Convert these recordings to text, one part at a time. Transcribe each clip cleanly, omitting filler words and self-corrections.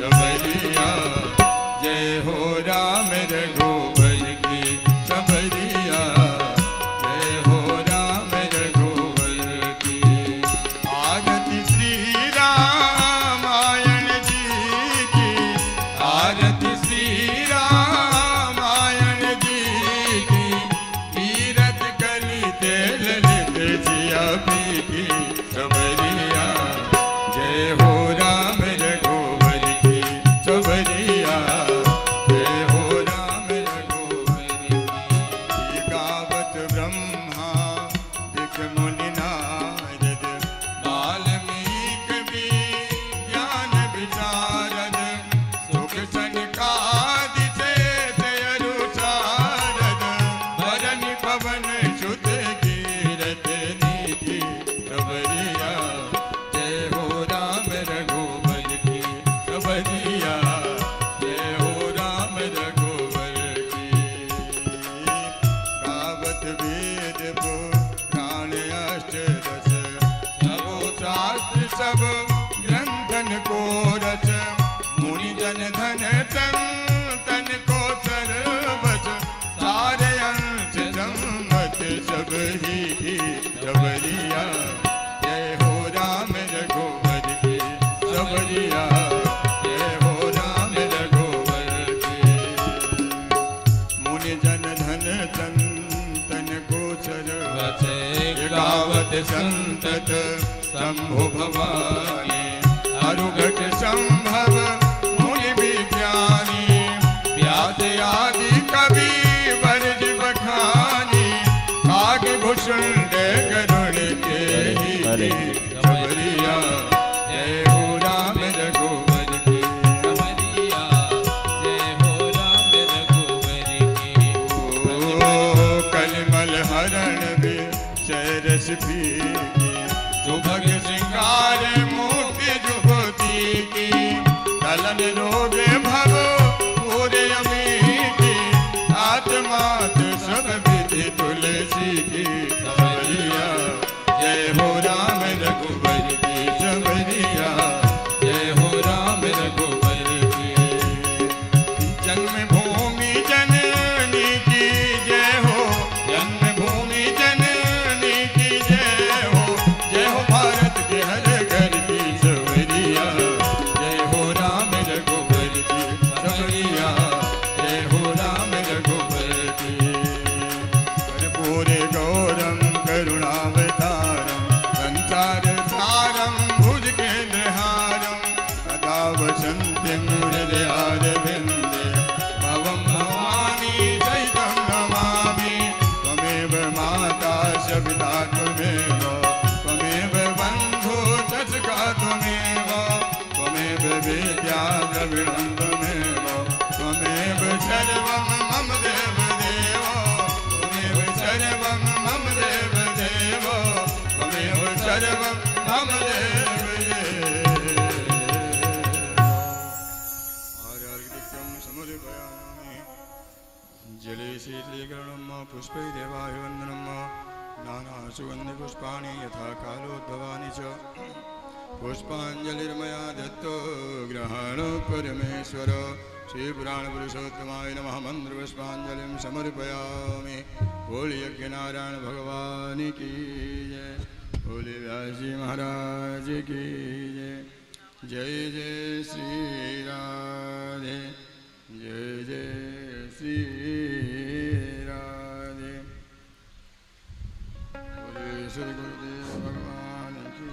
सबरिया। जय हो राम रघुवर की सबरिया, जय हो राम रघुवर की। आरती श्री रामायण जी की, आरती श्री रामायण जी की। तीरथ कली तेल लित जिया पी की सबरिया। जय हो राम रघुवर की सबरिया, जय हो राम रघुवर की। गावत ब्रह्मा दिख मुनि नारद, वाल्मीकि भी ज्ञान विशारद। सुख सनकादि सेठ अनुसारद, भरन पवन सुत कीरत नीति सबरिया। जय हो राम रघुवर की सबरिया, जय हो राम रघुवर की। गावत वेद पुराण अष्टदश, सबो शास्त्र सब ग्रंथन को रच। मुनि जन धन तन को सर्वच, सारे अंश संमत सब ही सबरिया। जय हो राम रघुवर की सबरिया, जय हो राम रघुवर की। मुनि जन धन तन को सर्वच, गावत संतत शंभु भवानी। अरुघट संभव मुनि विज्ञानी, व्यास आदि कवि वर्ज बखानी। कागभूषुंड गरुड़ के ही सबरिया। जय हो राम रघुवर की सबरिया, जय हो राम रघुवर की। ओ कलिमल हरण भी शरस पीकी, सुभग श्रृंगार मोक्ष जुगती की। कलन रोग भव पूरे अमीठी, आत्मात सब विधि तुलसी की सबरिया। जय हो राम रघुवर की सबरिया, जय हो राम रघुवर की। जन्मभूमि जननी की जय हो, जन्मभूमि जननी की जय हो। जय हो भारत के हर घर की सबरिया। जय हो राम रघुवर की सबरिया, जय हो राम रघुवर की। कर्पूरे गौरम करुणावतारम, संसार सारम भुजगेन्द्रहारम। सदा वसन्तीं हृदयारविन्दे, भवं भवानी सहितं नमामि। त्वमेव माता सविता त्वमेव, त्वमेव बन्धु सखा त्वमेव। त्वमेव विद्या द्रविणं त्वमेव, त्वमेव सर्वं मम देवदेव। त्वमेव सर्वं मम देवदेव, त्वमेव सर्वं मम देवदेव। आर्यार्घ्यं समर्पयामि। जले शीतलीकरणं पुष्पै देवाय वन्दनं। नानासुगन्धिपुष्पाणि यथा कालोद्भवानि च। पुष्पाञ्जलिर्मया दत्तो ग्रहाणो परमेश्वर। श्रीपुराणपुरुषोत्तमाय नमः। मन्त्रपुष्पाञ्जलिं समर्पयामि। बोलिए यज्ञनारायण भगवान की जय, बोले व्यास जी महाराज की जय। जय जय श्री राधे, जय जय श्री राधे। बोले श्री गुरुदेव भगवान की।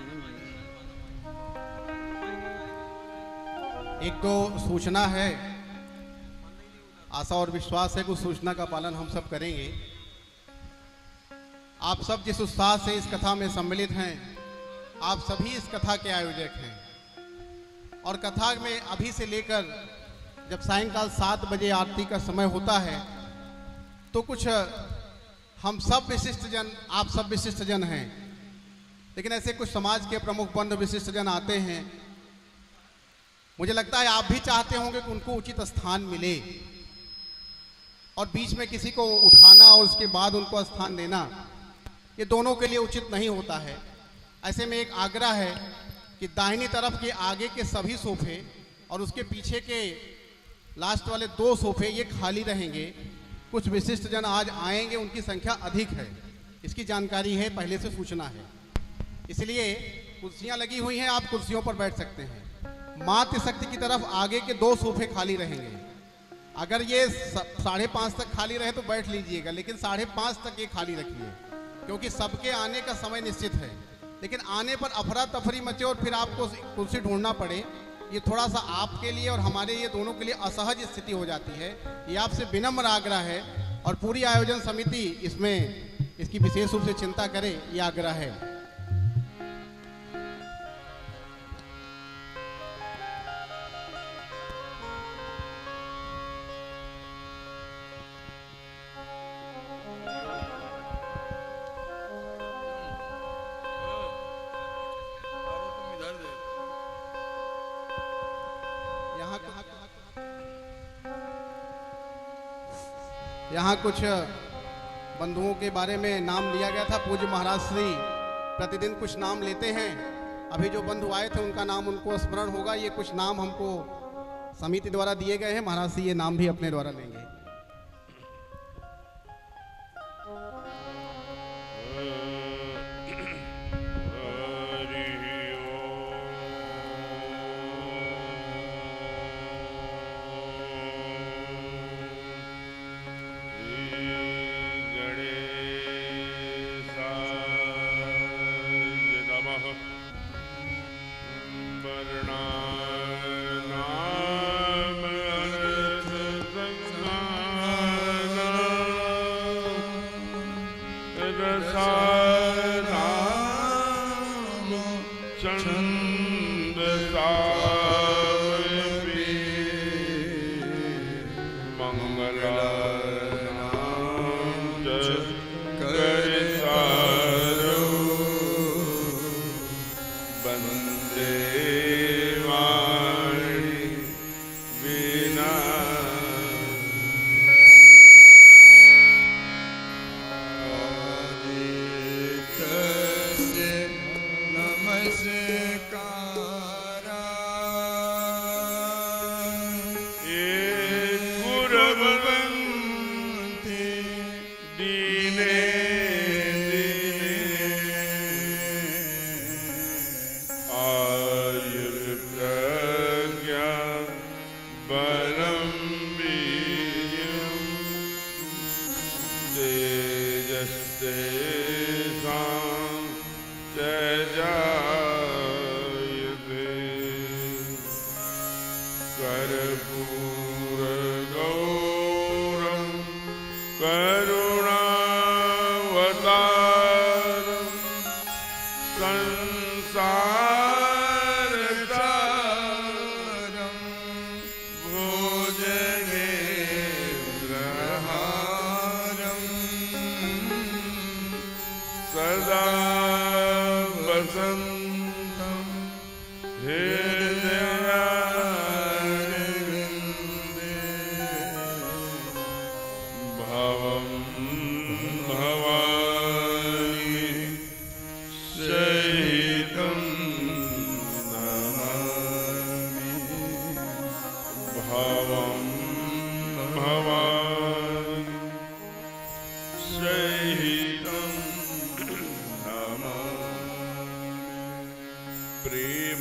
एक तो सूचना है, आशा और विश्वास है कि उस सूचना का पालन हम सब करेंगे। आप सब जिस उत्साह से इस कथा में सम्मिलित हैं, आप सभी इस कथा के आयोजक हैं। और कथा में अभी से लेकर जब सायंकाल 7 बजे आरती का समय होता है, तो कुछ हम सब विशिष्ट जन, आप सब विशिष्ट जन हैं, लेकिन ऐसे कुछ समाज के प्रमुख बंधु विशिष्ट जन आते हैं। मुझे लगता है आप भी चाहते होंगे कि उनको उचित स्थान मिले, और बीच में किसी को उठाना और उसके बाद उनको स्थान देना, ये दोनों के लिए उचित नहीं होता है। ऐसे में एक आग्रह है कि दाहिनी तरफ के आगे के सभी सोफे और उसके पीछे के लास्ट वाले 2 सोफे ये खाली रहेंगे। कुछ विशिष्ट जन आज आएंगे, उनकी संख्या अधिक है, इसकी जानकारी है, पहले से सूचना है, इसलिए कुर्सियां लगी हुई हैं, आप कुर्सियों पर बैठ सकते हैं। मातृशक्ति की तरफ आगे के 2 सोफे खाली रहेंगे। अगर ये 5:30 तक खाली रहे तो बैठ लीजिएगा, लेकिन 5:30 तक ये खाली रखिए, क्योंकि सबके आने का समय निश्चित है। लेकिन आने पर अफरा तफरी मचे और फिर आपको कुर्सी ढूंढना पड़े, ये थोड़ा सा आपके लिए और हमारे लिए दोनों के लिए असहज स्थिति हो जाती है। ये आपसे विनम्र आग्रह है और पूरी आयोजन समिति इसमें इसकी विशेष रूप से चिंता करे, ये आग्रह है। यहाँ कुछ बंधुओं के बारे में नाम लिया गया था। पूज्य महाराज श्री प्रतिदिन कुछ नाम लेते हैं। अभी जो बंधु आए थे उनका नाम उनको स्मरण होगा। ये कुछ नाम हमको समिति द्वारा दिए गए हैं, महाराज श्री ये नाम भी अपने द्वारा लेंगे।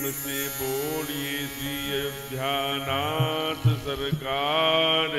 श्री रामचंद्र कृपाल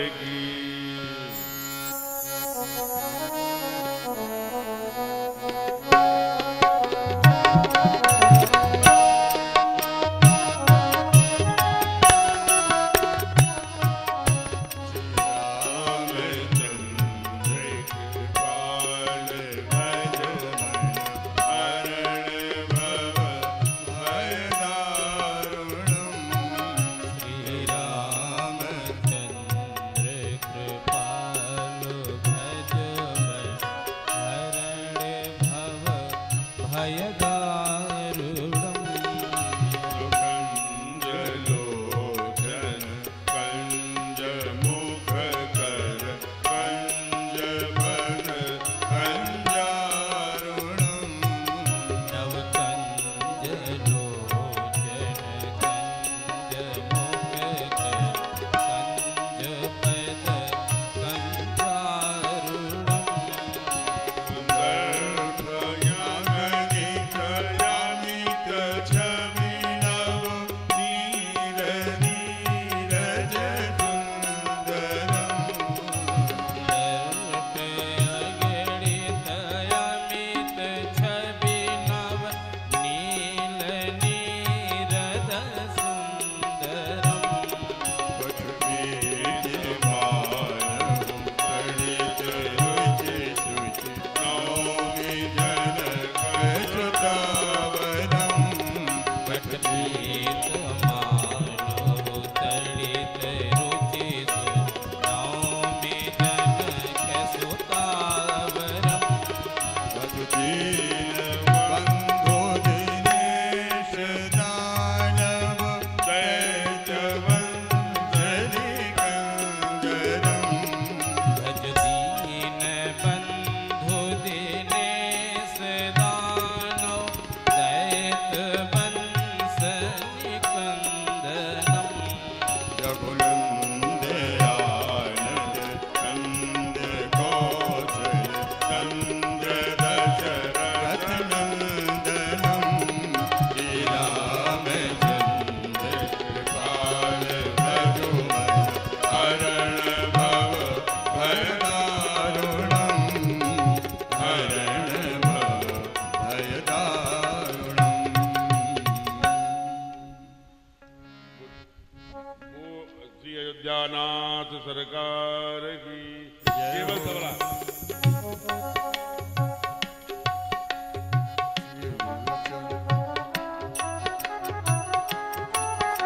अयोध्यानाथ सरकार की केवल तबला।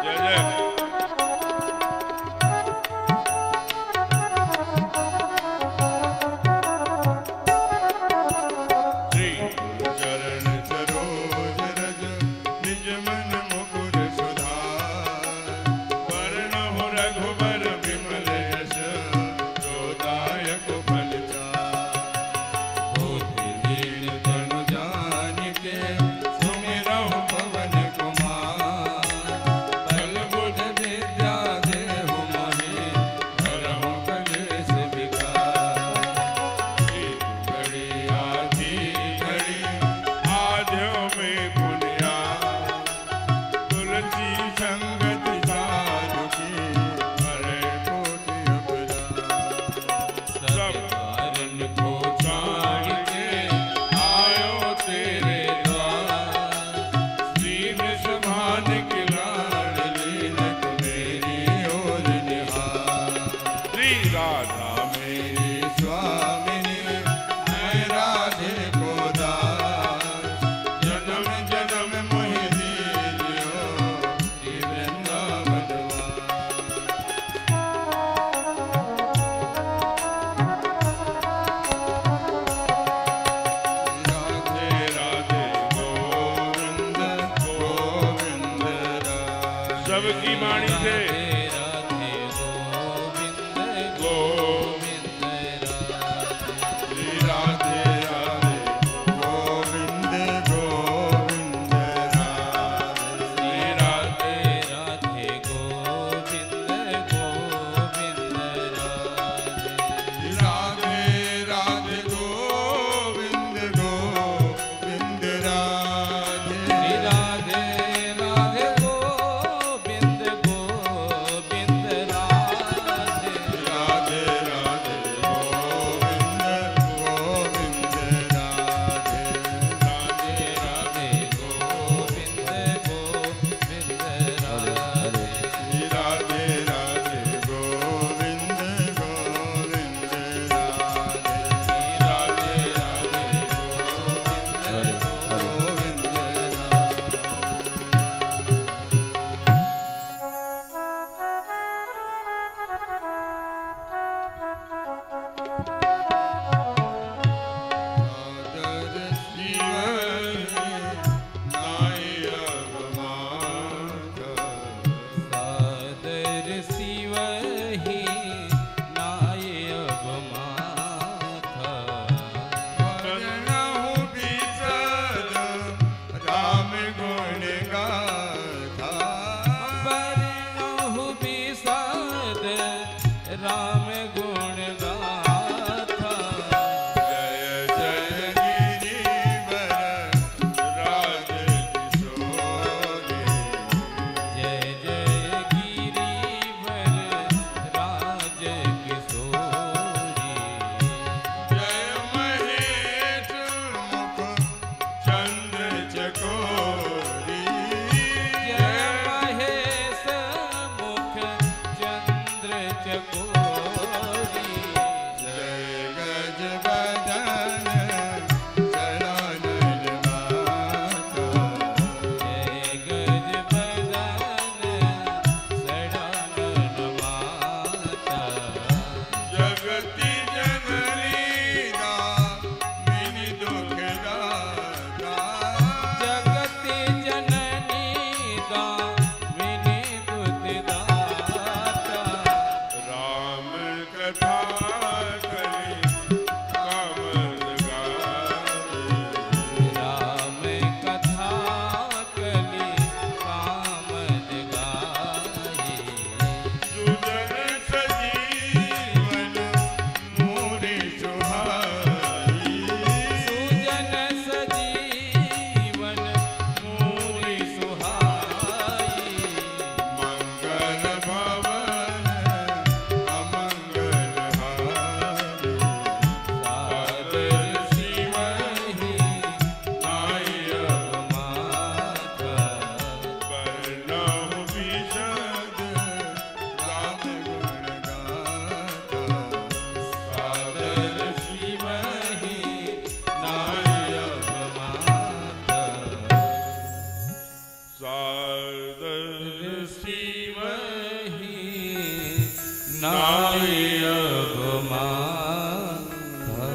जय जय श्री चरण सरोज रज निज मन मुकुर सुधार वर्ण हो रघुबर विमल यश जोदायक फल चार होते दीन तनु जानिके सुमिरहु पवन कुमार बल बुध विद्या देहु मोहि हरहु कलेश विकार घड़ी आधी घड़ी आध्यो में पुनिया तुलसी संगत साधु की हरे कोटि उपजा सब कारण को छाड़ के आयो तेरे द्वार। श्री वृषभान की लाडली नक मेरी ओर निहार श्री राधा मेरी स्वामिनी मैं राधे को दास जन्म जन्म मोहि दीजियो श्री वृंदावन वास। राधे राधे गोविंद गोविंद राधे सबकी वाणी से राधे गोविंद गोविंद श्री राधे राधे गोविंद गोविंद राधे श्री राधे राधे गोविंद गोविंद राधे राधे राधे गोविंद गोविंद राधे राधे राधे गोविंद गोविंद राधे राधे राधे गोविंद गोविंद राधे राधे राधे गोविंद गोविंद राधे श्री राधे राधे गोविंद गोविंद राधे श्री राधे राधे गोविंद सादर शिवहि नाय अवमाथा वरणहु बिसद राम गुण गाथा वरणहु बिसद राम गुण गाथा। जय जय गिरिवर राज किशोरी जय जय गिरिवर राज किशोरी जय महेश मुख चंद्र चकोरी जय महेश मुख चंद्र चकोरी नाई अब माथा।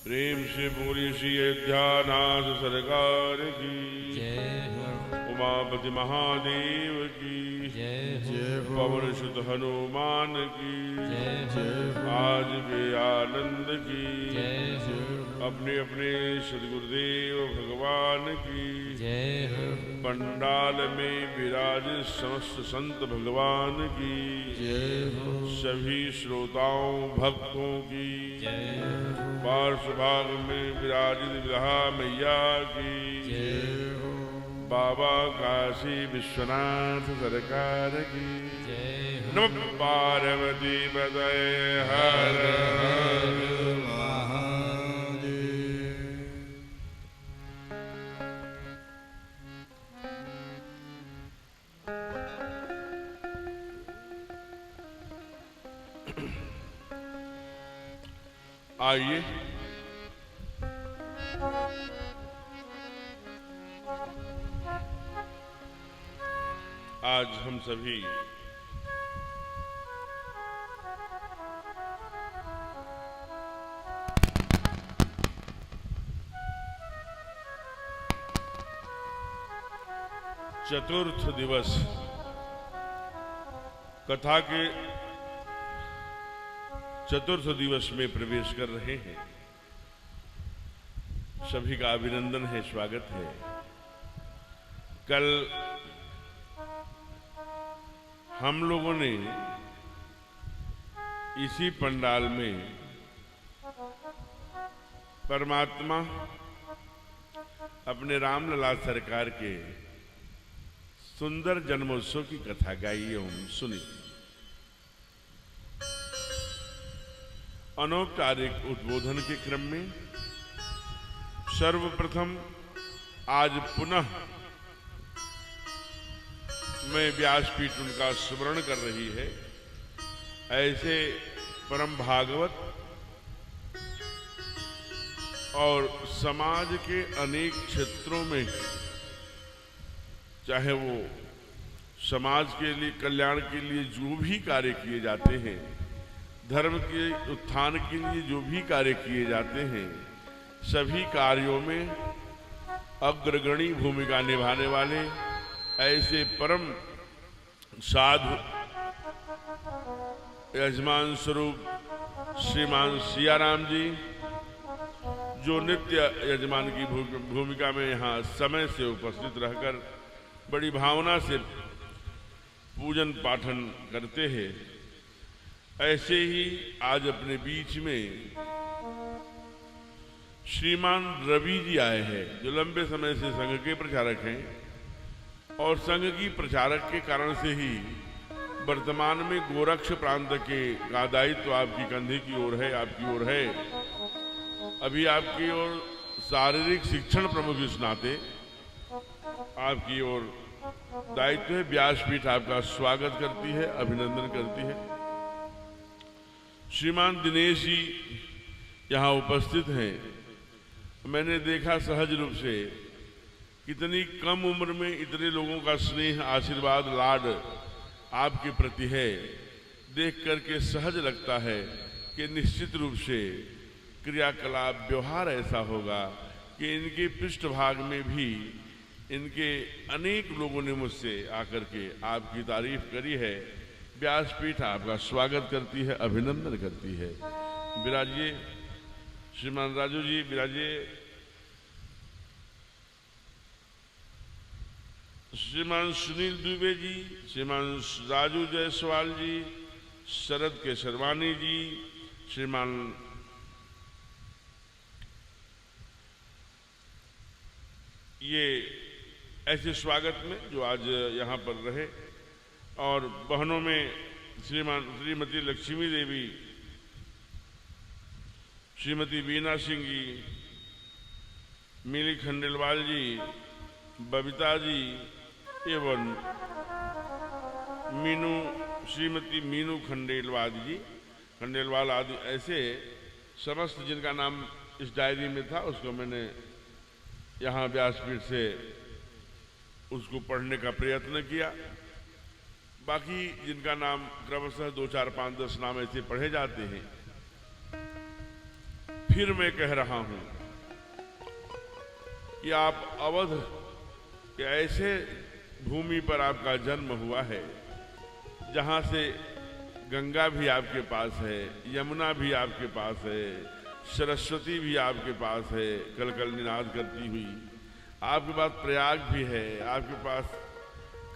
प्रेम से बोली श्री अयोध्यानाथ सरकार की जय हो, उमापति महादेव की जय हो, पवन सुत हनुमान की जय हो, आज के आनंद की जय हो, अपने अपने सदगुरुदेव भगवान की जय हो, पंडाल में विराज समस्त संत भगवान की जय हो, सभी श्रोताओं भक्तों की जय हो, पार्श्व भाग में विराजित विरहा मैया की जय हो, बाबा काशी विश्वनाथ सरकार की जय हो। नमः पार्वती पतये हर हर महादेव। आइए आज हम सभी चतुर्थ दिवस कथा के चतुर्थ दिवस में प्रवेश कर रहे हैं। सभी का अभिनंदन है, स्वागत है। कल हम लोगों ने इसी पंडाल में परमात्मा अपने रामलला सरकार के सुंदर जन्मोत्सव की कथा गाई एवं सुनी। अनौपचारिक उद्बोधन के क्रम में सर्वप्रथम आज पुनः मैं व्यासपीठ उनका स्मरण कर रही है। ऐसे परम भागवत और समाज के अनेक क्षेत्रों में, चाहे वो समाज के लिए कल्याण के लिए जो भी कार्य किए जाते हैं, धर्म के उत्थान के लिए जो भी कार्य किए जाते हैं, सभी कार्यों में अग्रगणी भूमिका निभाने वाले ऐसे परम साधु यजमान स्वरूप श्रीमान सियाराम जी, जो नित्य यजमान की भूमिका में यहाँ समय से उपस्थित रहकर बड़ी भावना से पूजन पाठन करते हैं, ऐसे ही आज अपने बीच में श्रीमान रवि जी आए हैं, जो लंबे समय से संघ के प्रचारक हैं और संघ की प्रचारक के कारण से ही वर्तमान में गोरक्ष प्रांत के का दायित्व आपकी कंधे की ओर है, आपकी ओर है। अभी आपकी ओर शारीरिक शिक्षण प्रमुख इस नाते आपकी ओर दायित्व है। व्यासपीठ आपका स्वागत करती है, अभिनंदन करती है। श्रीमान दिनेश जी यहाँ उपस्थित हैं। मैंने देखा सहज रूप से कितनी कम उम्र में इतने लोगों का स्नेह, आशीर्वाद, लाड आपके प्रति है। देख करके सहज लगता है कि निश्चित रूप से क्रियाकलाप, व्यवहार ऐसा होगा कि इनके पृष्ठभाग में भी इनके अनेक लोगों ने मुझसे आकर के आपकी तारीफ करी है। व्यासपीठ आपका स्वागत करती है, अभिनंदन करती है। विराजिए श्रीमान राजू जी, विराजिए। श्रीमान सुनील दुबे जी, श्रीमान राजू जायसवाल जी, शरद केसरवानी जी, श्रीमान ये ऐसे स्वागत में जो आज यहाँ पर रहे। और बहनों में श्रीमती लक्ष्मी देवी, श्रीमती बीना सिंह जी, मिली खंडेलवाल जी, बबीता जी एवं श्रीमती मीनू खंडेलवाल आदि ऐसे समस्त जिनका नाम इस डायरी में था, उसको मैंने यहाँ व्यासपीठ से उसको पढ़ने का प्रयत्न किया। बाकी जिनका नाम क्रमशः 2, 4, 5, 10 नाम ऐसे पढ़े जाते हैं। फिर मैं कह रहा हूं कि आप अवध के ऐसे भूमि पर आपका जन्म हुआ है जहां से गंगा भी आपके पास है, यमुना भी आपके पास है, सरस्वती भी आपके पास है कल कल निनाद करती हुई, आपके पास प्रयाग भी है, आपके पास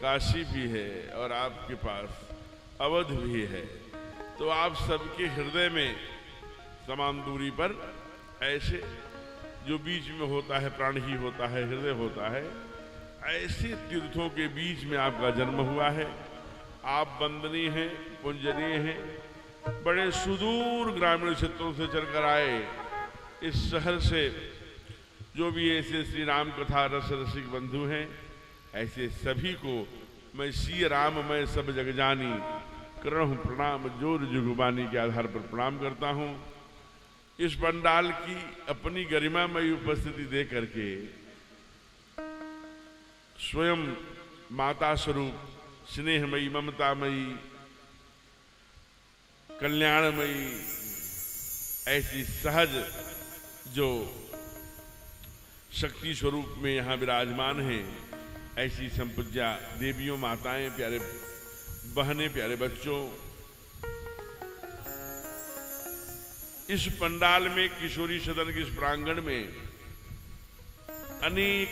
काशी भी है और आपके पास अवध भी है। तो आप सबके हृदय में समान दूरी पर ऐसे जो बीच में होता है प्राण ही होता है, हृदय होता है, ऐसे तीर्थों के बीच में आपका जन्म हुआ है। आप वंदनीय हैं, पूजनीय हैं। बड़े सुदूर ग्रामीण क्षेत्रों से चलकर आए इस शहर से जो भी ऐसे श्री राम कथा रस रसिक बंधु हैं, ऐसे सभी को मैं श्री राम मैं सब जग जानी करहूं प्रणाम जोर जुगबानी के आधार पर प्रणाम करता हूं। इस पंडाल की अपनी गरिमामयी उपस्थिति दे करके स्वयं माता स्वरूप स्नेहमयी, ममतामयी, कल्याणमयी, ऐसी सहज जो शक्ति स्वरूप में यहाँ विराजमान हैं, ऐसी संपूज्या देवियों, माताएं, प्यारे बहनें, प्यारे बच्चों, इस पंडाल में, किशोरी सदन के इस प्रांगण में अनेक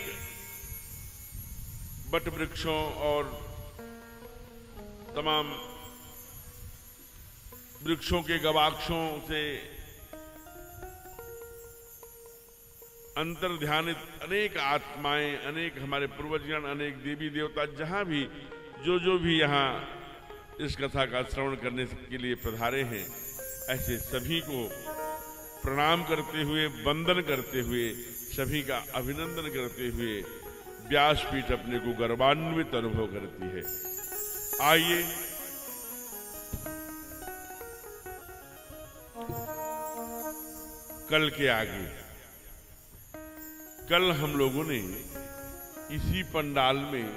वट वृक्षों और तमाम वृक्षों के गवाक्षों से अंतर्ध्यानित अनेक आत्माएं, अनेक हमारे पूर्वजगण, अनेक देवी देवता जहां भी जो भी यहाँ इस कथा का श्रवण करने के लिए पधारे हैं, ऐसे सभी को प्रणाम करते हुए, वंदन करते हुए, सभी का अभिनंदन करते हुए व्यासपीठ अपने को गर्वान्वित अनुभव करती है। आइए कल के आगे, कल हम लोगों ने इसी पंडाल में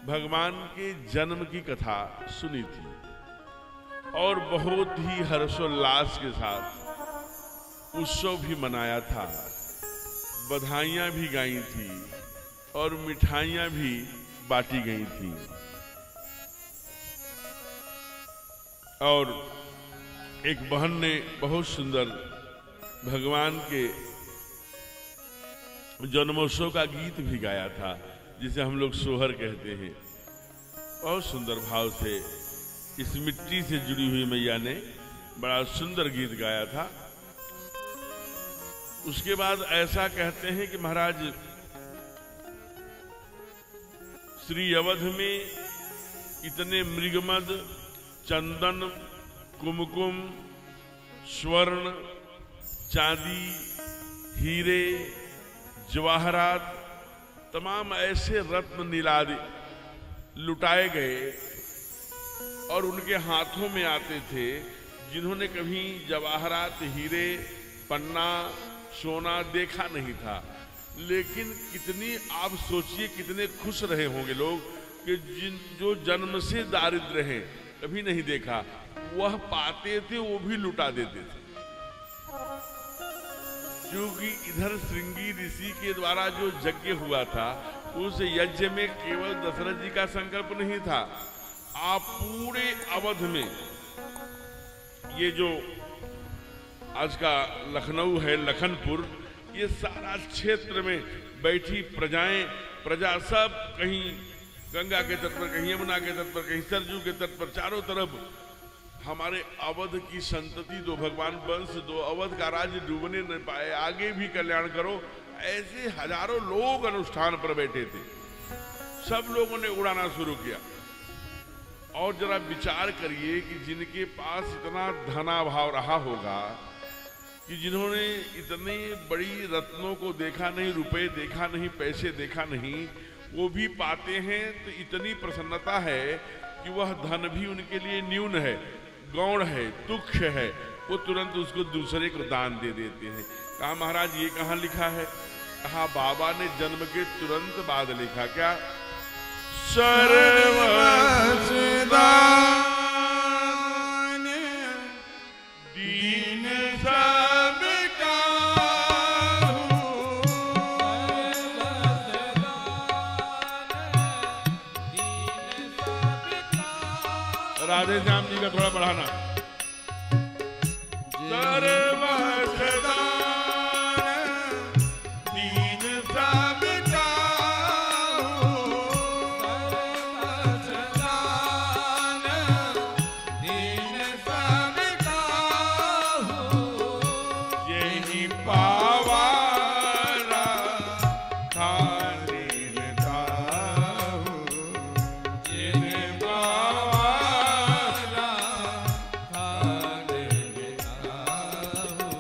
भगवान के जन्म की कथा सुनी थी और बहुत ही हर्षोल्लास के साथ उत्सव भी मनाया था, बधाइयां भी गाई थी और मिठाइयां भी बांटी गई थी। और एक बहन ने बहुत सुंदर भगवान के जन्मोत्सव का गीत भी गाया था, जिसे हम लोग सोहर कहते हैं। बहुत सुंदर भाव से इस मिट्टी से जुड़ी हुई मैया ने बड़ा सुंदर गीत गाया था। उसके बाद ऐसा कहते हैं कि महाराज श्री अवध में इतने मृगमद, चंदन, कुमकुम, स्वर्ण, चांदी, हीरे, जवाहरात, तमाम ऐसे रत्न नीलादि लुटाए गए और उनके हाथों में आते थे जिन्होंने कभी जवाहरात, हीरे, पन्ना, सोना देखा नहीं था। लेकिन कितनी, आप सोचिए कितने खुश रहे होंगे लोग कि जो जन्म से दारिद्र हैं, कभी नहीं देखा, वह पाते थे, वो भी लुटा देते थे। क्योंकि इधर श्रृंगी ऋषि के द्वारा जो यज्ञ हुआ था, उस यज्ञ में केवल दशरथ जी का संकल्प नहीं था। आप पूरे अवध में, ये जो आज का लखनऊ है, लखनपुर, ये सारा क्षेत्र में बैठी प्रजा सब कहीं गंगा के तट पर, कहीं यमुना के तट पर, कहीं सरजू के तट पर, चारों तरफ हमारे अवध की संतति दो, भगवान वंश दो, अवध का राज्य डूबने न पाए, आगे भी कल्याण करो, ऐसे हजारों लोग अनुष्ठान पर बैठे थे। सब लोगों ने उड़ाना शुरू किया। और जरा विचार करिए कि जिनके पास इतना धनाभाव रहा होगा कि जिन्होंने इतनी बड़ी रत्नों को देखा नहीं, रुपए देखा नहीं, पैसे देखा नहीं, वो भी पाते हैं तो इतनी प्रसन्नता है कि वह धन भी उनके लिए न्यून है, गौण है, तुच्छ है, वो तुरंत उसको दूसरे को दान दे देते हैं। कहा महाराज ये कहाँ लिखा है? कहा बाबा ने जन्म के तुरंत बाद लिखा। क्या? सर्वसदान दीन सबका राधे श्याम जी का थोड़ा बढ़ाना। सर्वसदान दीन सबका सर्वसदान दीन सबका यही पावारा खाने ताहू जिन पावारा खाने ताहू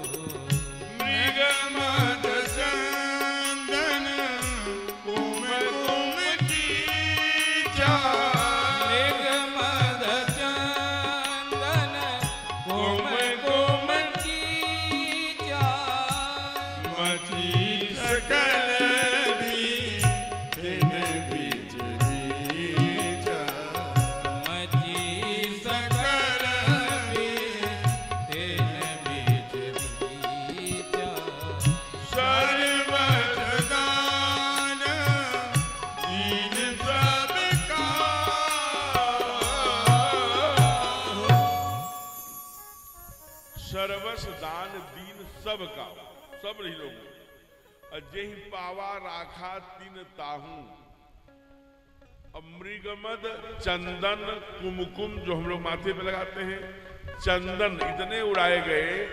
मृगमद चंदन कुम कुम कीचा मृगमद चंदन कुम कुम कीचा मची सकल भी दिन बीच बीचा मची सकल भी दिन बीच बीचा सर्वसदान दीन सबका सर्वस दान दीन सब का सब रही लोग अजय पावा राखा तीन ताहू। अब मृगमद चंदन कुमकुम जो हम लोग माथे पे लगाते हैं, चंदन इतने उड़ाए गए,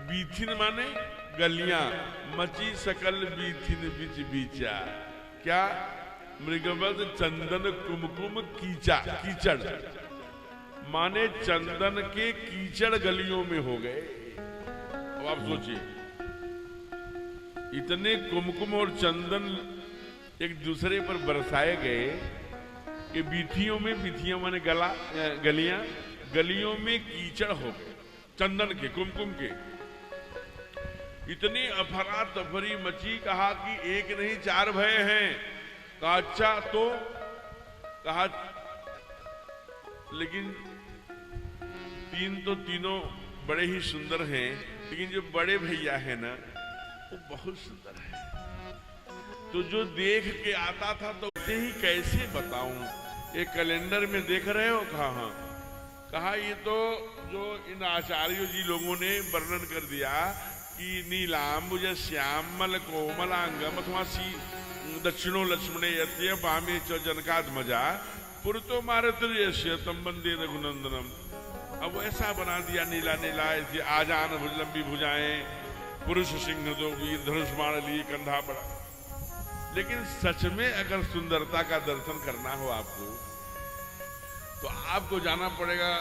बीथिन माने गलियां, मची सकल बीथिन बिच बीचा। क्या? मृगमद चंदन कुमकुम कीचा, कीचड़ माने चंदन के कीचड़ गलियों में हो गए। अब आप सोचिए, इतने कुमकुम और चंदन एक दूसरे पर बरसाए गए कि बीथियों में, बीथियां माने गलियां, गलियों में कीचड़ हो गए चंदन के, कुमकुम के। इतनी अफरा तफरी मची, कहा कि एक नहीं चार भय हैं। कहा अच्छा तो, कहा लेकिन तीन तो तीनों बड़े ही सुंदर हैं, लेकिन जो बड़े भैया है ना वो बहुत सुंदर है। तो जो देख के आता था तो उसे ही कैसे बताऊं, ये कैलेंडर में देख रहे हो? कहा हाँ। कहा ये तो जो इन आचार्यों जी लोगों ने वर्णन कर दिया कि नीलांबुज श्यामल कोमलांगम अथवा दक्षिणो लक्ष्मणे यत्य वामे च जनकात्मजा पुरतो मारुतिर्यस्य तम वंदे रघुनंदनम। अब ऐसा बना दिया नीला नीला, ऐसी आजान भुज लंबी भुजाएं, पुरुष सिंह दो वीर धनुष बाण लिए कंधा बड़ा। लेकिन सच में अगर सुंदरता का दर्शन करना हो आपको तो आपको जाना पड़ेगा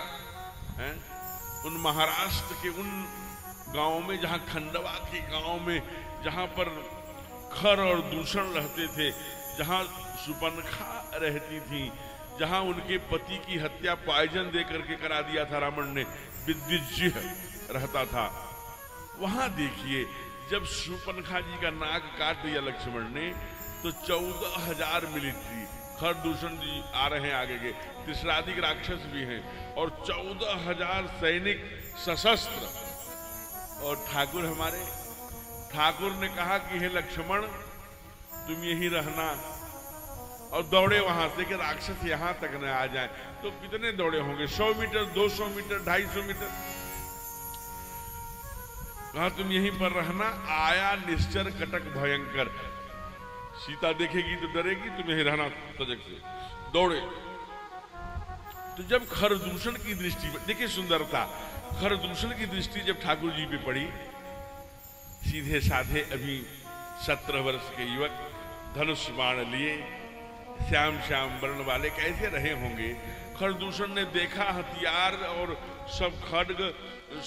उन महाराष्ट्र के उन गांवों में, जहां खंडवा के गांव में, जहां पर खर और दूषण रहते थे, जहां सुपनखा रहती थी, जहां उनके पति की हत्या पॉइजन देकर के करा दिया था रावण ने, विद्युज्य रहता था। वहां देखिए, जब सुपनखा जी का नाक काट दिया लक्ष्मण ने तो 14,000 मिलिट्री, खरदूषण जी आ रहे हैं आगे के, त्रिशराधिक राक्षस भी हैं और 14,000 सैनिक सशस्त्र। और ठाकुर हमारे ठाकुर ने कहा कि हे लक्ष्मण तुम यहीं रहना, और दौड़े वहां से कि राक्षस यहां तक न आ जाए। तो कितने दौड़े होंगे? 100 मीटर, 200 मीटर, 250 मीटर। कहा तुम यहीं पर रहना। आया निश्चर कटक भयंकर, सीता देखेगी तो डरेगी, तुम यहीं रहना सजग से। दौड़े तो जब खरदूषण की दृष्टि, देखिए सुंदरता, खरदूषण की दृष्टि जब ठाकुर जी पे पड़ी, सीधे साधे अभी 17 वर्ष के युवक धनुष बाण लिए, श्याम श्याम वर्ण वाले कैसे रहे होंगे। खरदूषण ने देखा हथियार और सब खड्ग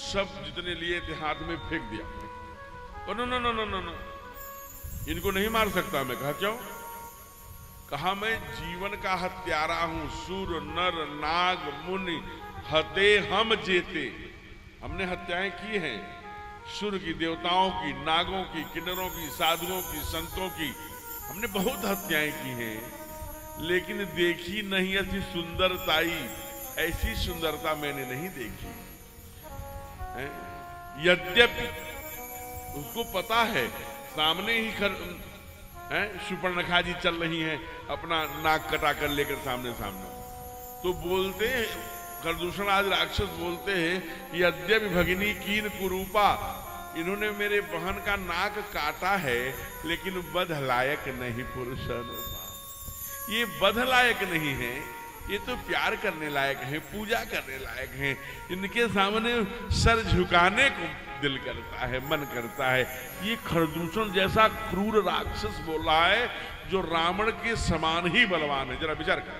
सब जितने लिए थे हाथ में फेंक दिया। No no no no no no, इनको नहीं मार सकता मैं। कहा क्यों? कहा मैं जीवन का हत्यारा हूं, सुर नर नाग मुनि हते हम जेते। हमने हत्याएं की हैं, सुर की, देवताओं की, नागों की, किन्नरों की, साधुओं की, संतों की, हमने बहुत हत्याएं की हैं। लेकिन देखी नहीं ऐसी सुंदरताई, ऐसी सुंदरता मैंने नहीं देखी है? यद्यपि उसको पता है सामने ही सुपर्णखा जी चल रही हैं अपना नाक कटा कर लेकर सामने सामने, तो बोलते हैं खरदूषण आज राक्षस बोलते हैं, यद्यपि भगिनी कीन कुरूपा, इन्होंने मेरे बहन का नाक काटा है लेकिन बध लायक नहीं पुरुष अनुपा। ये बध लायक नहीं है, ये तो प्यार करने लायक है, पूजा करने लायक है। इनके सामने सर झुकाने को दिल करता है, मन करता है। ये खरदूषण जैसा क्रूर राक्षस बोल रहा है जो रावण के समान ही बलवान है। जरा विचार कर,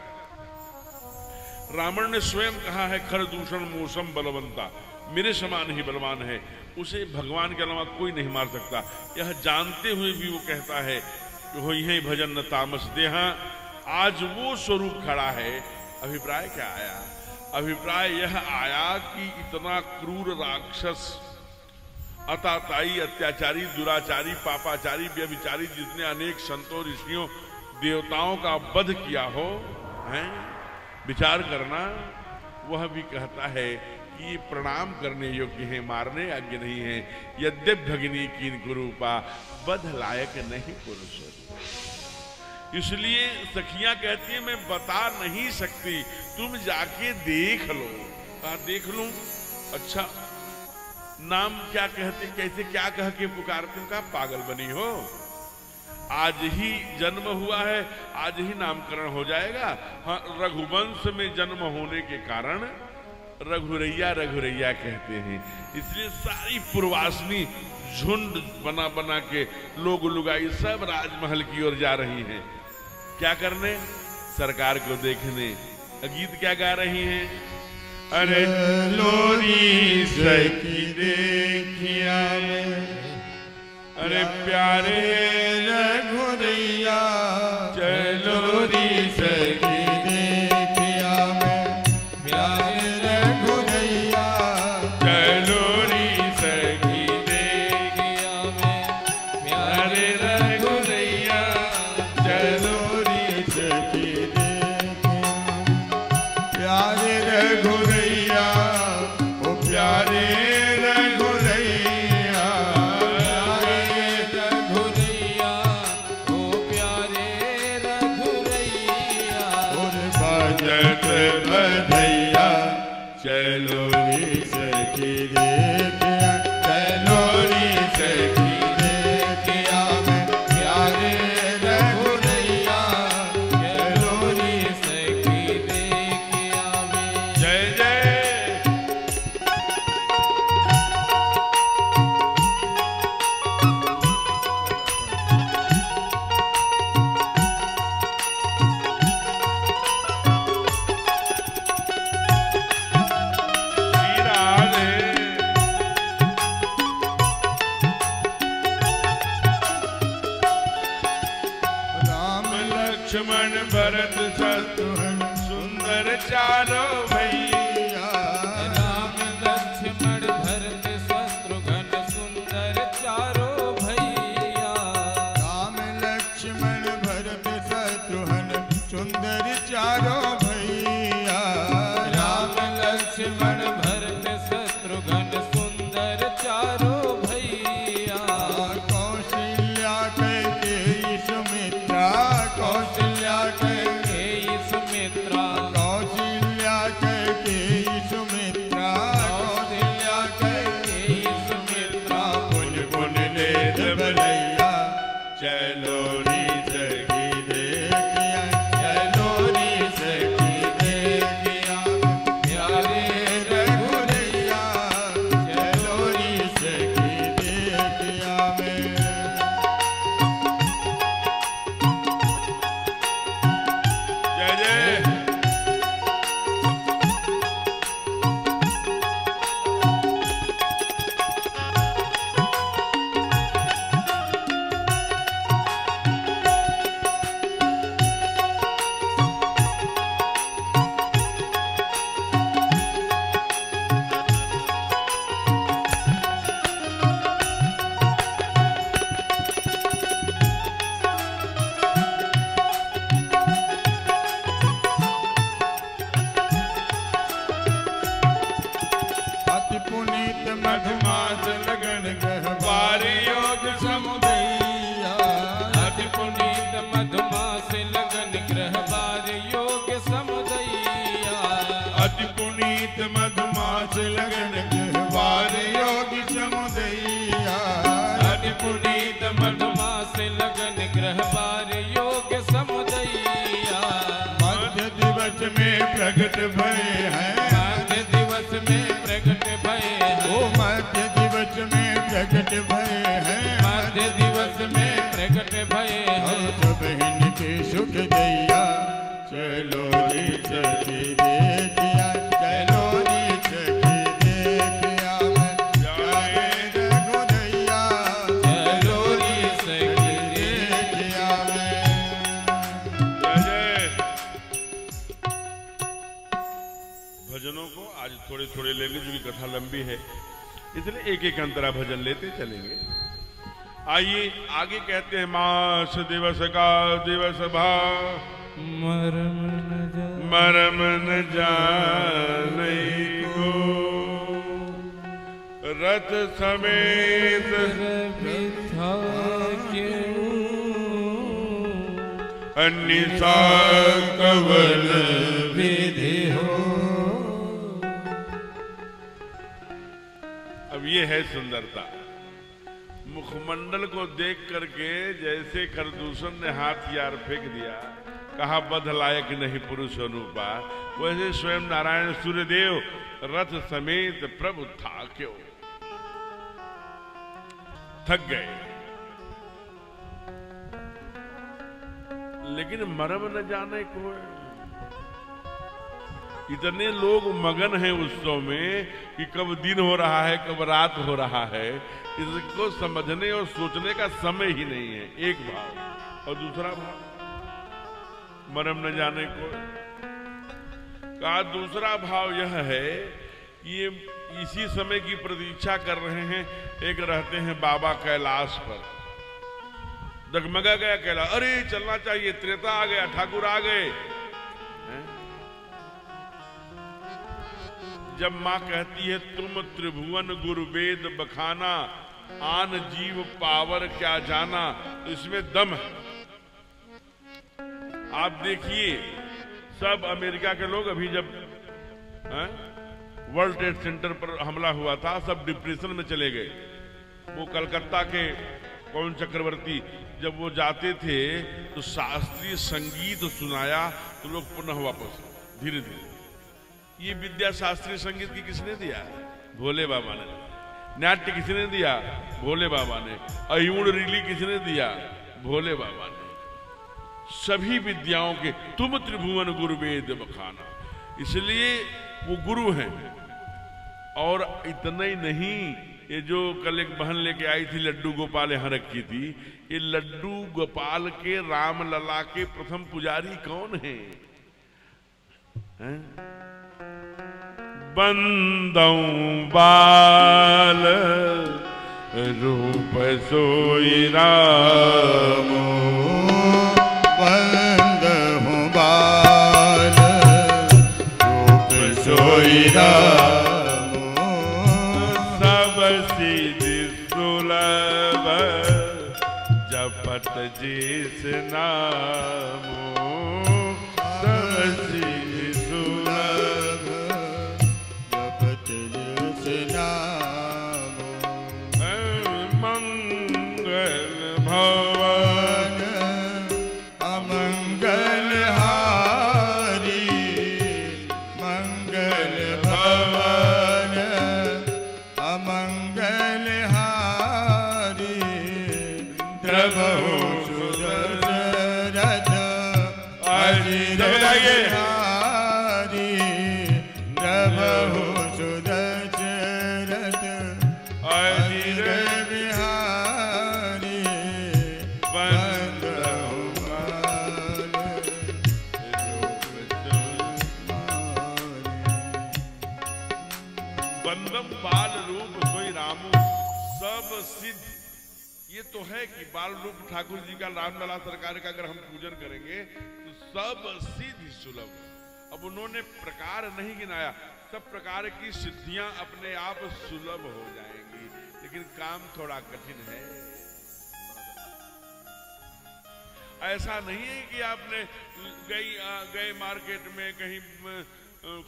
रावण ने स्वयं कहा है खरदूषण मौसम बलवंता, मेरे समान ही बलवान है, उसे भगवान के अलावा कोई नहीं मार सकता। यह जानते हुए भी वो कहता है कि हो यही भजन न तामस देहा। आज वो स्वरूप खड़ा है। अभिप्राय क्या आया? अभिप्राय यह आया कि इतना क्रूर राक्षस, अताताई, अत्याचारी, दुराचारी, पापाचारी, व्यभिचारी, जितने अनेक संतों, ऋषियों, देवताओं का वध किया हो, हैं? विचार करना। वह भी कहता है कि ये प्रणाम करने योग्य है, मारने योग्य नहीं है। यद्यप भगिनी कीन कुरूपा, वध लायक नहीं पुरुष। इसलिए सखियां कहती है मैं बता नहीं सकती, तुम जाके देख लो। कहा देख लूं? अच्छा नाम क्या कहते, कैसे क्या कह के पुकारते हो? कहा पागल बनी हो, आज ही जन्म हुआ है, आज ही नामकरण हो जाएगा। हाँ, रघुवंश में जन्म होने के कारण रघुरैया रघुरैया कहते हैं। इसलिए सारी पूर्वासनी झुंड बना बना के लोग लुगाई सब राजमहल की ओर जा रही हैं। क्या करने? सरकार को देखने। गीत क्या गा रही हैं? अरे लोरी सखी देखिया, अरे प्यारे रघुरैया, चलो री सखी देखिया, प्यारे रघुरैया, चलो री सखी देखिया, प्यारे रघुरैया, चलो री सखी देखिया, प्यारे रघुरैया, ओ प्यारे रघुरैया, प्यारे रघुरैया, ओ प्यारे रघुरैया, और भजत बधैया, चलो री सखी देखिया, चलो री सखी देखिया, प्यारे रघुरैया, चलो री सखी देखिया। जय जय। श्री राधे। राम लक्ष्मण भरत शत्रुघ्न सुंदर चारों भैया, राम लक्ष्मण भरत शत्रुघ्न सुंदर चारों भैया, राम लक्ष्मण भरत शत्रुघ्न सुंदर चारों भैया, राम लक्ष्मण भरत शत्रुघ्न सुंदर चारों भैया, कौशल्या कैकेयी सुमित्रा, कौशल्या कैकेयी सुमित्रा, कौशल्या कैकेयी सुमित्रा, कौशल्या कैकेयी सुमित्रा, पुन पुन लेत भलैया, चलो री सखी देखिया, चलो री सखी भैया। मध्य दिवस में प्रकट भय है, मध्य दिवस में प्रकट भय ओ है। मध्य दिवस में प्रकट भय है, मध्य दिवस में प्रकट भय है। सब इनके सुख दैया, चलो रे सखी देखिया, चलो रे सखी देखिया, जाए रघुदैया, चलो रे सखी देखिया जय जय। भजनों को आज थोड़े थोड़े लेंगे, जो की कथा लंबी है, इसलिए एक एक अंतरा भजन लेते चलेंगे। आइए आगे कहते हैं, मास दिवस का दिवस भाव, मरम न जाने मरम न जाने को, रथ समेत बिथा क्यों। अनिसा कवल विधि हो। अब ये है सुंदरता। मुखमंडल को देख करके जैसे खरदूषण ने हथियार फेंक दिया, कहा बध लायक नहीं पुरुष अनुपा, वैसे स्वयं नारायण सूर्यदेव रथ समेत प्रभु था क्यों। थक गए, लेकिन मरम न जाने को। इतने लोग मगन हैं उत्सव में कि कब दिन हो रहा है, कब रात हो रहा है, इसको समझने और सोचने का समय ही नहीं है। एक भाव। और दूसरा भाव मरम न जाने को का दूसरा भाव यह है कि ये इसी समय की प्रतीक्षा कर रहे हैं। एक रहते हैं बाबा कैलाश पर, डगमगा गया कैलाश, अरे चलना चाहिए, त्रेता आ गया, ठाकुर आ गए। जब मां कहती है तुम त्रिभुवन गुरु वेद बखाना, आन जीव पावर क्या जाना, तो इसमें दम है। आप देखिए, सब अमेरिका के लोग अभी जब वर्ल्ड ट्रेड सेंटर पर हमला हुआ था, सब डिप्रेशन में चले गए। वो कलकत्ता के कौन चक्रवर्ती जब वो जाते थे तो शास्त्रीय संगीत सुनाया तो लोग पुनः वापस धीरे धीरे। ये विद्या शास्त्रीय संगीत की किसने दिया? भोले बाबा ने। नाट्य किसने दिया? भोले बाबा ने। अयूण रीली किसने दिया? भोले बाबा ने। सभी विद्याओं के तुम त्रिभुवन गुरु वेद बखाना, इसलिए वो गुरु हैं। और इतना ही नहीं, ये जो कल एक बहन लेके आई थी लड्डू गोपाल यहाँ रखी थी, ये लड्डू गोपाल के राम लला के प्रथम पुजारी कौन है? बंदौ बाल रूप सोई रामो, बंदहु बाल रूप सोई रामो, सब सिद्धि सुलभ जपत जिस नामो, सब सिद्धि सुलभ जपत जिस नामो, मंगल भवन अमंगल हारी, मंगल भवन अमंगल हारी, द्रवहु सुदशरथ अजिर बिहारी, द्रवहु सुदशरथ अजिर बिहारी, बंदहु बंदम बाल रूप सोई रामो, सब सिद्ध। ये तो है कि बाल रूप ठाकुर जी का रामलला सरकार का अगर हम पूजन करेंगे तो सब सिद्धि सुलभ। अब उन्होंने प्रकार नहीं गिनाया, सब प्रकार की सिद्धियां अपने आप सुलभ हो जाएंगी, लेकिन काम थोड़ा कठिन है। ऐसा नहीं है कि आपने गए मार्केट में कहीं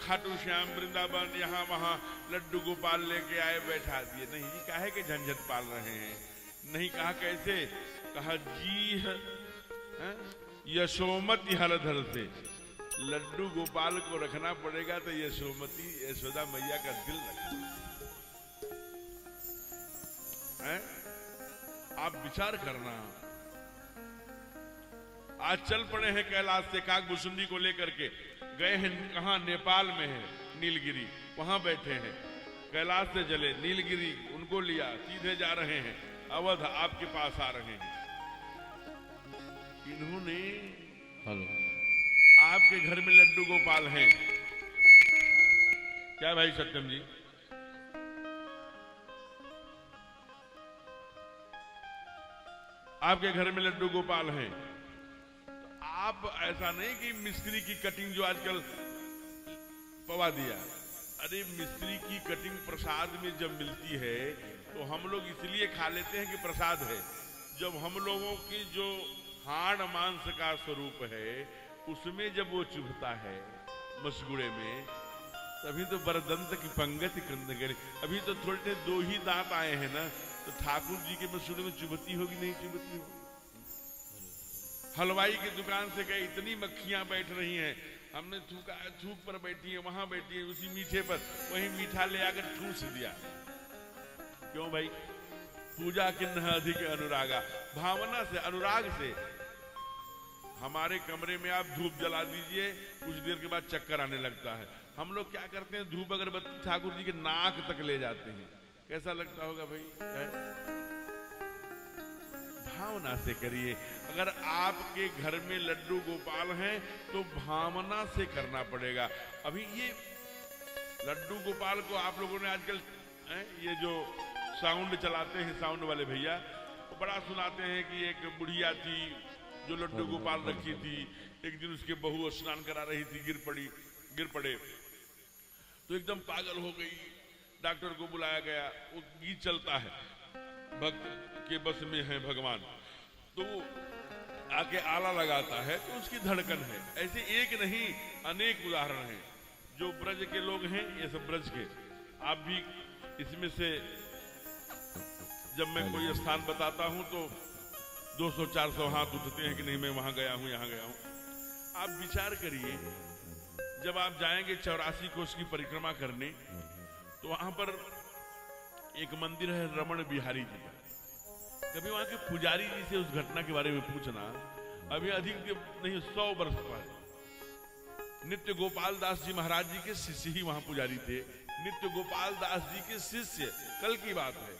खाटू श्याम वृंदावन यहाँ वहाँ लड्डू गोपाल लेके आए बैठा दिए। नहीं जी, काहे के झंझट पाल रहे हैं? नहीं कहा कैसे? कहा जी है? यशोमती हलधर से लड्डू गोपाल को रखना पड़ेगा तो यशोमती यशोदा मैया का दिल रखना है। आप विचार करना। आज चल पड़े हैं कैलाश से काकभूषुंडी को लेकर के, गए हैं कहां, नेपाल में है नीलगिरी, वहां बैठे हैं। कैलाश से चले नीलगिरी, उनको लिया, सीधे जा रहे हैं अवध, आपके पास आ रहे हैं। इन्होंने आपके घर में लड्डू गोपाल हैं क्या भाई सत्यम जी? आपके घर में लड्डू गोपाल हैं, तो आप ऐसा नहीं कि मिस्त्री की कटिंग जो आजकल पवा दिया, अरे मिस्त्री की कटिंग प्रसाद में जब मिलती है तो हम लोग इसलिए खा लेते हैं कि प्रसाद है। जब हम लोगों की जो हाड़ मांस का स्वरूप है उसमें जब वो चुभता है मसगुड़े में, तभी तो बरदंत की पंगति कंद करे। अभी तो थोड़े 2 ही दांत आए हैं ना, तो ठाकुर जी के मसगुड़े में चुभती होगी नहीं चुभती होगी? हलवाई की दुकान से गए, इतनी मक्खियां बैठ रही हैं, हमने थूका, थूक पर बैठी है, वहां बैठी है, उसी मीठे पर वही मीठा ले आकर ठूस दिया। क्यों भाई? पूजा किन्ह अधिक अनुरागा, भावना से, अनुराग से। हमारे कमरे में आप धूप जला दीजिए, कुछ देर के बाद चक्कर आने लगता है। हम लोग क्या करते हैं, धूप अगरबत्ती ठाकुर जी के नाक तक ले जाते हैं। कैसा लगता होगा भाई? भावना से करिए। अगर आपके घर में लड्डू गोपाल हैं तो भावना से करना पड़ेगा। अभी ये लड्डू गोपाल को आप लोगों ने आजकल ये जो साउंड चलाते हैं, साउंड वाले भैया, वो बड़ा सुनाते हैं कि एक बुढ़िया थी जो लड्डू गोपाल रखी थी, एक दिन उसके बहू स्नान करा रही थी, गिर पड़े तो एकदम पागल हो गई। डॉक्टर को बुलाया गया, वो गीत चलता है, भक्त के बस में है भगवान, तो वो आके आला लगाता है तो उसकी धड़कन है। ऐसे एक नहीं अनेक उदाहरण हैं। जो ब्रज के लोग हैं, ये सब ब्रज के, आप भी इसमें से जब मैं कोई स्थान बताता हूं तो 200-400 हाथ उठते हैं कि नहीं मैं वहां गया हूं, यहां गया हूं। आप विचार करिए, जब आप जाएंगे 84 कोष की परिक्रमा करने, तो वहां पर एक मंदिर है रमण बिहारी जी का। कभी वहां के पुजारी जी से उस घटना के बारे में पूछना। अभी अधिक नहीं 100 वर्ष पहले नित्य गोपाल दास जी महाराज जी के शिष्य ही वहां पुजारी थे। नित्य गोपाल दास जी के शिष्य, कल की बात है,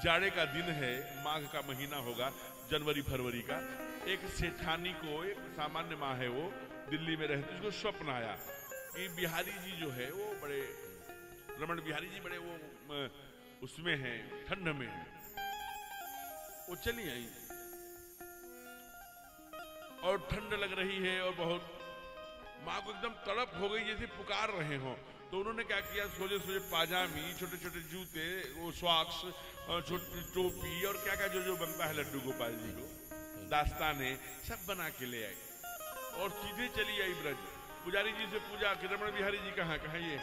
जाड़े का दिन है, माघ का महीना होगा, जनवरी फरवरी का। एक सेठानी को, एक सामान्य माँ है, वो दिल्ली में रहती, उसको स्वप्न आया कि बिहारी जी जो है वो बड़े, रमण बिहारी जी बड़े वो उसमें हैं, ठंड में। वो चली आई और ठंड लग रही है और बहुत, माँ को एकदम तड़प हो गई जैसे पुकार रहे हो। तो उन्होंने क्या किया, सोजे सोजे पाजामी, छोटे छोटे जूते, वो सॉक्स, छोटी टोपी और क्या क्या जो जो बनता है लड्डू गोपाल जी को, दास्ताने सब बना के ले आई और सीधे चली आई ब्रज। पुजारी जी से पूछा कि रमण बिहारी जी कहाँ ये?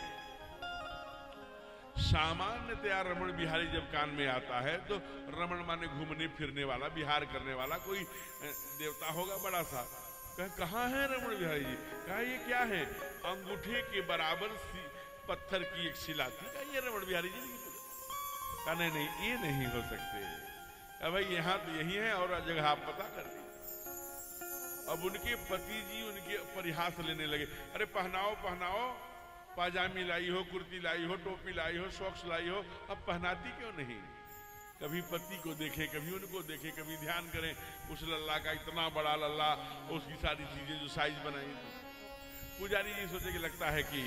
सामान्यतया रमण बिहारी जब कान में आता है तो रमण माने घूमने फिरने वाला, विहार करने वाला कोई देवता होगा बड़ा सा। कहाँ है रमण बिहारी जी? कहा ये क्या है? अंगूठे के बराबर पत्थर की एक शिला थी। कहा ये रमण बिहारी जी? कहा नहीं ये नहीं हो सकते। कहा भाई यहाँ तो यही है और जगह आप पता कर ली। अब उनके पति जी उनके परिहास लेने लगे, अरे पहनाओ, पाजामी लाई हो, कुर्ती लाई हो, टोपी लाई हो, सॉक्स लाई हो, अब पहनाती क्यों नहीं? कभी पति को देखे, कभी उनको देखे, कभी ध्यान करें उस लल्ला का, इतना बड़ा लल्ला, उसकी सारी चीजें जो साइज बनाई थी। पुजारी जी सोचे कि लगता है कि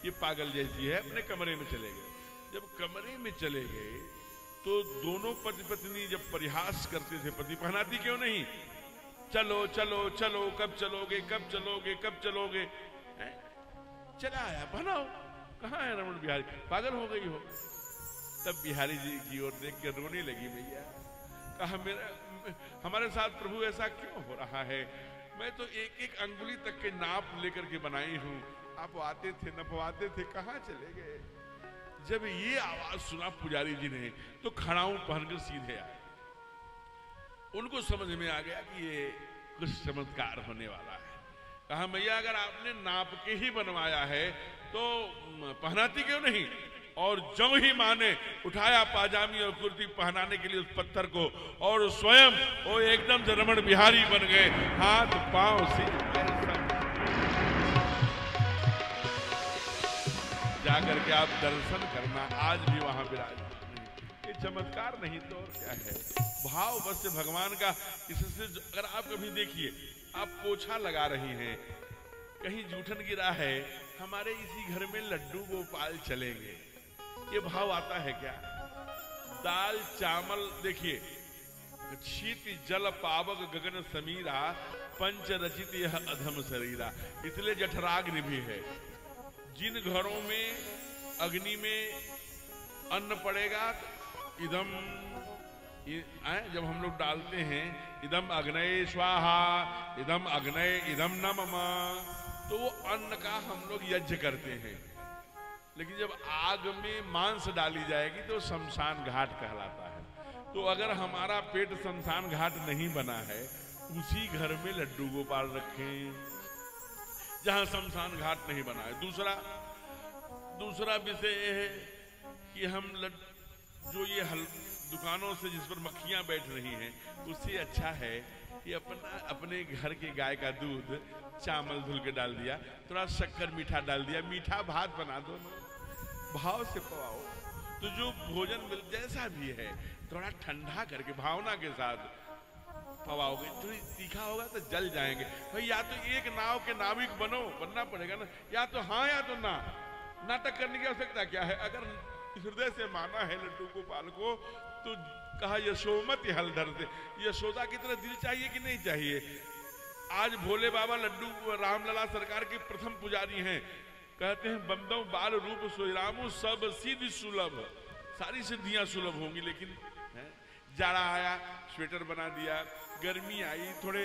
ये पागल जैसी है, अपने कमरे में चले गए। जब कमरे में चले गए तो दोनों पति पत्नी जब परिहास करते थे, पति पहनाती क्यों नहीं? चलो कब चलोगे? चला आया, पहनाओ। कहाँ है रमण बिहारी? पागल हो गई हो? तब बिहारी जी की ओर देख के रोने लगी मैया। कहा हमारे साथ प्रभु ऐसा क्यों हो रहा है? मैं तो एक एक अंगुली तक के नाप लेकर के बनाई हूं, आप आते थे नपवाते थे, कहाँ चले गए? जब ये आवाज सुना पुजारी जी ने तो खड़ाऊं पहनकर सीधे आए। उनको समझ में आ गया कि ये कुछ चमत्कार होने वाला है। कहा मैया अगर आपने नाप के ही बनवाया है तो पहनाती क्यों नहीं? और जो ही माँ ने उठाया पाजामी और कुर्ती पहनाने के लिए उस पत्थर को, और स्वयं वो एकदम से रमण बिहारी बन गए, हाथ पांव से जाकर के आप दर्शन करना, आज भी वहां विराज। ये चमत्कार नहीं तो और क्या है? भाव बस से भगवान का। इससे अगर आप कभी देखिए, आप पोछा लगा रही हैं, कहीं जूठन गिरा है, हमारे इसी घर में लड्डू गोपाल चलेंगे, ये भाव आता है क्या? दाल चावल देखिए, शीत जल पावक गगन समीरा, पंच रचित यह अधम शरीरा, इसलिए जठराग्नि भी है। जिन घरों में अग्नि में अन्न पड़ेगा, इदम जब हम लोग डालते हैं इदम अग्नये स्वाहा, इदम अग्नये इदम नमः, तो वो अन्न का हम लोग यज्ञ करते हैं। लेकिन जब आग में मांस डाली जाएगी तो शमशान घाट कहलाता है। तो अगर हमारा पेट शमशान घाट नहीं बना है, उसी घर में लड्डू गोपाल रखें जहां शमशान घाट नहीं बना है। दूसरा विषय यह है कि हम जो ये दुकानों से जिस पर मक्खियां बैठ रही हैं, उससे अच्छा है कि अपने घर के गाय का दूध चावल धुल के डाल दिया, थोड़ा शक्कर मीठा डाल दिया, मीठा भात बना दो, भाव से पवाओ। तो जो भोजन मिल जैसा भी है थोड़ा ठंडा करके भावना के साथ पवाओगे, थोड़ी तीखा होगा तो जल जाएंगे भाई। या तो एक नाव के नाविक बनना पड़ेगा ना, या तो हाँ या तो ना। नाटक करने की आवश्यकता क्या है? अगर हृदय से माना है लड्डू गोपाल को, तो कहा यशोमत हलधर से, यशोदा की तरह दिल चाहिए कि नहीं चाहिए? आज भोले बाबा लड्डू रामलला सरकार के प्रथम पुजारी हैं। कहते हैं बंदों बाल रूप सोईरामू सब सिद्धि सुलभ, सारी सिद्धियां सुलभ होंगी, लेकिन जाड़ा आया स्वेटर बना दिया, गर्मी आई थोड़े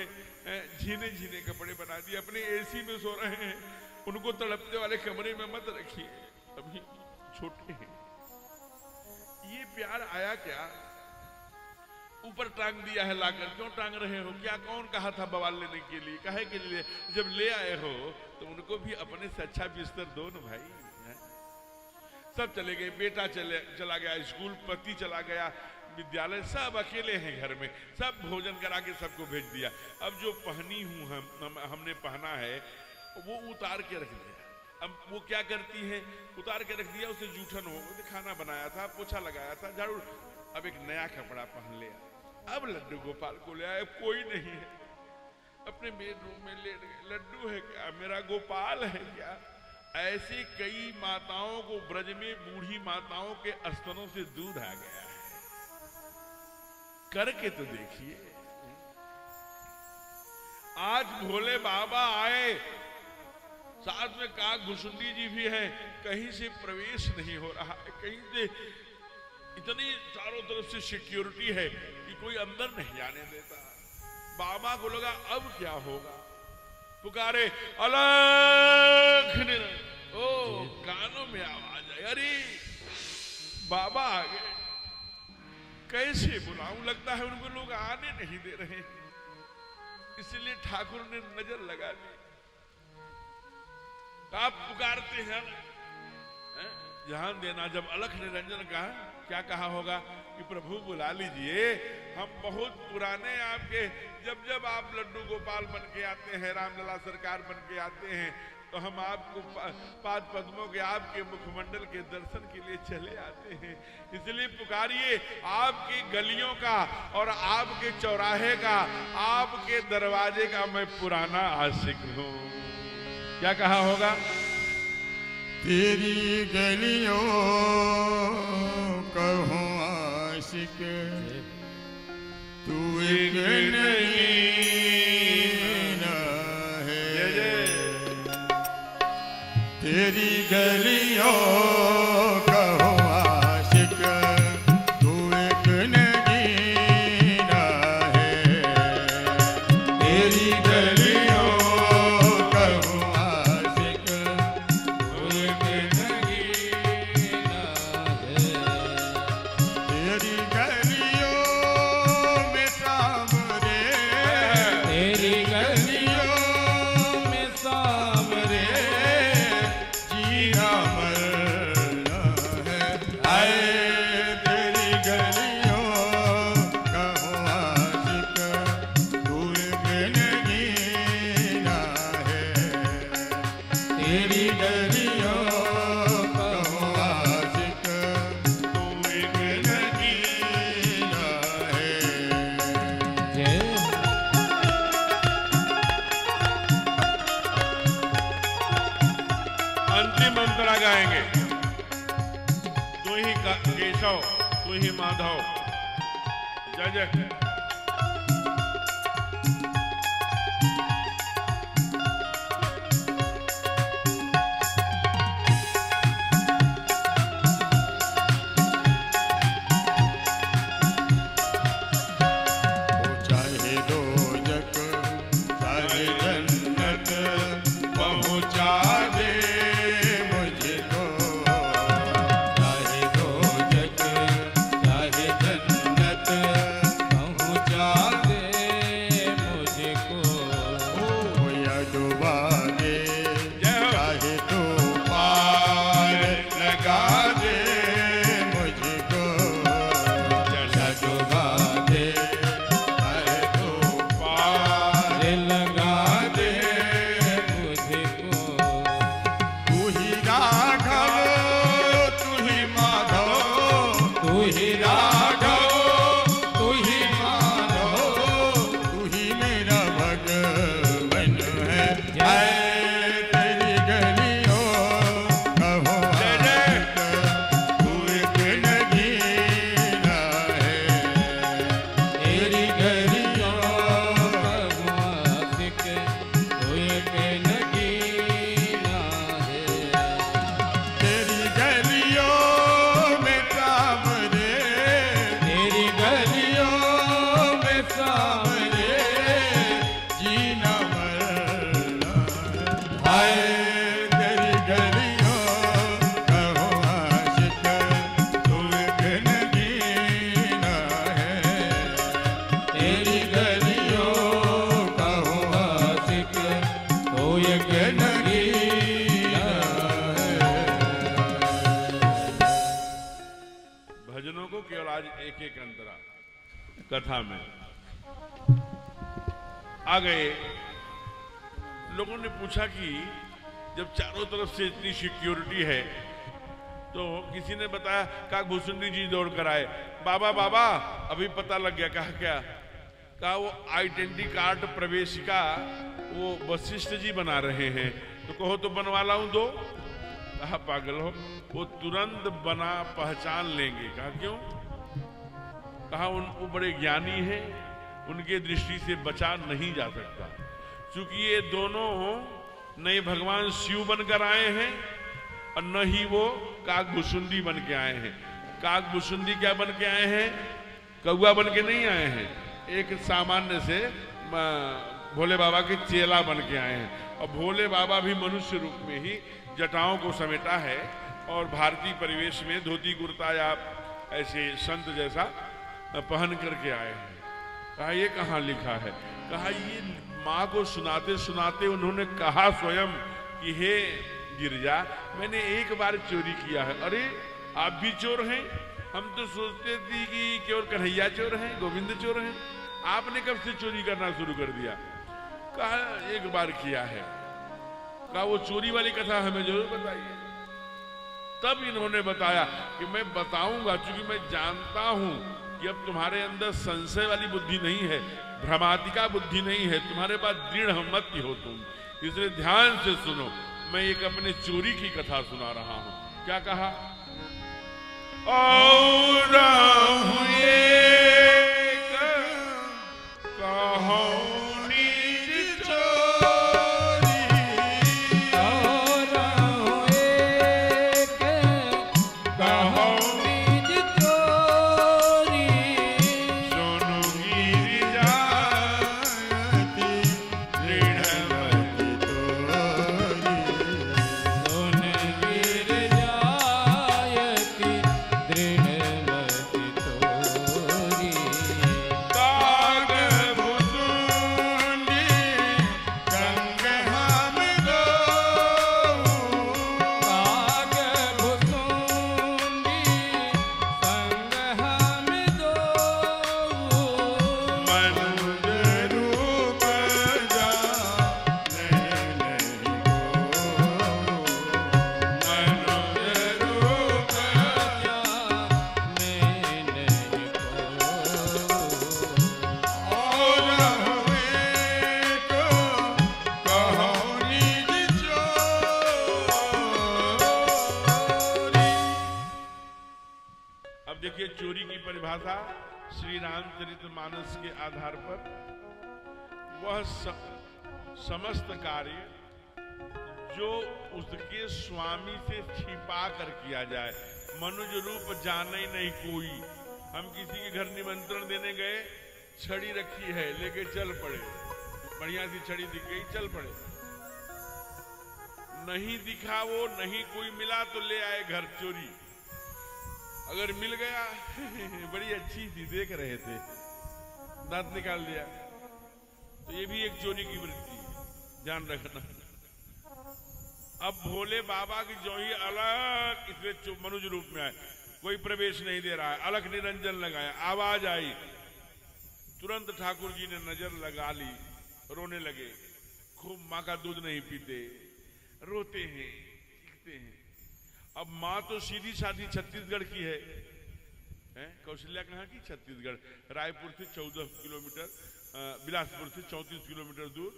झीने झीने कपड़े बना दिए, अपने एसी में सो रहे हैं, उनको तड़पते वाले कमरे में मत रखिए, अभी छोटे हैं। ये प्यार आया क्या? ऊपर टांग दिया है लाकर, क्यों टांग रहे हो? क्या कौन कहा था बवाल लेने के लिए? काहे के लिए? जब ले आए हो तो उनको भी अपने से अच्छा बिस्तर दो न भाई। सब चले गए, बेटा चला गया स्कूल, पति चला गया विद्यालय, सब अकेले हैं घर में, सब भोजन करा के सबको भेज दिया। अब जो पहनी हूं हमने पहना है वो उतार के रख दिया। अब वो क्या करती है? उतार के रख दिया, उसे जूठन हो, खाना बनाया था, पोछा लगाया था, झाड़ू, अब एक नया कपड़ा पहन लिया। अब लड्डू गोपाल को ले आए, कोई नहीं है, अपने बेडरूम में लेट गए। लड्डू है क्या? मेरा गोपाल है क्या? ऐसे कई माताओं को ब्रज में बूढ़ी माताओं के स्तनों से दूध आ गया है, करके तो देखिए। आज भोले बाबा आए, साथ में काग घुसुंडी जी भी हैं, कहीं से प्रवेश नहीं हो रहा है, कहीं से इतनी चारों तरफ से सिक्योरिटी है कि कोई अंदर नहीं जाने देता। बाबा को लगा अब क्या होगा, पुकारे अलख निरंजन, ओ कानों में आवाज आई, अरे बाबा आ गए, कैसे बुलाऊं? लगता है उनको लोग आने नहीं दे रहे, इसलिए ठाकुर ने नजर लगा दी। आप पुकारते हैं, ध्यान देना, जब अलख निरंजन कहा, क्या कहा होगा कि प्रभु बुला लीजिए, हम बहुत पुराने आपके, जब आप लड्डू गोपाल बन के आते हैं, रामलला सरकार बन के आते हैं, तो हम आपको पाद पद्मों के आपके मुखमंडल के दर्शन के लिए चले आते हैं। इसलिए पुकारिए, आपकी गलियों का और आपके चौराहे का, आपके दरवाजे का मैं पुराना आशिक हूं। क्या कहा होगा? तेरी गलियों कहूँ आशिक, तू एक नहीं है। तेरी गलियों कहूँ आशिक, तू एक नहीं है। तेरी गलियों कहूँ आशिक, तू एक तेरी गलियों में सांवरे, तेरी तेरी गलियों कहो आशिक तू एक नगीना है। अंतिम अंतरा गाएंगे। तू ही केशव तू ही माधव। जय जय। चाहे दोजख चाहे जन्नत पहुँचा दे मुझको। चाहे दोजख चाहे जन्नत पहुँचा दे मुझको। ओ या डुबा दे चाहे तो पार लगा दे मुझको। जला डुबा दे चाहे तो पार लगा दे मुझको। तू ही राघव तू ही माधव तू ही राघव तू ही माधव। तू ही मेरा भगवन है। ऐ तेरी गलियों कहो आशिक तू एक नगीना है। तेरी गलियों कहो आशिक तू एक नगीना है। तेरी गलियों में सामने तेरी गलियों में सामने जीना मरना है। हाय तेरी गलियों कहो आशिक तू एक नगीना है। तेरी गलियों कहो आशिक तू एक नगीना है। भजनों को केवल आज एक एक अंतरा कथा में आ गए। लोगों ने पूछा कि जब चारों तरफ से इतनी सिक्योरिटी है तो किसी ने बताया काकभूषुंडी जी दौड़ कर आए। बाबा बाबा अभी पता लग गया। कहा क्या? कहा वो आइडेंटिटी कार्ड प्रवेशिका वो वशिष्ठ जी बना रहे हैं। तो कहो तो बनवा लाऊं दो। कहा पागल हो, वो तुरंत बना पहचान लेंगे। कहा क्यों? कहा वो बड़े ज्ञानी हैं, उनके दृष्टि से बचा नहीं जा सकता। क्योंकि ये दोनों न भगवान शिव बनकर आए हैं और न ही वो काकभूषुंडी बन के आए हैं। काकभूषुंडी क्या बन के आए हैं? कौआ बन के नहीं आए हैं। एक सामान्य से भोले बाबा के चेला बन के आए हैं। और भोले बाबा भी मनुष्य रूप में ही जटाओं को समेटा है और भारतीय परिवेश में धोती कुर्ता या ऐसे संत जैसा पहन करके आए हैं। कहा ये कहाँ लिखा है? कहा ये माँ को सुनाते सुनाते उन्होंने कहा स्वयं कि हे गिरजा, मैंने एक बार चोरी किया है। अरे आप भी चोर हैं? हम तो सोचते थे कि केवल कन्हैया चोर हैं, गोविंद चोर हैं। आपने कब से चोरी करना शुरू कर दिया? कहा एक बार किया है। कहा वो चोरी वाली कथा हमें जरूर बताइए। तब इन्होंने बताया कि मैं बताऊंगा, क्योंकि मैं जानता हूं कि अब तुम्हारे अंदर संशय वाली बुद्धि नहीं है, भ्रमातिका बुद्धि नहीं है, तुम्हारे पास दृढ़ मत हो तुम। इसलिए ध्यान से सुनो, मैं एक अपने चोरी की कथा सुना रहा हूं। क्या कहा? और परिभाषा श्री रामचरितमानस के आधार पर वह समस्त कार्य जो उसके स्वामी से छिपा कर किया जाए, मनुज रूप जाने नहीं कोई। हम किसी के घर निमंत्रण देने गए, छड़ी रखी है लेके चल पड़े, बढ़िया सी छड़ी दिख गई, चल पड़े, नहीं दिखा वो, नहीं कोई मिला तो ले आए घर चोरी। अगर मिल गया बड़ी अच्छी थी, देख रहे थे, दांत निकाल दिया, तो ये भी एक चोरी की वृत्ति, ध्यान रखना। अब भोले बाबा की जो ही अलग इसमें मनुष्य रूप में आए, कोई प्रवेश नहीं दे रहा है, अलग निरंजन लगाया, आवाज आई, तुरंत ठाकुर जी ने नजर लगा ली, रोने लगे, खूब माँ का दूध नहीं पीते, रोते हैं, चीखते हैं। अब माँ तो सीधी साधी छत्तीसगढ़ की है, कौशल्या कहाँ की? छत्तीसगढ़, रायपुर से 14 किलोमीटर, बिलासपुर से 34 किलोमीटर दूर,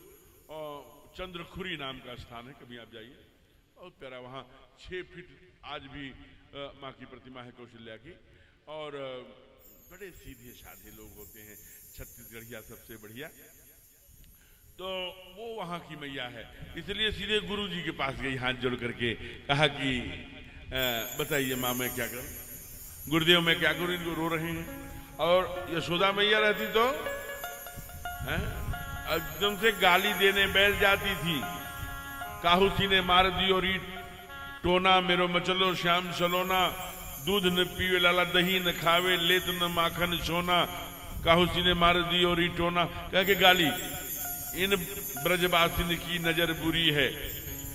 और चंद्रखुरी नाम का स्थान है, कभी आप जाइए, बहुत प्यारा। वहाँ 6 फीट आज भी माँ की प्रतिमा है कौशल्या की, और बड़े सीधे साधे लोग होते हैं, छत्तीसगढ़िया सबसे बढ़िया। तो वो वहाँ की मैया है, इसलिए सीधे गुरु जी के पास गई, हाथ जोड़ करके कहा कि बताइए माँ मैं क्या करूं, गुरुदेव मैं क्या करूं, इनको रो रहे हैं। और यशोदा मैया रहती तो एकदम से गाली देने बैठ जाती थी, काहुसी ने मार दी और टोना, मेरो मचलो श्याम सलोना, दूध न पीवे लाला दही न खावे, लेत न माखन सोना, काहुसी ने मार दी और टोना, कह के गाली। इन ब्रजवासिन की नजर बुरी है।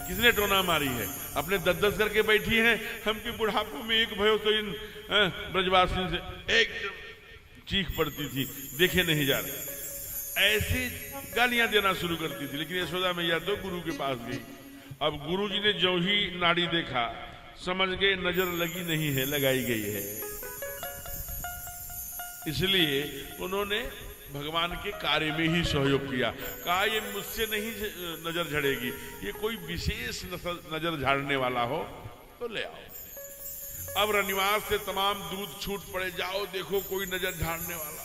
किसने टोना मारी है? अपने 10-10 करके बैठी हैं, हम के बुढ़ापे में एक भयो तो इन ब्रजवासिन से एकदम चीख पड़ती थी, देखे नहीं जा रहे, ऐसी गालियां देना शुरू करती थी। लेकिन यशोदा मैया तो गुरु के पास गई। अब गुरु जी ने जो ही नाड़ी देखा, समझ गए नजर लगी नहीं है, लगाई गई है, इसलिए उन्होंने भगवान के कार्य में ही सहयोग किया। कहा ये मुझसे नहीं नजर झड़ेगी, ये कोई विशेष नजर झाड़ने वाला हो तो ले आओ। अब रनिवास से तमाम दूध छूट पड़े, जाओ देखो कोई नजर झाड़ने वाला।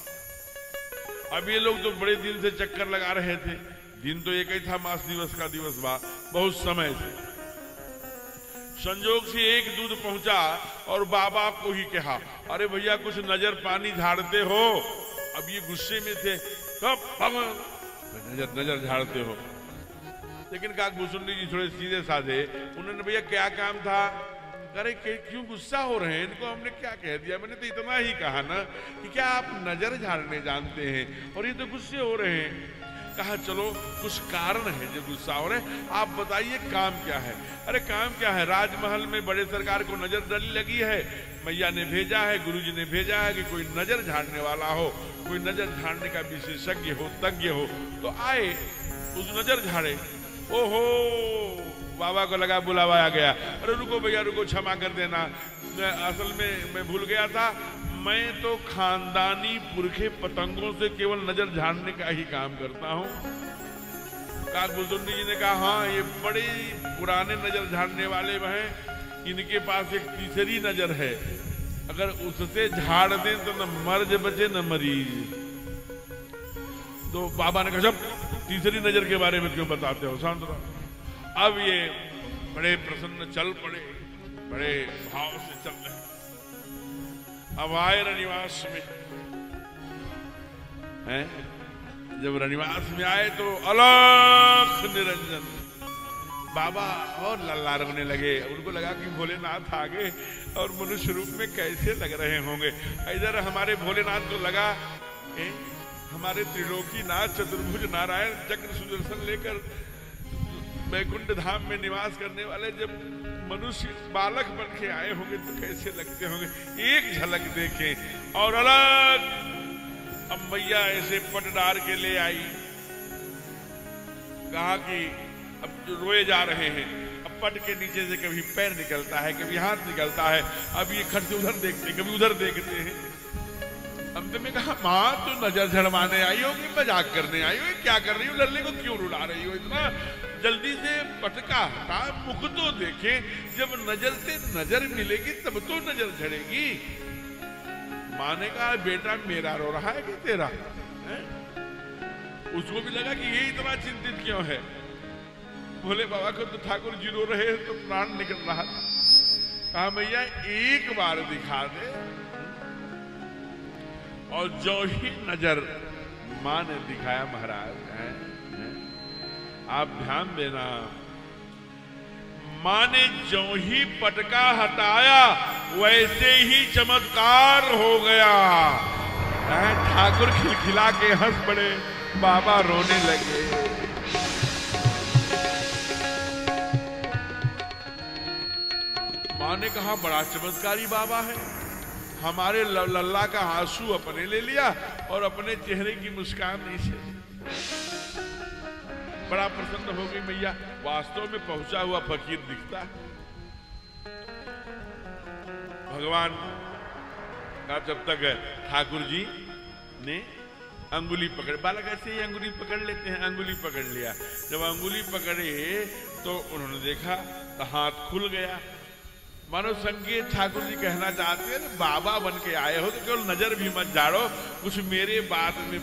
अब ये लोग तो बड़े दिन से चक्कर लगा रहे थे, दिन तो एक ही था, मास दिवस का दिवस बा, बहुत समय से। संजोग से एक दूध पहुंचा और बाबा को ही कहा, अरे भैया कुछ नजर पानी झाड़ते हो। अब ये गुस्से में थे, कब नजर झाड़ते हो। लेकिन काकभूषुंडी जी थोड़े सीधे साधे, उन्होंने भैया क्या काम था? अरे क्यों गुस्सा हो रहे हैं, इनको हमने क्या कह दिया? मैंने तो इतना ही कहा ना कि क्या आप नजर झाड़ने जानते हैं, और ये तो गुस्से हो रहे हैं। कहा चलो कुछ कारण है जो गुस्सा हो रहे हैं, आप बताइए काम क्या है? अरे काम क्या है, राजमहल में बड़े सरकार को नजर डली लगी है, मैया ने भेजा है, गुरुजी ने भेजा है कि कोई नजर झाड़ने वाला हो, कोई नजर झाड़ने का विशेषज्ञ हो, तज्ञ हो, तो आए उस नजर झाड़े। ओहो, बाबा को लगा बुलावा आ गया। अरे रुको भैया रुको, क्षमा कर देना, असल में मैं भूल गया था, मैं तो खानदानी पुरखे पतंगों से केवल नजर झाड़ने का ही काम करता हूँ। काकभूषुंडी जी ने कहा हाँ ये बड़े पुराने नजर झाड़ने वाले हैं, इनके पास एक तीसरी नजर है, अगर उससे झाड़ दें तो न मर्ज बचे न मरीज। तो बाबा ने कहा जब तीसरी नजर के बारे में क्यों बताते हो, शांत रहो। अब ये बड़े प्रसन्न चल पड़े, बड़े भाव से चल रहे। अब आए रनिवास में, हैं? जब रनिवास में आए तो अलख निरंजन बाबा और लल्ला रोने लगे। उनको लगा कि भोलेनाथ आ गए और मनुष्य रूप में कैसे लग रहे होंगे। इधर हमारे भोलेनाथ को लगा हमारे त्रिलोकी नाथ चतुर्भुज नारायण चक्र सुदर्शन लेकर वैकुंठ धाम में निवास करने वाले जब मनुष्य बालक बन के आए होंगे तो कैसे लगते होंगे, एक झलक देखें। और अलग अब मैया ऐसे पट डार के ले आई, कहा कि अब रोए जा रहे हैं, अब पट के नीचे से कभी पैर निकलता है, कभी हाथ निकलता है, अब ये खट से उधर देखते कभी उधर देखते हैं। अंत में कहा माँ तो नजर झड़वाने आई हो कि मजाक करने आई हो, क्या कर रही हो, लल्ले को क्यों रुला रही हो, इतना जल्दी से पटका हटा, मुख तो देखे, जब नजर से नजर मिलेगी तब तो नजर झड़ेगी। माँ ने कहा बेटा मेरा रो रहा है कि तेरा है? उसको भी लगा कि ये इतना चिंतित क्यों है। बोले बाबा को तो ठाकुर जी रो रहे हैं तो प्राण निकल रहा था। कहा भैया एक बार दिखा दे। और जो ही नजर मां ने दिखाया महाराज है? आप ध्यान देना, मां ने जो ही पटका हटाया वैसे ही चमत्कार हो गया। ठाकुर खिलखिला के हंस पड़े, बाबा रोने लगे। मां ने कहा बड़ा चमत्कारी बाबा है, हमारे लल्ला का आंसू अपने ले लिया और अपने चेहरे की मुस्कान नीचे। बड़ा प्रसन्न हो गई मैया। वास्तव में पहुंचा हुआ फकीर दिखता है। भगवान का जब तक ठाकुर जी ने अंगुली पकड़, बालक ऐसे ही अंगुली पकड़ लेते हैं, अंगुली पकड़ लिया। जब अंगुली पकड़े तो उन्होंने देखा तो हाथ खुल गया। मानो संकेत ठाकुर जी कहना चाहते हैं बाबा बन के आए हो तो केवल नजर भी मत झाड़ो, कुछ मेरे बात में।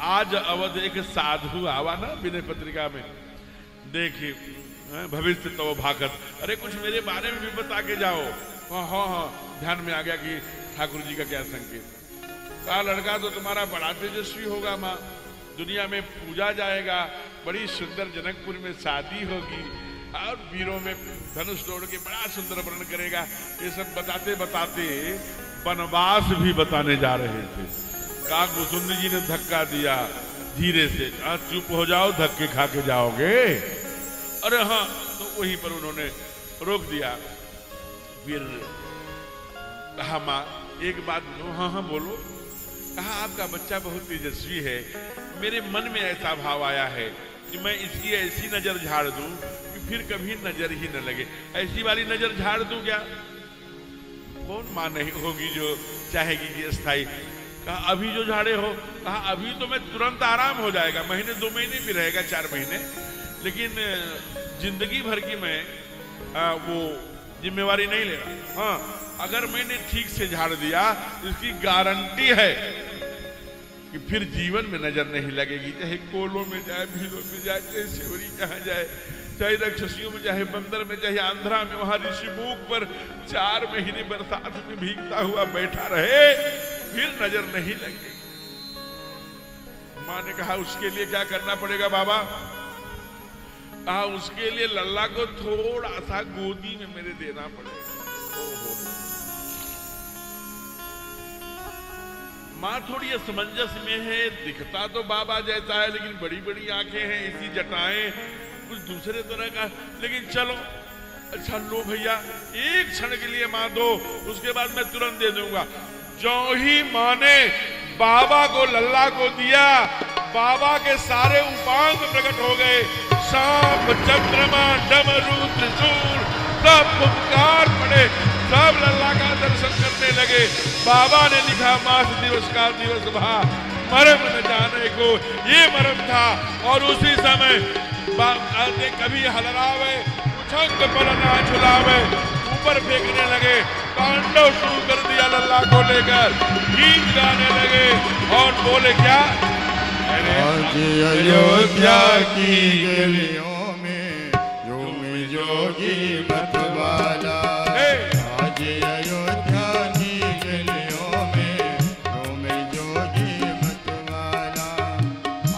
आज अवध एक साधु आवा ना विनय पत्रिका में, देखिए भविष्य तो भागत, अरे कुछ मेरे बारे में भी बता के जाओ। हाँ, ध्यान में आ गया कि ठाकुर जी का क्या संकेत। कहा लड़का तो तुम्हारा बड़ा तेजस्वी होगा माँ, दुनिया में पूजा जाएगा, बड़ी सुंदर जनकपुर में शादी होगी और वीरों में धनुष तोड़ के बड़ा सुंदर वर्णन करेगा। ये सब बताते बताते वनवास भी बताने जा रहे थे। काक कुसुंद जी ने धक्का दिया धीरे से, चुप हो जाओ, धक्के खा के जाओगे। अरे हाँ, तो वहीं पर उन्होंने रोक दिया। फिर कहा माँ एक बात बोलो। हाँ बोलो। कहा आपका बच्चा बहुत तेजस्वी है, मेरे मन में ऐसा भाव आया है कि मैं इसकी ऐसी नजर झाड़ दूं कि फिर कभी नजर ही न लगे। ऐसी वाली नजर झाड़ दूं क्या? कौन मां नहीं होगी जो चाहेगी कि स्थायी। कहा अभी जो झाड़े हो। कहा अभी तो मैं तुरंत आराम हो जाएगा, महीने 2 महीने भी रहेगा, 4 महीने, लेकिन जिंदगी भर की मैं वो जिम्मेवारी नहीं ले रहा। हाँ, अगर मैंने ठीक से झाड़ दिया तो इसकी गारंटी है कि फिर जीवन में नजर नहीं लगेगी। चाहे कोलों में जाए, भीलों में जाए, चाहे सेवरी जहां जाए, चाहे राक्षसियों में, चाहे बंदर में, चाहे आंध्रा में, वहां ऋषिमुख पर 4 महीने बरसात में भीगता हुआ बैठा रहे, फिर नजर नहीं लगेगी। मां ने कहा उसके लिए क्या करना पड़ेगा बाबा? कहा उसके लिए लल्ला को थोड़ा सा गोदी में मेरे देना पड़ेगा। माँ थोड़ी असमंजस में है, दिखता तो बाबा जैसा है लेकिन बड़ी बड़ी आंखें हैं, इसी जटाएं, कुछ दूसरे तरह का। लेकिन चलो अच्छा लो भैया, एक क्षण के लिए माँ दो, उसके बाद मैं तुरंत दे दूंगा। जो ही माँ ने बाबा को लल्ला को दिया, बाबा के सारे उपांग प्रकट हो गए। सांप, चंद्रमा, डमरू, त्रिशूल सब पुकार पड़े, सब लल्ला का दर्शन करने लगे। बाबा ने लिखा मास दिवस का दिवस भा, मरम न जाने को, ये मरम था। और उसी समय कभी हलरावे, उछंग पर ना झुलावे, ऊपर फेंकने लगे, तांडव शुरू कर दिया लल्ला को लेकर, गीत गाने लगे और बोले क्या? आज अयोध्या की गलियों में झूमे जोगी मतवाला। आज अयोध्या की गलियों में झूमे जोगी मतवाला।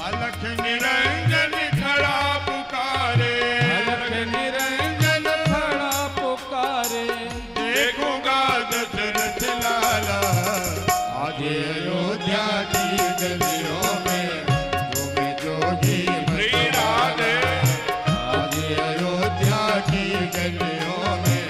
अलख निरंजन खड़ा पुकारे, अलख निरंजन खड़ा पुकारे, देखूंगा दशरथ लाला। आज अयोध्या की गलियों में झूमे जोगी मतवाला। आज अयोध्या की गलियों में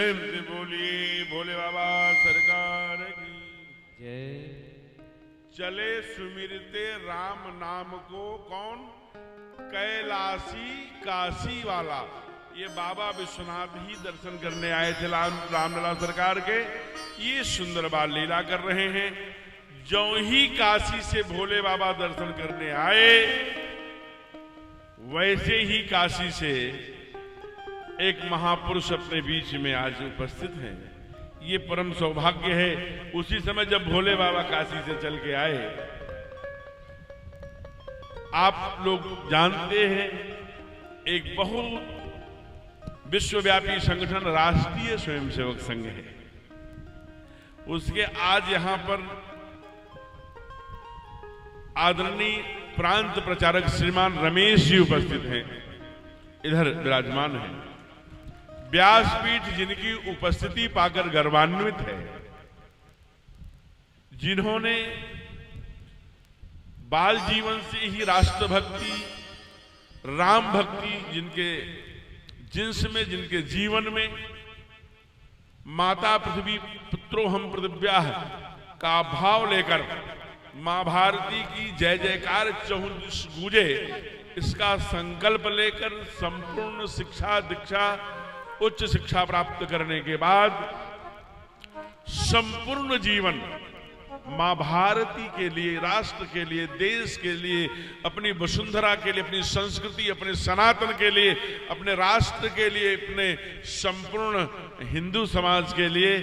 प्रेम से बोलिए भोले बाबा सरकार की जय। चले सुमिरते राम नाम को कौन, कैलाशी काशी वाला। ये बाबा विश्वनाथ ही दर्शन करने आए थे रामलला सरकार के। ये सुंदर बाल लीला कर रहे हैं। जो ही काशी से भोले बाबा दर्शन करने आए, वैसे ही काशी से एक महापुरुष अपने बीच में आज उपस्थित हैं। ये परम सौभाग्य है। उसी समय जब भोले बाबा काशी से चल के आए, आप लोग जानते हैं एक बहुत विश्वव्यापी संगठन राष्ट्रीय स्वयंसेवक संघ है। उसके आज यहां पर आदरणीय प्रांत प्रचारक श्रीमान रमेश जी उपस्थित हैं, इधर विराजमान हैं। व्यासपीठ जिनकी उपस्थिति पाकर गर्वान्वित है, जिन्होंने बाल जीवन से ही राष्ट्रभक्ति, राम भक्ति जिनके जिन्स में, जिनके जीवन में माता पृथ्वी पुत्रोहम पृथिव्याः का भाव लेकर मां भारती की जय जयकार चहुदिश गूंजे, इसका संकल्प लेकर संपूर्ण शिक्षा दीक्षा उच्च शिक्षा प्राप्त करने के बाद संपूर्ण जीवन मां भारती के लिए, राष्ट्र के लिए, देश के लिए, अपनी वसुंधरा के लिए, अपनी संस्कृति, अपने सनातन के लिए, अपने राष्ट्र के लिए, अपने संपूर्ण हिंदू समाज के लिए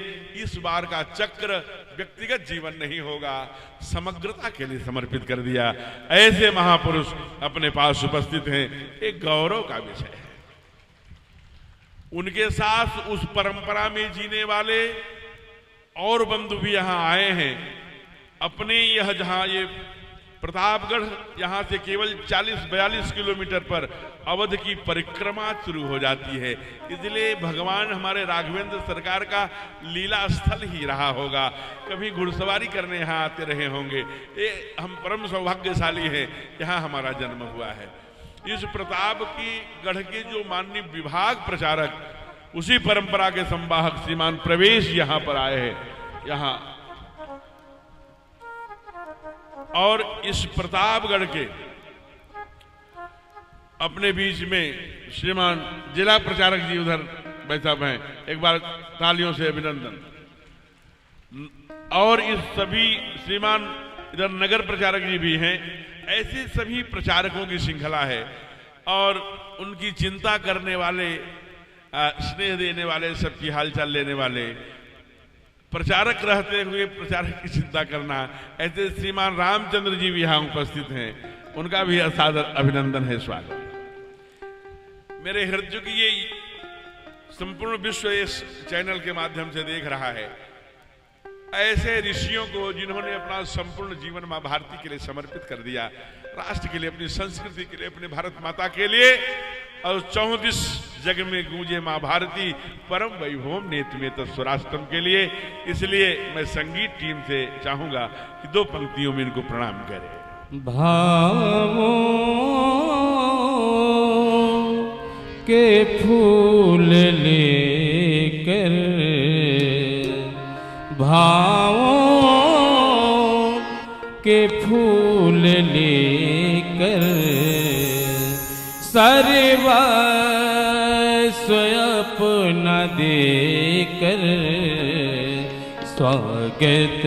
इस बार का चक्र व्यक्तिगत जीवन नहीं होगा, समग्रता के लिए समर्पित कर दिया। ऐसे महापुरुष अपने पास उपस्थित हैं, एक गौरव का विषय है। उनके साथ उस परंपरा में जीने वाले और बंधु भी यहां आए हैं। अपने यह जहां ये प्रतापगढ़, यहां से केवल 40-42 किलोमीटर पर अवध की परिक्रमा शुरू हो जाती है। इसलिए भगवान हमारे राघवेंद्र सरकार का लीला स्थल ही रहा होगा। कभी घुड़सवारी करने यहाँ आते रहे होंगे। ये हम परम सौभाग्यशाली हैं, यहाँ हमारा जन्म हुआ है। इस प्रताप की गढ़ के जो माननीय विभाग प्रचारक, उसी परंपरा के संवाहक श्रीमान प्रवेश यहाँ पर आए हैं यहाँ, और इस प्रतापगढ़ के अपने बीच में श्रीमान जिला प्रचारक जी उधर बैठा हैं, एक बार तालियों से अभिनंदन। और इस सभी श्रीमान इधर नगर प्रचारक जी भी हैं। ऐसे सभी प्रचारकों की श्रृंखला है और उनकी चिंता करने वाले, स्नेह देने वाले, सबकी हालचाल लेने वाले प्रचारक रहते हुए प्रचारक की चिंता करना। ऐसे श्रीमान रामचंद्र जी भी यहाँ उपस्थित हैं, उनका भी असादर अभिनंदन है, स्वागत। मेरे हृदय की ये संपूर्ण विश्व इस चैनल के माध्यम से देख रहा है। ऐसे ऋषियों को जिन्होंने अपना संपूर्ण जीवन मां भारती के लिए समर्पित कर दिया, राष्ट्र के लिए, अपनी संस्कृति के लिए, अपने भारत माता के लिए, और 34 जग में गूंजे मां भारती परम वैभवम नेत्र में तत्स्वराष्ट्रम के लिए। इसलिए मैं संगीत टीम से चाहूंगा कि 2 पंक्तियों में इनको प्रणाम करें। भावों के फूल लेकर, भावों के फूल लेकर, सर्वस्व अपना देकर स्वागत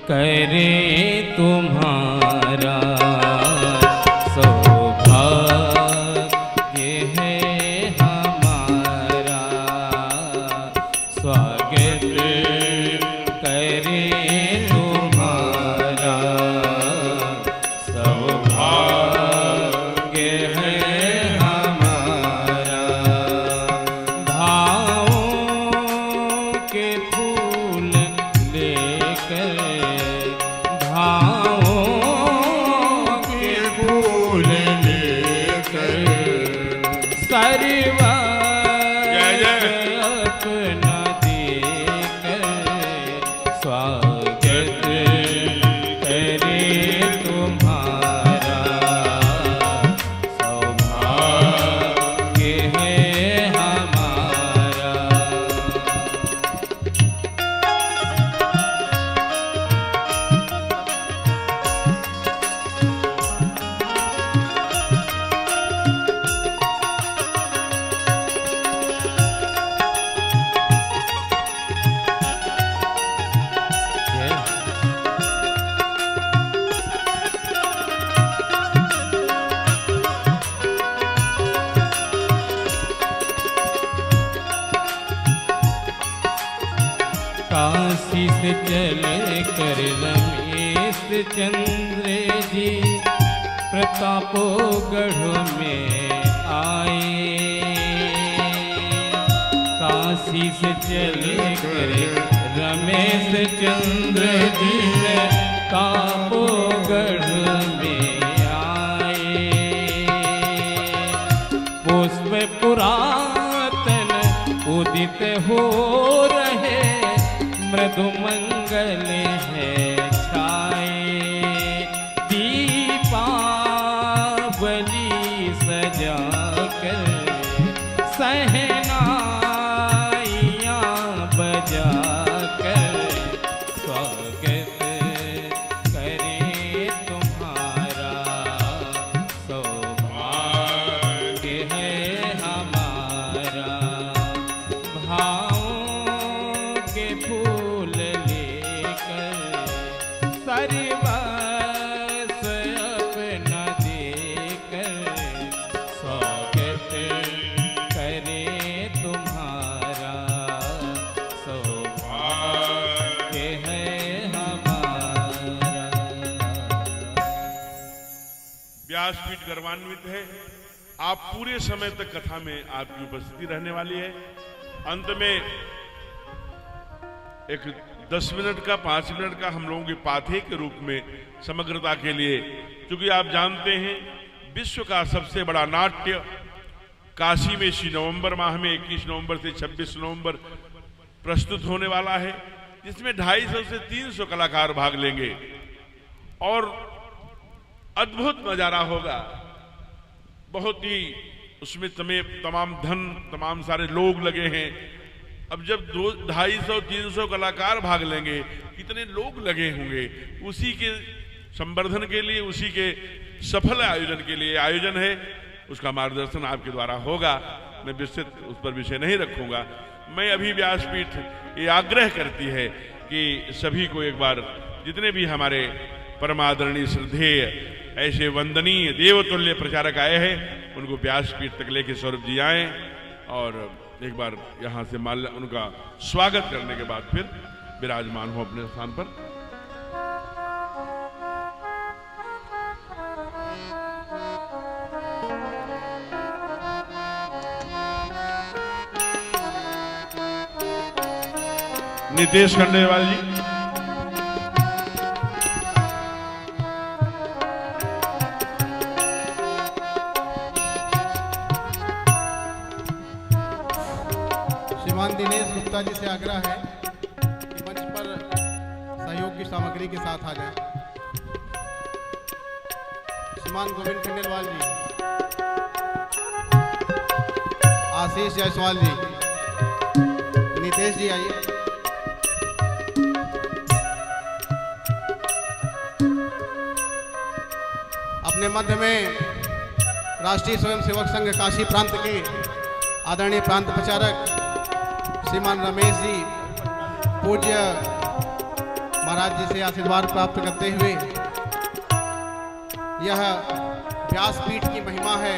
करें तुम्हारा। सौभाग्य है हमारा, स्वागत करें तुम्हारा। सौभाग्य है हमारा। भावों के फूल लेकर, भावों के फूल लेकर, सर्वस्व अपना देकर काशी से चले कर रमेश चंद्र जी प्रतापगढ़ में आए। काशी से चले कर रमेश चंद्र जी प्रतापगढ़ में आए। पुष्प पुरातन उदित हो रहे मृदु मंगल है छाए। दीपावली सजा कर सहनाइयाँ बजा कर स्वागत करे तुम्हारा। सौभाग्य है हमारा। भावों के फूल लेकर सर्वस्व अपना देकर स्वागत करे तुम्हारा। सौभाग्य है हमारा। व्यासपीठ गर्वान्वित है। आप पूरे समय तक कथा में आपकी उपस्थिति रहने वाली है। अंत में एक 10 मिनट का 5 मिनट का हम लोगों के पाथे के रूप में समग्रता के लिए, क्योंकि आप जानते हैं विश्व का सबसे बड़ा नाट्य काशी में इसी नवंबर माह में 21 नवंबर से 26 नवंबर प्रस्तुत होने वाला है, जिसमें 250 से 300 कलाकार भाग लेंगे और अद्भुत नजारा होगा। बहुत ही उसमें तमाम धन, तमाम सारे लोग लगे हैं। अब जब 250-300 कलाकार भाग लेंगे, कितने लोग लगे होंगे। उसी के संवर्धन के लिए, उसी के सफल आयोजन के लिए आयोजन है। उसका मार्गदर्शन आपके द्वारा होगा। मैं विस्तृत उस पर विषय नहीं रखूंगा। मैं अभी व्यासपीठ ये आग्रह करती है कि सभी को एक बार, जितने भी हमारे परमादरणीय श्रद्धेय ऐसे वंदनीय देवतुल्य प्रचारक आए हैं, उनको व्यासपीठ तक लेके सौरभ जी आए और एक बार यहाँ से उनका स्वागत करने के बाद फिर विराजमान हो अपने स्थान पर। नितेश खंडेलवाल जी। श्रीमान दिनेश गुप्ता जी से आग्रह है कि मंच पर सहयोग की सामग्री के साथ आ जाएं। श्रीमान गोविंद खंडेलवाल जी, आशीष जायसवाल जी, नितेश जी आइए। अपने मध्य में राष्ट्रीय स्वयंसेवक संघ काशी प्रांत के आदरणीय प्रांत प्रचारक श्रीमान रमेश जी पूज्य महाराज जी से आशीर्वाद प्राप्त करते हुए, यह व्यासपीठ की महिमा है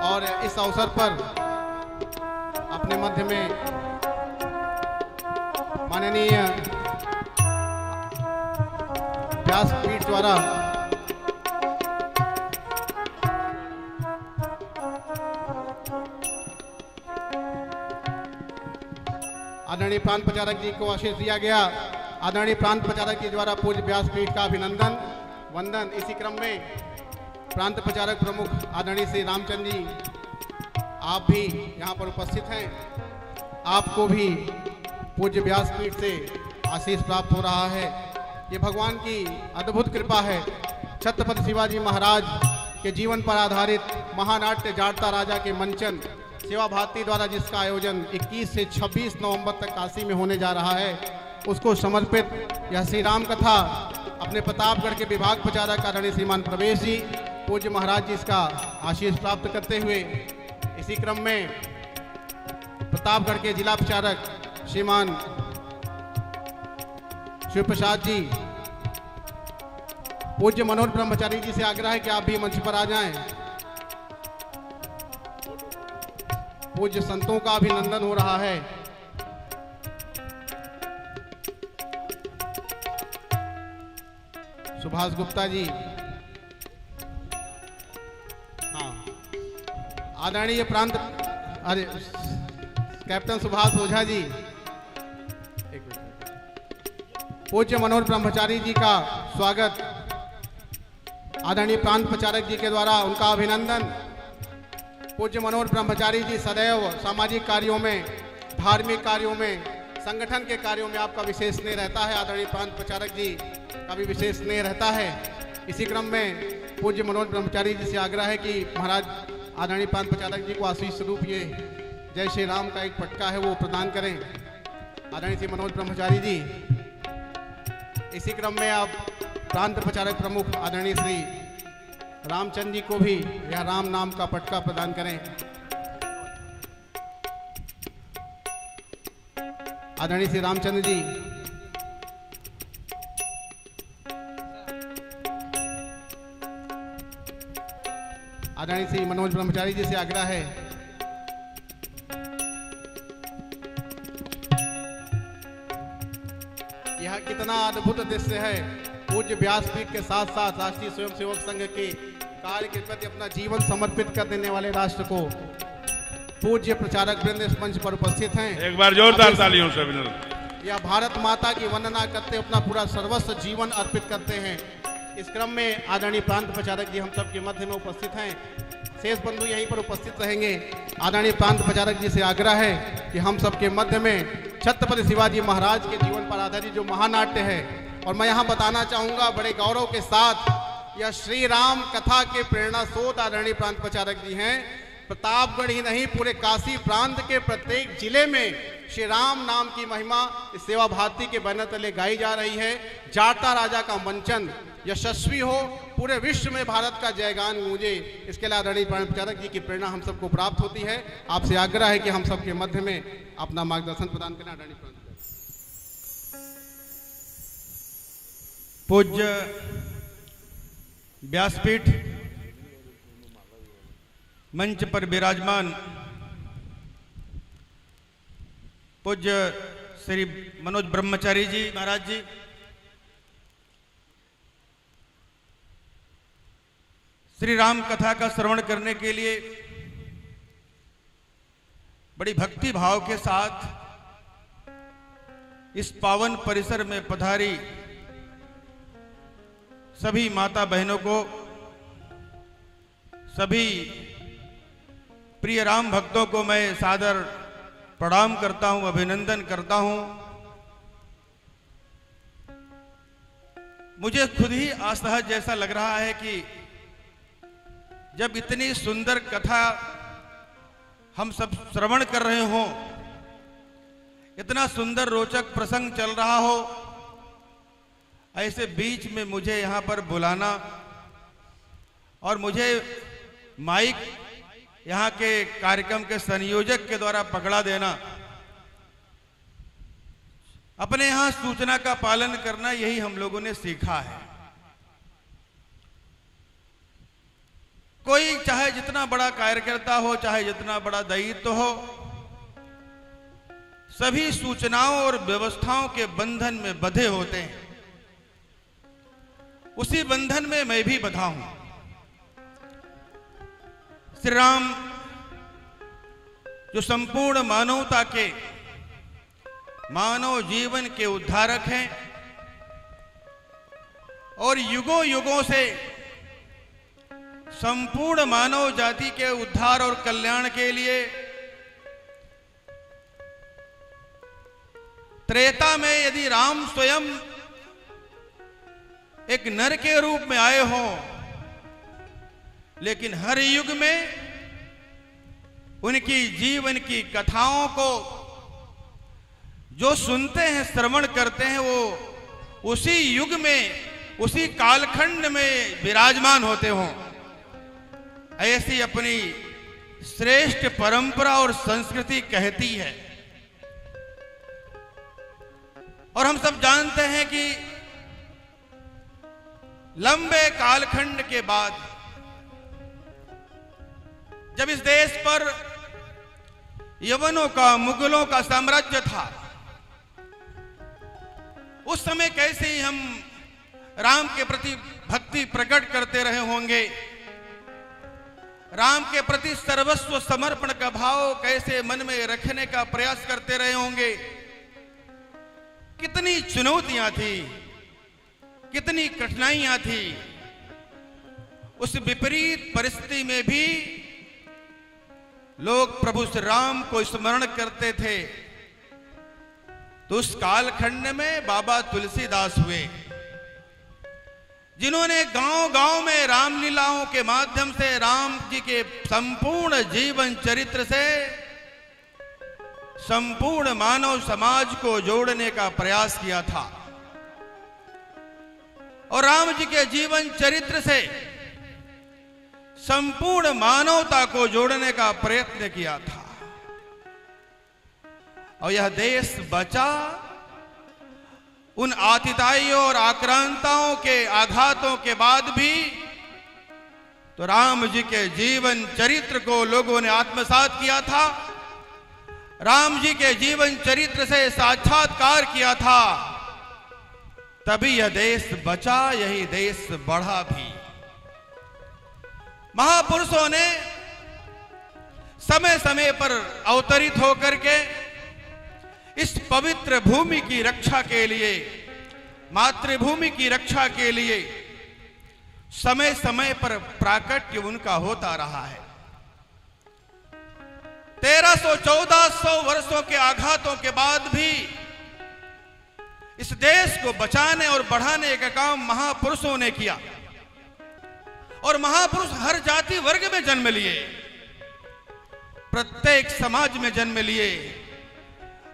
और इस अवसर पर अपने मध्य में माननीय व्यासपीठ द्वारा आदरणीय प्रांत प्रचारक जी को आशीष दिया गया। आदरणीय प्रांत प्रचारक जी द्वारा पूज्य व्यासपीठ का अभिनंदन वंदन। इसी क्रम में प्रांत प्रचारक प्रमुख आदरणीय श्री रामचंद्र जी, आप भी यहाँ पर उपस्थित हैं। आपको भी पूज्य व्यासपीठ से आशीष प्राप्त हो रहा है। ये भगवान की अद्भुत कृपा है। छत्रपति शिवाजी महाराज के जीवन पर आधारित महानाट्य जाटता राजा के मंचन सेवा भारती द्वारा जिसका आयोजन 21 से 26 नवंबर तक काशी में होने जा रहा है, उसको समर्पित यह श्री राम कथा अपने प्रतापगढ़ के विभाग प्रचारक आदरणीय श्रीमान प्रवेश जी पूज्य महाराज जी इसका आशीष प्राप्त करते हुए, इसी क्रम में प्रतापगढ़ के जिला प्रचारक श्रीमान शिव प्रसाद जी पूज्य मनोहर ब्रह्मचारी जी से आग्रह है कि आप भी मंच पर आ जाएं। पूज्य संतों का अभिनंदन हो रहा है। सुभाष गुप्ता जी, हाँ, आदरणीय प्रांत कैप्टन सुभाष ओझा जी, पूज्य मनोज ब्रह्मचारी जी का स्वागत, आदरणीय प्रांत प्रचारक जी के द्वारा उनका अभिनंदन। पूज्य मनोज ब्रह्मचारी जी सदैव सामाजिक कार्यों में, धार्मिक कार्यों में, संगठन के कार्यों में आपका विशेष स्नेह रहता है। आदरणीय प्रांत प्रचारक जी का भी विशेष स्नेह रहता है। इसी क्रम में पूज्य मनोज ब्रह्मचारी जी से आग्रह है कि महाराज आदरणीय प्रांत प्रचारक जी को आशीष स्वरूप ये जय श्री राम का एक पटका है वो प्रदान करें। आदरणीय श्री मनोज ब्रह्मचारी जी, इसी क्रम में आप प्रांत प्रचारक प्रमुख आदरणीय श्री रामचंद्र जी को भी यह राम नाम का पटका प्रदान करें। आदरणीय श्री रामचंद्र जी, आदरणीय श्री मनोज ब्रह्मचारी जी से आग्रह है यह कितना अद्भुत दृश्य है। पूज्य व्यासपीठ के साथ साथ राष्ट्रीय स्वयंसेवक संघ के कार्य के प्रति अपना जीवन समर्पित कर देने वाले राष्ट्र को पूज्य प्रचारक वृंद इस मंच पर उपस्थित हैं। एक बार जोरदार तालियों से अभिनंदन। यह भारत माता की वंदना करते अपना पूरा सर्वस्व जीवन अर्पित करते हैं। इस क्रम में आदरणीय प्रांत प्रचारक जी हम सबके मध्य में उपस्थित हैं। शेष बंधु यहीं पर उपस्थित रहेंगे। आदरणीय प्रांत प्रचारक जी से आग्रह है कि हम सबके मध्य में छत्रपति शिवाजी महाराज के जीवन पर आधारित जो महानाट्य है, और मैं यहाँ बताना चाहूँगा बड़े गौरव के साथ, यह श्री राम कथा के प्रेरणा स्रोत आदरणीय प्रांत प्रचारक जी हैं। प्रतापगढ़ ही नहीं, पूरे काशी प्रांत के प्रत्येक जिले में श्री राम नाम की महिमा इस सेवा भारती के बैनर तले गाई जा रही है। जाटा राजा का मंचन यशस्वी हो, पूरे विश्व में भारत का जयगान गूंजे, इसके लिए आदरणीय प्रांत प्रचारक जी की प्रेरणा हम सबको प्राप्त होती है। आपसे आग्रह है कि हम सबके मध्य में अपना मार्गदर्शन प्रदान करें। आदरणीय प्रांत पूज्य व्यासपीठ मंच पर विराजमान पूज्य श्री मनोज ब्रह्मचारी जी महाराज जी, श्री राम कथा का श्रवण करने के लिए बड़ी भक्ति भाव के साथ इस पावन परिसर में पधारी सभी माता बहनों को, सभी प्रिय राम भक्तों को मैं सादर प्रणाम करता हूं, अभिनंदन करता हूं। मुझे खुद ही असहज जैसा लग रहा है कि जब इतनी सुंदर कथा हम सब श्रवण कर रहे हों, इतना सुंदर रोचक प्रसंग चल रहा हो, ऐसे बीच में मुझे यहाँ पर बुलाना और मुझे माइक यहाँ के कार्यक्रम के संयोजक के द्वारा पकड़ा देना, अपने यहाँ सूचना का पालन करना, यही हम लोगों ने सीखा है। कोई चाहे जितना बड़ा कार्यकर्ता हो, चाहे जितना बड़ा दायित्व हो, सभी सूचनाओं और व्यवस्थाओं के बंधन में बंधे होते हैं। उसी बंधन में मैं भी बंधा हूं। श्री राम जो संपूर्ण मानवता के, मानव जीवन के उद्धारक हैं और युगों युगों से संपूर्ण मानव जाति के उद्धार और कल्याण के लिए त्रेता में यदि राम स्वयं एक नर के रूप में आए हों, लेकिन हर युग में उनकी जीवन की कथाओं को जो सुनते हैं, श्रवण करते हैं, वो उसी युग में, उसी कालखंड में विराजमान होते हों, ऐसी अपनी श्रेष्ठ परंपरा और संस्कृति कहती है। और हम सब जानते हैं कि लंबे कालखंड के बाद जब इस देश पर यवनों का, मुगलों का साम्राज्य था, उस समय कैसे ही हम राम के प्रति भक्ति प्रकट करते रहे होंगे, राम के प्रति सर्वस्व समर्पण का भाव कैसे मन में रखने का प्रयास करते रहे होंगे। कितनी चुनौतियां थी, कितनी कठिनाइयां थी। उस विपरीत परिस्थिति में भी लोग प्रभु श्री राम को स्मरण करते थे। तो उस कालखंड में बाबा तुलसीदास हुए, जिन्होंने गांव-गांव में रामलीलाओं के माध्यम से राम जी के संपूर्ण जीवन चरित्र से संपूर्ण मानव समाज को जोड़ने का प्रयास किया था और राम जी के जीवन चरित्र से संपूर्ण मानवता को जोड़ने का प्रयत्न किया था। और यह देश बचा उन आतिताइयों और आक्रांताओं के आघातों के बाद भी। तो राम जी के जीवन चरित्र को लोगों ने आत्मसात किया था, राम जी के जीवन चरित्र से साक्षात्कार किया था, तभी यह देश बचा, यही देश बढ़ा भी। महापुरुषों ने समय समय पर अवतरित होकर के इस पवित्र भूमि की रक्षा के लिए, मातृभूमि की रक्षा के लिए समय समय पर प्राकट्य उनका होता रहा है। 1300-1400 वर्षों के आघातों के बाद भी इस देश को बचाने और बढ़ाने का काम महापुरुषों ने किया। और महापुरुष हर जाति वर्ग में जन्म लिए, प्रत्येक समाज में जन्म लिए।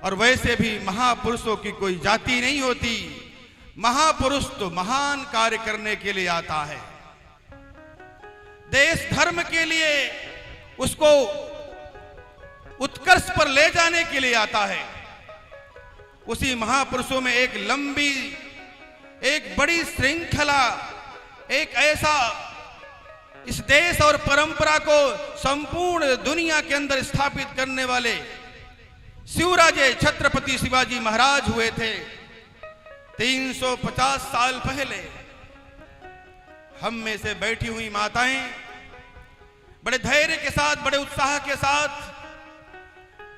और वैसे भी महापुरुषों की कोई जाति नहीं होती। महापुरुष तो महान कार्य करने के लिए आता है, देश धर्म के लिए उसको उत्कर्ष पर ले जाने के लिए आता है। उसी महापुरुषों में एक लंबी, एक बड़ी श्रृंखला, एक ऐसा इस देश और परंपरा को संपूर्ण दुनिया के अंदर स्थापित करने वाले शिवराजे छत्रपति शिवाजी महाराज हुए थे। 350 साल पहले हम में से बैठी हुई माताएं बड़े धैर्य के साथ, बड़े उत्साह के साथ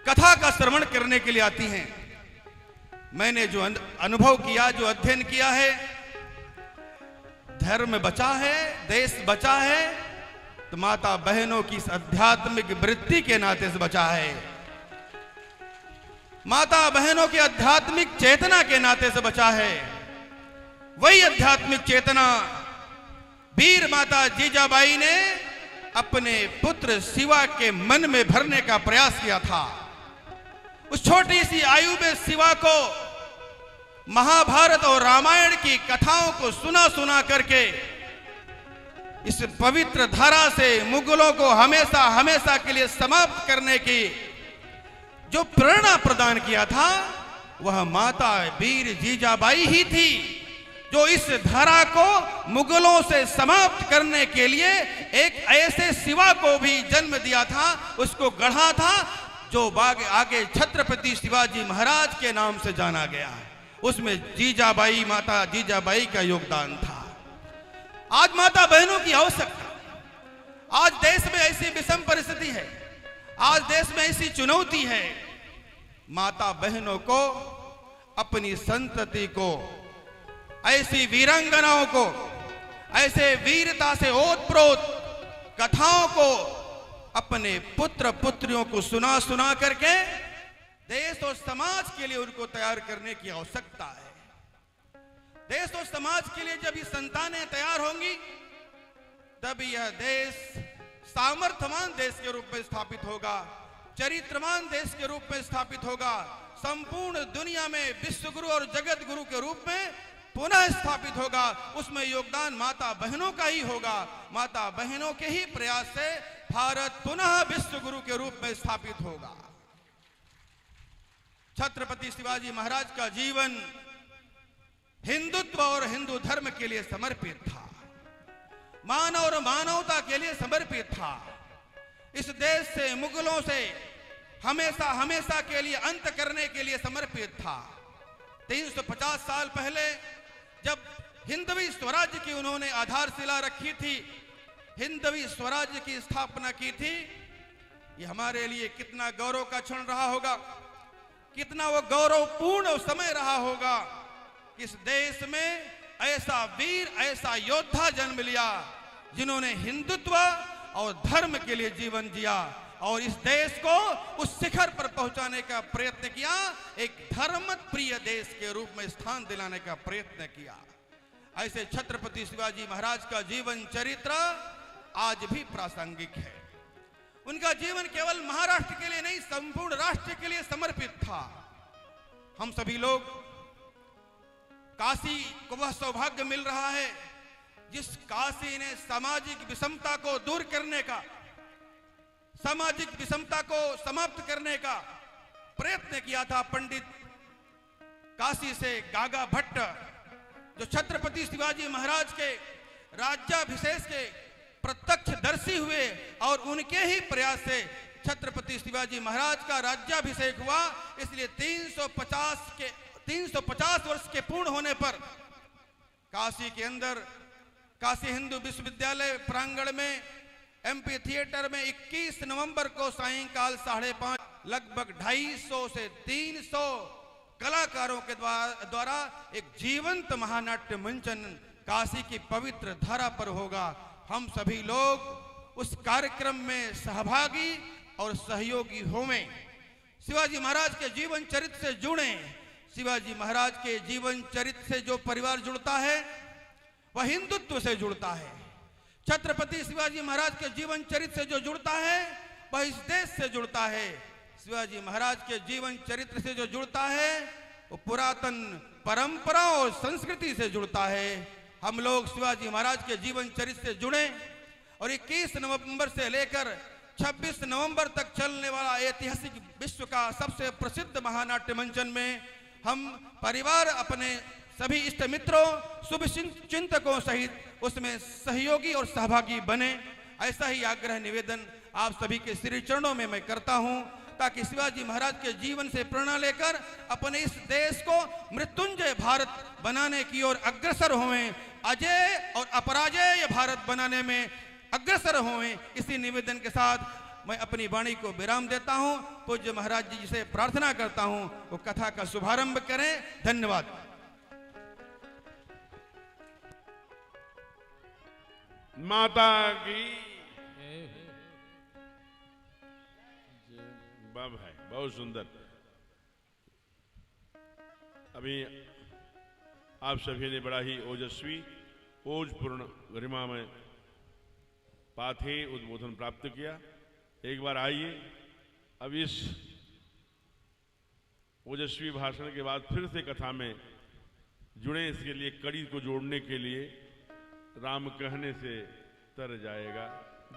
कथा का श्रवण करने के लिए आती हैं। मैंने जो अनुभव किया, जो अध्ययन किया है, धर्म बचा है, देश बचा है, तो माता बहनों की आध्यात्मिक वृत्ति के नाते से बचा है, माता बहनों की आध्यात्मिक चेतना के नाते से बचा है। वही आध्यात्मिक चेतना वीर माता जीजाबाई ने अपने पुत्र शिवा के मन में भरने का प्रयास किया था। उस छोटी सी आयु में शिवा को महाभारत और रामायण की कथाओं को सुना सुना करके इस पवित्र धारा से मुगलों को हमेशा हमेशा के लिए समाप्त करने की जो प्रेरणा प्रदान किया था, वह माता वीर जीजाबाई ही थी, जो इस धारा को मुगलों से समाप्त करने के लिए एक ऐसे शिवा को भी जन्म दिया था, उसको गढ़ा था, जो आगे छत्रपति शिवाजी महाराज के नाम से जाना गया। उसमें जीजाबाई, माता जीजाबाई का योगदान था। आज माता बहनों की आवश्यकता, आज देश में ऐसी विषम परिस्थिति है, आज देश में ऐसी चुनौती है। माता बहनों को, अपनी संतति को, ऐसी वीरांगनाओं को, ऐसे वीरता से ओतप्रोत कथाओं को अपने पुत्र पुत्रियों को सुना सुना करके देश और समाज के लिए उनको तैयार करने की आवश्यकता है। देश और समाज के लिए जब ये संतानें तैयार होंगी, तब यह देश सामर्थ्यवान देश के रूप में स्थापित होगा, चरित्रवान देश के रूप में स्थापित होगा, संपूर्ण दुनिया में विश्व गुरु और जगत गुरु के रूप में पुनः स्थापित होगा। उसमें योगदान माता बहनों का ही होगा। माता बहनों के ही प्रयास से भारत पुनः विश्व गुरु के रूप में स्थापित होगा। छत्रपति शिवाजी महाराज का जीवन हिंदुत्व और हिंदू धर्म के लिए समर्पित था, मानव और मानवता के लिए समर्पित था। इस देश से, मुगलों से हमेशा हमेशा के लिए अंत करने के लिए समर्पित था। 350 साल पहले जब हिंदवी स्वराज्य की उन्होंने आधारशिला रखी थी, हिंदवी स्वराज्य की स्थापना की थी। ये हमारे लिए कितना गौरव का क्षण रहा होगा, कितना वो गौरवपूर्ण समय रहा होगा। इस देश में ऐसा वीर, ऐसा योद्धा जन्म लिया जिन्होंने हिंदुत्व और धर्म के लिए जीवन जिया और इस देश को उस शिखर पर पहुंचाने का प्रयत्न किया, एक धर्म प्रिय देश के रूप में स्थान दिलाने का प्रयत्न किया। ऐसे छत्रपति शिवाजी महाराज का जीवन चरित्र आज भी प्रासंगिक है। उनका जीवन केवल महाराष्ट्र के लिए नहीं, संपूर्ण राष्ट्र के लिए समर्पित था। हम सभी लोग काशी को वह सौभाग्य मिल रहा है जिस काशी ने सामाजिक विषमता को दूर करने का, सामाजिक विषमता को समाप्त करने का प्रयत्न किया था। पंडित काशी से गागा भट्ट जो छत्रपति शिवाजी महाराज के राज्याभिषेक के प्रत्यक्षदर्शी हुए और उनके ही प्रयास से छत्रपति शिवाजी महाराज का राज्याभिषेक हुआ। इसलिए 350 वर्ष के पूर्ण होने पर काशी के अंदर काशी हिंदू विश्वविद्यालय प्रांगण में एमपी थिएटर में 21 नवंबर को सायंकाल 5:30 लगभग 250 से 300 कलाकारों के द्वारा एक जीवंत महानाट्य मंचन काशी की पवित्र धारा पर होगा। हम सभी लोग उस कार्यक्रम में सहभागी और सहयोगी होवें। शिवाजी महाराज के जीवन चरित्र से जुड़े। शिवाजी महाराज के जीवन चरित्र से जो परिवार जुड़ता है वह हिंदुत्व से जुड़ता है। छत्रपति शिवाजी महाराज के जीवन चरित्र से जो जुड़ता है वह इस देश से जुड़ता है। शिवाजी महाराज के जीवन चरित्र से जो जुड़ता है वो पुरातन परंपरा और संस्कृति से जुड़ता है। हम लोग शिवाजी महाराज के जीवन चरित्र से जुड़े और 21 नवंबर से लेकर 26 नवंबर तक चलने वाला ऐतिहासिक विश्व का सबसे प्रसिद्ध महानाट्य मंचन में हम परिवार अपने सभी इष्ट मित्रों, शुभ चिंतकों सहित उसमें सहयोगी और सहभागी बने। ऐसा ही आग्रह निवेदन आप सभी के श्री चरणों में मैं करता हूं ताकि शिवाजी महाराज के जीवन से प्रेरणा लेकर अपने इस देश को मृत्युंजय भारत बनाने की ओर अग्रसर होवें, अजय और अपराजय भारत बनाने में अग्रसर होवें। इसी निवेदन के साथ मैं अपनी वाणी को विराम देता हूं। पूज्य महाराज जी से प्रार्थना करता हूं वो कथा का शुभारंभ करें। धन्यवाद। माता की वाह भाई, बहुत सुंदर। अभी आप सभी ने बड़ा ही ओजस्वी, ओजपूर्ण, गरिमामय पाथे उद्बोधन प्राप्त किया। एक बार आइए, अब इस ओजस्वी भाषण के बाद फिर से कथा में जुड़े। इसके लिए कड़ी को जोड़ने के लिए राम कहने से तर जाएगा।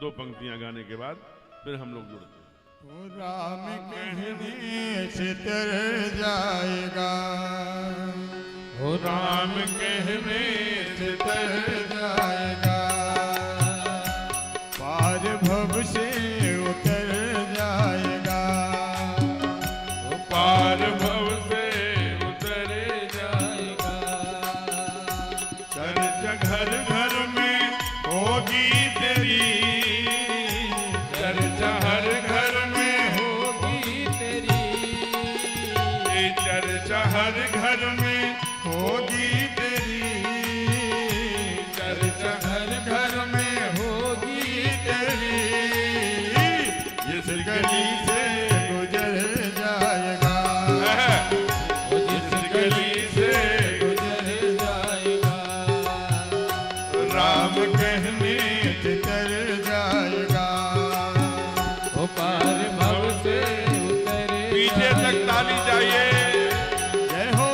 2 पंक्तियां गाने के बाद फिर हम लोग जुड़ते हैं। राम कहने से तर जाएगा, हो राम कहने से तर जाएगा, पार भव से उतर जाएगा, पार भव से उतर जाएगा। चर्चा घर घर में होगी तेरी, चर्चा हर घर में होगी तेरी, चर्चा हर घर में होगी तेरी, चर्चा हर घर में होगी तेरी। इस गली से गुजर जाएगा, इस गली से गुजर जाएगा, राम कहने से तर जाएगा, वो पार भव से उतरे। पीछे तक ताली चाहिए। जय हो।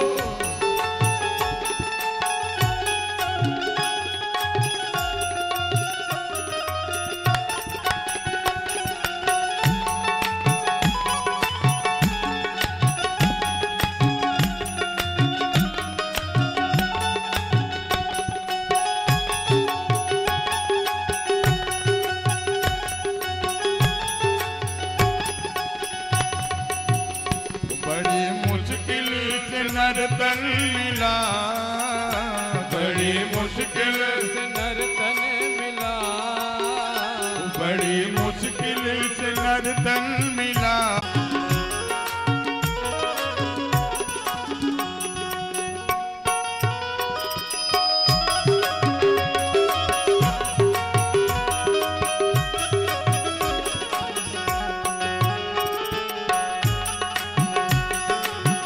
बड़ी मुश्किल से नर्तन मिला, बड़ी मुश्किल से नर तन मिला, बड़ी मुश्किल से नर्तन मिला।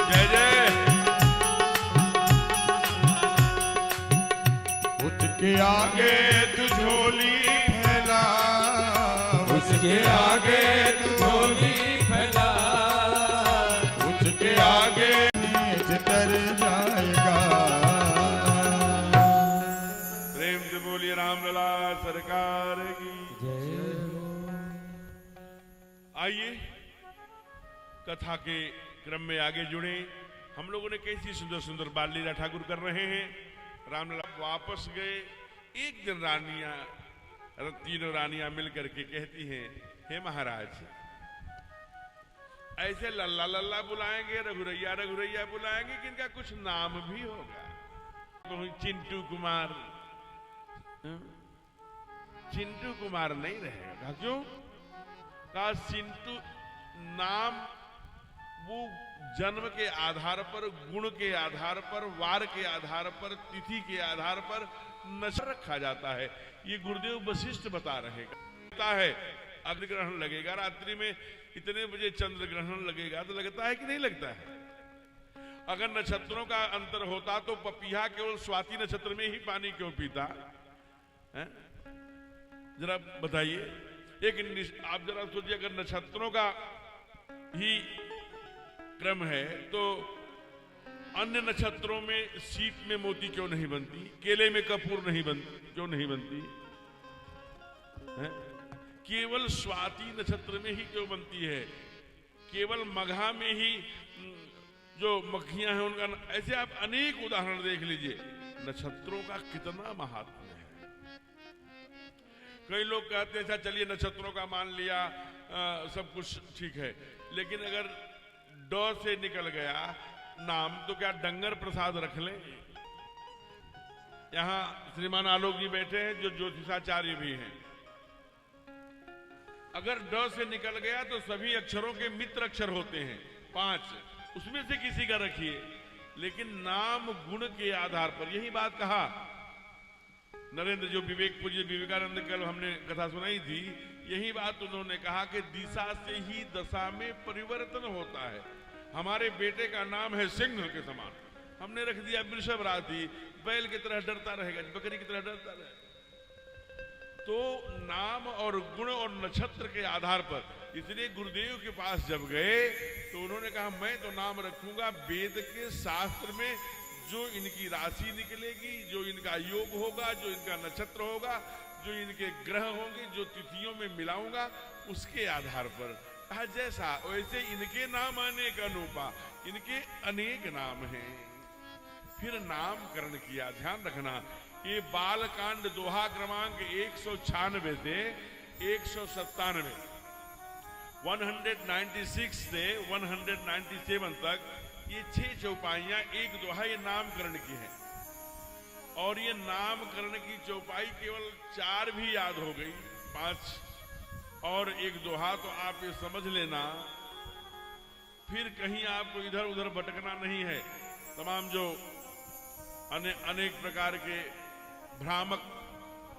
जय जय। उसके आगे तू झोली फैला, उसके आगे तू झोली फैला, उसके आगे नीच तर जाएगा। प्रेम से बोलिए रामलला सरकार की। आइए कथा के क्रम में आगे जुड़े। हम लोगों ने कैसी सुंदर सुंदर बाल लीला ठाकुर कर रहे हैं। रामलला वापस गए। एक दिन रानियां, तीनों रानियां मिलकर के कहती हैं, हे महाराज, ऐसे लल्ला लल्ला बुलाएंगे, रघुरैया रघुरैया बुलाएंगे कि इनका कुछ नाम भी होगा। तो चिंटू कुमार, चिंटू कुमार नहीं रहेगा। क्यों? कहा चिंटू नाम वो जन्म के आधार पर, गुण के आधार पर, वार के आधार पर, तिथि के आधार पर नशर रखा जाता है। ये गुरुदेव वशिष्ठ बता रहे है। अग्नि ग्रहण लगेगा रात्रि में, इतने बजे चंद्र ग्रहण लगेगा, तो लगता है कि नहीं लगता है? अगर नक्षत्रों का अंतर होता तो पपीहा केवल स्वाति नक्षत्र में ही पानी क्यों पीता है? जरा बताइए। आप जरा सोचिए, अगर नक्षत्रों का ही क्रम है तो अन्य नक्षत्रों में सीप में मोती क्यों नहीं बनती, केले में कपूर नहीं बनती, क्यों नहीं बनती है? केवल स्वाति नक्षत्र में ही क्यों बनती है? केवल मघा में ही जो मक्खियां हैं उनका, ऐसे आप अनेक उदाहरण देख लीजिए। नक्षत्रों का कितना महात्म्य है। कई लोग कहते हैं अच्छा चलिए नक्षत्रों का मान लिया, सब कुछ ठीक है, लेकिन अगर ड से निकल गया नाम तो क्या डंगर प्रसाद रख लें? यहां श्रीमान आलोक जी बैठे हैं जो ज्योतिषाचार्य भी हैं। अगर ड से निकल गया तो सभी अक्षरों के मित्र अक्षर होते हैं 5, उसमें से किसी का रखिए, लेकिन नाम गुण के आधार पर। यही बात कहा नरेंद्र, जो विवेक पूज्य विवेकानंद कल हमने कथा सुनाई थी, यही बात उन्होंने कहा कि दिशा से ही दशा में परिवर्तन होता है। हमारे बेटे का नाम है सिंह के समान, हमने रख दिया वृषभ राशि, बैल की तरह डरता रहेगा, बकरी की तरह डरता रहेगा। तो नाम और गुण और नक्षत्र के आधार पर, इसलिए गुरुदेव के पास जब गए तो उन्होंने कहा मैं तो नाम रखूंगा वेद के शास्त्र में जो इनकी राशि निकलेगी, जो इनका योग होगा, जो इनका नक्षत्र होगा, जो इनके ग्रह होंगे, जो तिथियों में मिलाऊंगा, उसके आधार पर। कहा जैसा वैसे इनके नाम अनेक अनुपा, इनके अनेक नाम हैं। फिर नामकरण किया। ध्यान रखना, ये बालकांड दोहा क्रमांक 196 से 197, 196 से 197 तक ये 6 चौपाइयां, एक दोहा ये नामकरण की है। और ये नामकरण की चौपाई केवल 4 भी याद हो गई, 5 और एक दोहा, तो आप ये समझ लेना फिर कहीं आपको इधर उधर भटकना नहीं है। तमाम जो अनेक प्रकार के भ्रामक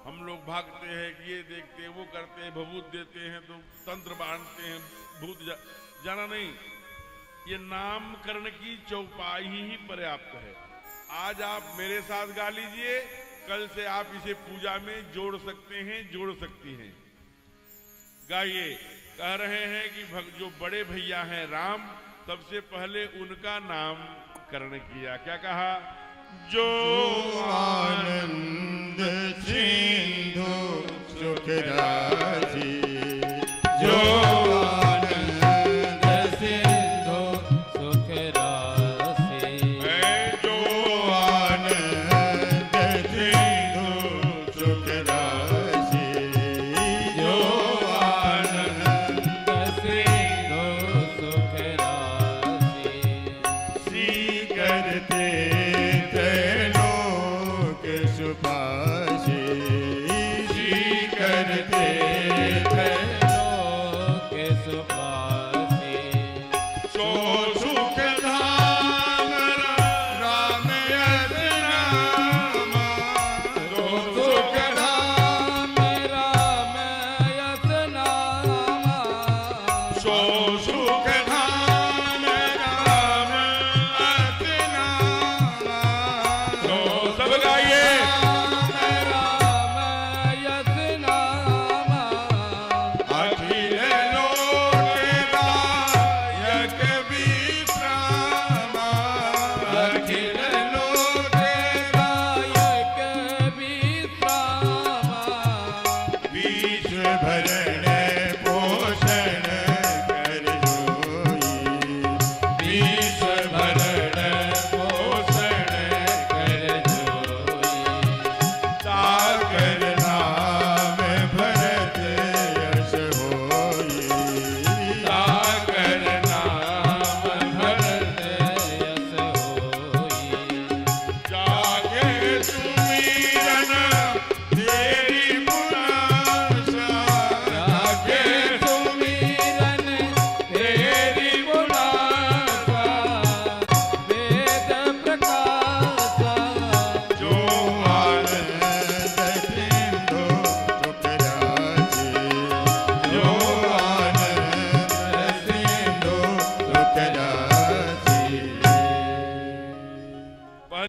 हम लोग भागते हैं, ये देखते हैं, वो करते हैं, भभूत देते हैं तो तंत्र बांधते हैं, भूत जाना नहीं। ये नामकरण की चौपाई ही पर्याप्त है। आज आप मेरे साथ गा लीजिए, कल से आप इसे पूजा में जोड़ सकते हैं, जोड़ सकती हैं। गाइए। कह रहे हैं कि जो बड़े भैया हैं राम, सबसे पहले उनका नामकरण किया। क्या कहा? जो आनंद सिंधु सुख राशि, जो आनंद सिंधु सुख राशि, जो आनंद सिंधु सुख राशि, जो आनंद सिंधु सुख राशि, सी करते त्रैलोक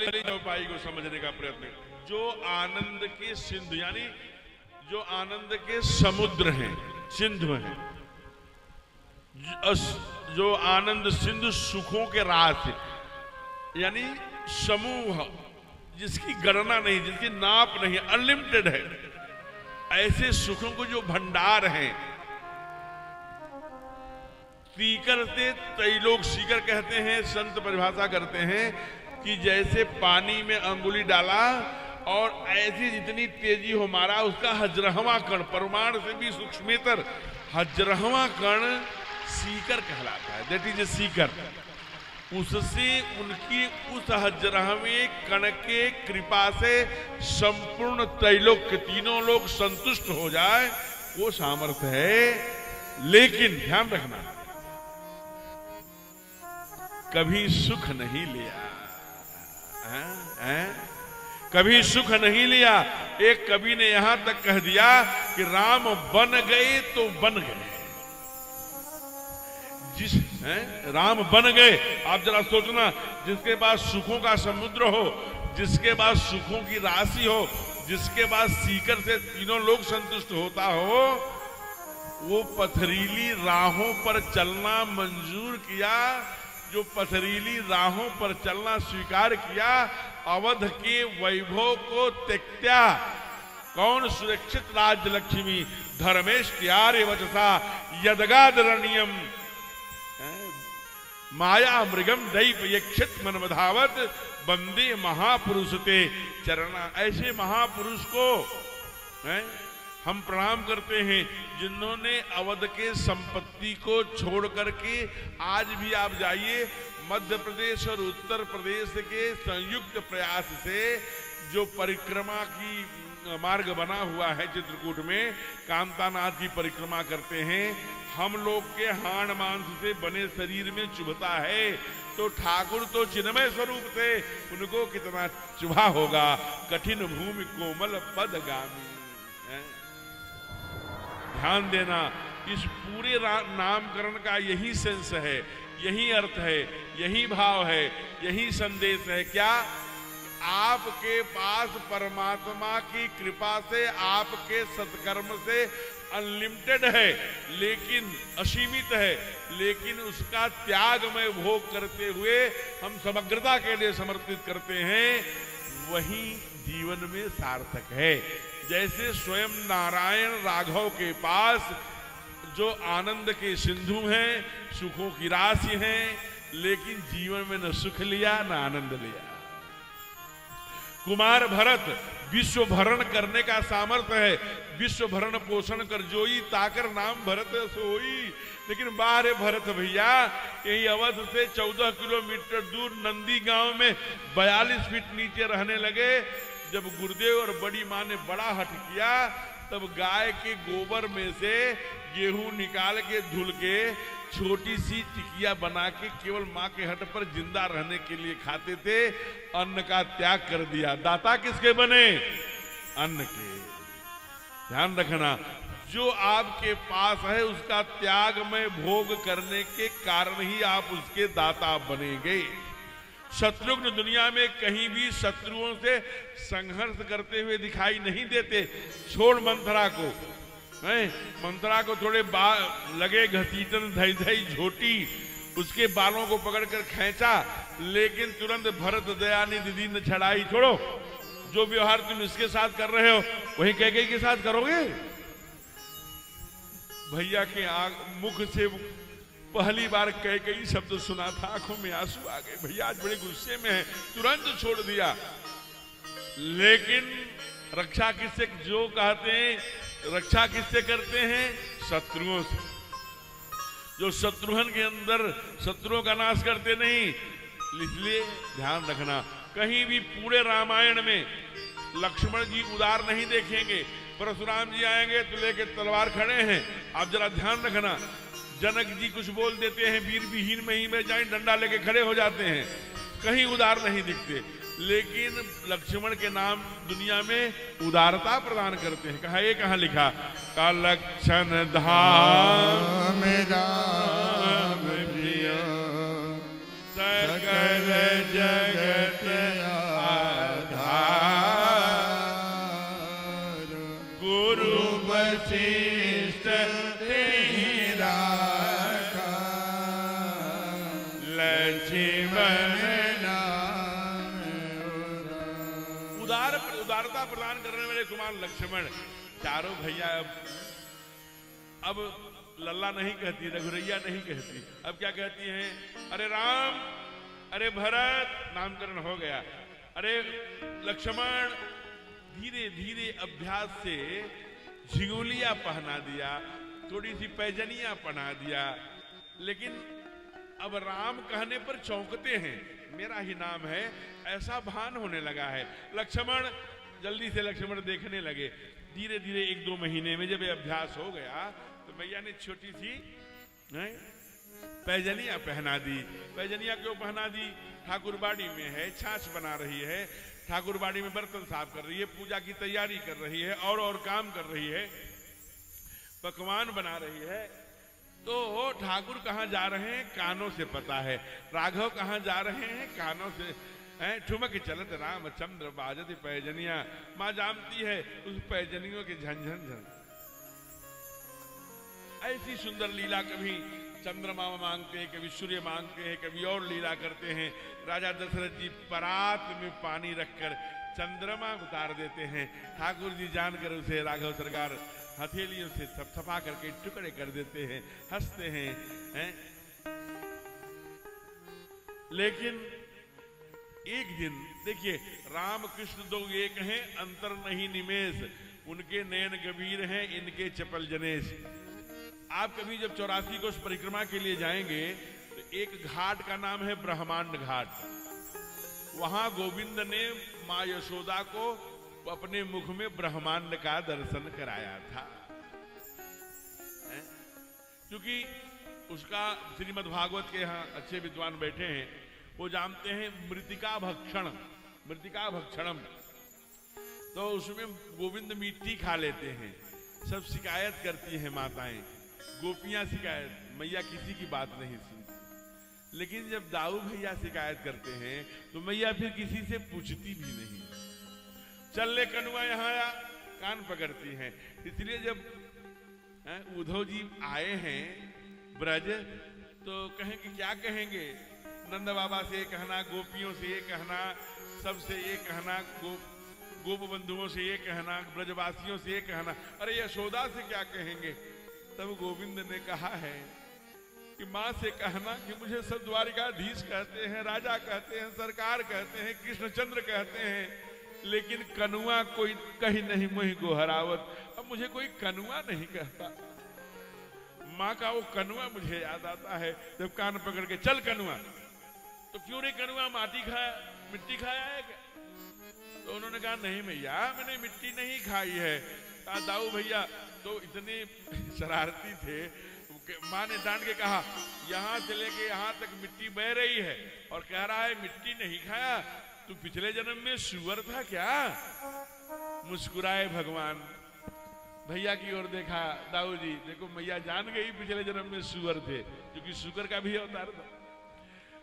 उपाय को समझने का प्रयत्न करें। जो आनंद के सिंधु यानी जो आनंद के समुद्र हैं, सिंधु हैं, जो आनंद सिंधु सुखों के रास यानी समूह, जिसकी गणना नहीं, जिसकी नाप नहीं, अनलिमिटेड है, ऐसे सुखों को जो भंडार हैं, सीकर से तैलोक, सीकर कहते हैं, संत परिभाषा करते हैं कि जैसे पानी में अंगुली डाला और ऐसी जितनी तेजी हो मारा, उसका हजरहवा कण, परमाणु से भी सूक्ष्मतर हजरहवा कण सीकर कहलाता है। That is a Sikar. उससे उनकी उस हजरहवें कण के कृपा से संपूर्ण त्रैलोक के तीनों लोग संतुष्ट हो जाए, वो सामर्थ्य है। लेकिन ध्यान रखना, कभी सुख नहीं लिया, कभी सुख नहीं लिया। एक कवि ने यहां तक कह दिया कि राम बन गए तो बन गए, जिस राम बन गए। आप जरा सोचना, जिसके पास सुखों का समुद्र हो, जिसके पास सुखों की राशि हो, जिसके पास सीकर से तीनों लोग संतुष्ट होता हो, वो पथरीली राहों पर चलना मंजूर किया, जो पथरीली राहों पर चलना स्वीकार किया, अवध के वैभव को त्यक्त्या। कौन सुरक्षित राज्य लक्ष्मी धर्मेष्ट्यार्य वचसा यदगादरणीयम माया मृगम दैव यक्षित मनमधावत बंदे महापुरुष ते चरणा। ऐसे महापुरुष को हम प्रणाम करते हैं, जिन्होंने अवध के संपत्ति को छोड़ करके, आज भी आप जाइए मध्य प्रदेश और उत्तर प्रदेश के संयुक्त प्रयास से जो परिक्रमा की मार्ग बना हुआ है चित्रकूट में, कांतानाथ की परिक्रमा करते हैं। हम लोग के हाड़ मांस से बने शरीर में चुभता है, तो ठाकुर तो चिन्मय स्वरूप थे, उनको कितना चुभा होगा। कठिन भूमि कोमल पदगामी। ध्यान देना, इस पूरे नामकरण का यही सेंस है, यही अर्थ है, यही भाव है, यही संदेश है। क्या? आपके पास परमात्मा की कृपा से, आपके सत्कर्म से अनलिमिटेड है, लेकिन असीमित है, लेकिन उसका त्याग में भोग करते हुए हम समग्रता के लिए समर्पित करते हैं, वही जीवन में सार्थक है। जैसे स्वयं नारायण राघव के पास जो आनंद के सिंधु हैं, सुखों की राशि हैं, लेकिन जीवन में न सुख लिया न आनंद लिया। कुमार भरत विश्व भरण करने का सामर्थ्य है, विश्व भरण पोषण कर जोई ताकर नाम भरत सोई। लेकिन बाहर भरत भैया यही अवध से 14 किलोमीटर दूर नंदी गांव में 42 फीट नीचे रहने लगे। जब गुरुदेव और बड़ी माँ ने बड़ा हठ किया, तब गाय के गोबर में से गेहूं निकाल के धुल के छोटी सी टिकिया बना के केवल माँ के हट पर जिंदा रहने के लिए खाते थे। अन्न का त्याग कर दिया। दाता किसके बने? अन्न के। ध्यान रखना, जो आपके पास है उसका त्याग में भोग करने के कारण ही आप उसके दाता बनेंगे। शत्रुघ्न दुनिया में कहीं भी शत्रुओं से संघर्ष करते हुए दिखाई नहीं देते। छोड़ मंथरा को, मंथरा को थोड़े लगे घसीटन धई धई झोटी, उसके बालों को पकड़कर खींचा, लेकिन तुरंत भरत दयानिधि दीदी ने छड़ाई। छोड़ो, जो व्यवहार तुम इसके साथ कर रहे हो वही कैकेयी के साथ करोगे। भैया के मुख से पहली बार कैकेयी शब्द सुना था, आंखों में आंसू आ गए। भैया आज बड़े गुस्से में है, तुरंत छोड़ दिया। लेकिन रक्षा किससे, जो कहते हैं रक्षा किससे करते हैं? शत्रुओं से। जो शत्रुघ्न के अंदर शत्रुओं का नाश करते नहीं। इसलिए ध्यान रखना, कहीं भी पूरे रामायण में लक्ष्मण जी उदार नहीं देखेंगे। परशुराम जी आएंगे तो लेके तलवार खड़े हैं। आप जरा ध्यान रखना, जनक जी कुछ बोल देते हैं, वीर विहीन में ही में जाए डंडा लेके खड़े हो जाते हैं, कहीं उदार नहीं दिखते। लेकिन लक्ष्मण के नाम दुनिया में उदारता प्रदान करते हैं। कहा, ये कहाँ लिखा? का लक्षण धाम राम जिया सकल जगत उदारता प्रदान करने वाले कुमार लक्ष्मण चारों भैया अब लल्ला नहीं कहती, रघुरैया नहीं कहती, अब क्या कहती हैं? अरे राम, अरे भरत, नामकरण हो गया, अरे लक्ष्मण। धीरे धीरे अभ्यास से झिंगुलिया पहना दिया, थोड़ी सी पैजनिया पहना दिया, लेकिन अब राम कहने पर चौंकते हैं, मेरा ही नाम है, ऐसा भान होने लगा है। लक्ष्मण, जल्दी से लक्ष्मण देखने लगे। धीरे धीरे 1-2 महीने में जब ये अभ्यास हो गया तो मैया ने छोटी सी पैजनिया पहना दी। पैजनिया क्यों पहना दी? ठाकुरबाड़ी में है, छाछ बना रही है, ठाकुरबाड़ी में बर्तन साफ कर रही है, पूजा की तैयारी कर रही है, और काम कर रही है, पकवान बना रही है। तो ठाकुर कहाँ जा रहे हैं कानों से पता है, राघव कहाँ जा रहे हैं कानों से। ठुमक चलत रामचंद्र बाजत पैजनिया, माँ जानती है उस पैजनियों के झंझन झन। ऐसी सुंदर लीला कभी चंद्रमा मांगते हैं, कभी सूर्य मांगते हैं, कभी और लीला करते हैं। राजा दशरथ जी परात में पानी रखकर चंद्रमा उतार देते हैं। ठाकुर जी जानकर उसे राघव सरकार हथेलियों से थपथपा करके टुकड़े कर देते हैं, हंसते हैं। लेकिन एक दिन देखिए, राम कृष्ण दो एक हैं, अंतर नहीं निमेष, उनके नयन गंभीर हैं, इनके चपल जनेश। आप कभी जब 84 कोष परिक्रमा के लिए जाएंगे तो एक घाट का नाम है ब्रह्मांड घाट। वहां गोविंद ने मां यशोदा को अपने मुख में ब्रह्मांड का दर्शन कराया था, क्योंकि उसका श्रीमद् भागवत के यहाँ अच्छे विद्वान बैठे हैं, वो जानते हैं मृतिका भक्षणम। तो उसमें गोविंद मिट्टी खा लेते हैं। सब शिकायत करती हैं माताएं, गोपियां शिकायत, मैया किसी की बात नहीं सुनती। लेकिन जब दाऊ भैया शिकायत करते हैं तो मैया फिर किसी से पूछती भी नहीं। चल ले कनुआ यहाँ आ, कान पकड़ती हैं। इसलिए जब उद्धव जी आए हैं ब्रज तो कहेंगे, क्या कहेंगे? नंद बाबा से ये कहना, गोपियों से ये कहना, सबसे ये कहना, गोप बंधुओं से ये कहना, ब्रजवासियों से ये कहना, अरे यशोदा से क्या कहेंगे? तब गोविंद ने कहा है कि माँ से कहना कि मुझे सब द्वारिकाधीश कहते हैं, राजा कहते हैं, सरकार कहते हैं, कृष्णचंद्र कहते हैं, लेकिन कनुआ कोई कहीं नहीं मोहि गोहरावत। अब मुझे कोई कनुआ नहीं कहता। माँ का वो कनुआ मुझे याद आता है, जब कान पकड़ के चल कनुआ, तो क्यों रे कनुआ माटी खाया, मिट्टी खाया है क्या? तो उन्होंने कहा नहीं भैया, मैंने मिट्टी नहीं खाई है। कहा दाऊ भैया तो इतने शरारती थे, माँ ने डांट के कहा यहाँ से लेके यहाँ तक मिट्टी बह रही है और कह रहा है मिट्टी नहीं खाया, तू पिछले जन्म में सुअर था क्या? मुस्कुराए भगवान, भैया की ओर देखा, दाऊ जी देखो मैया जान गई पिछले जन्म में सुअर थे, क्योंकि सुअर का भी अवतार था।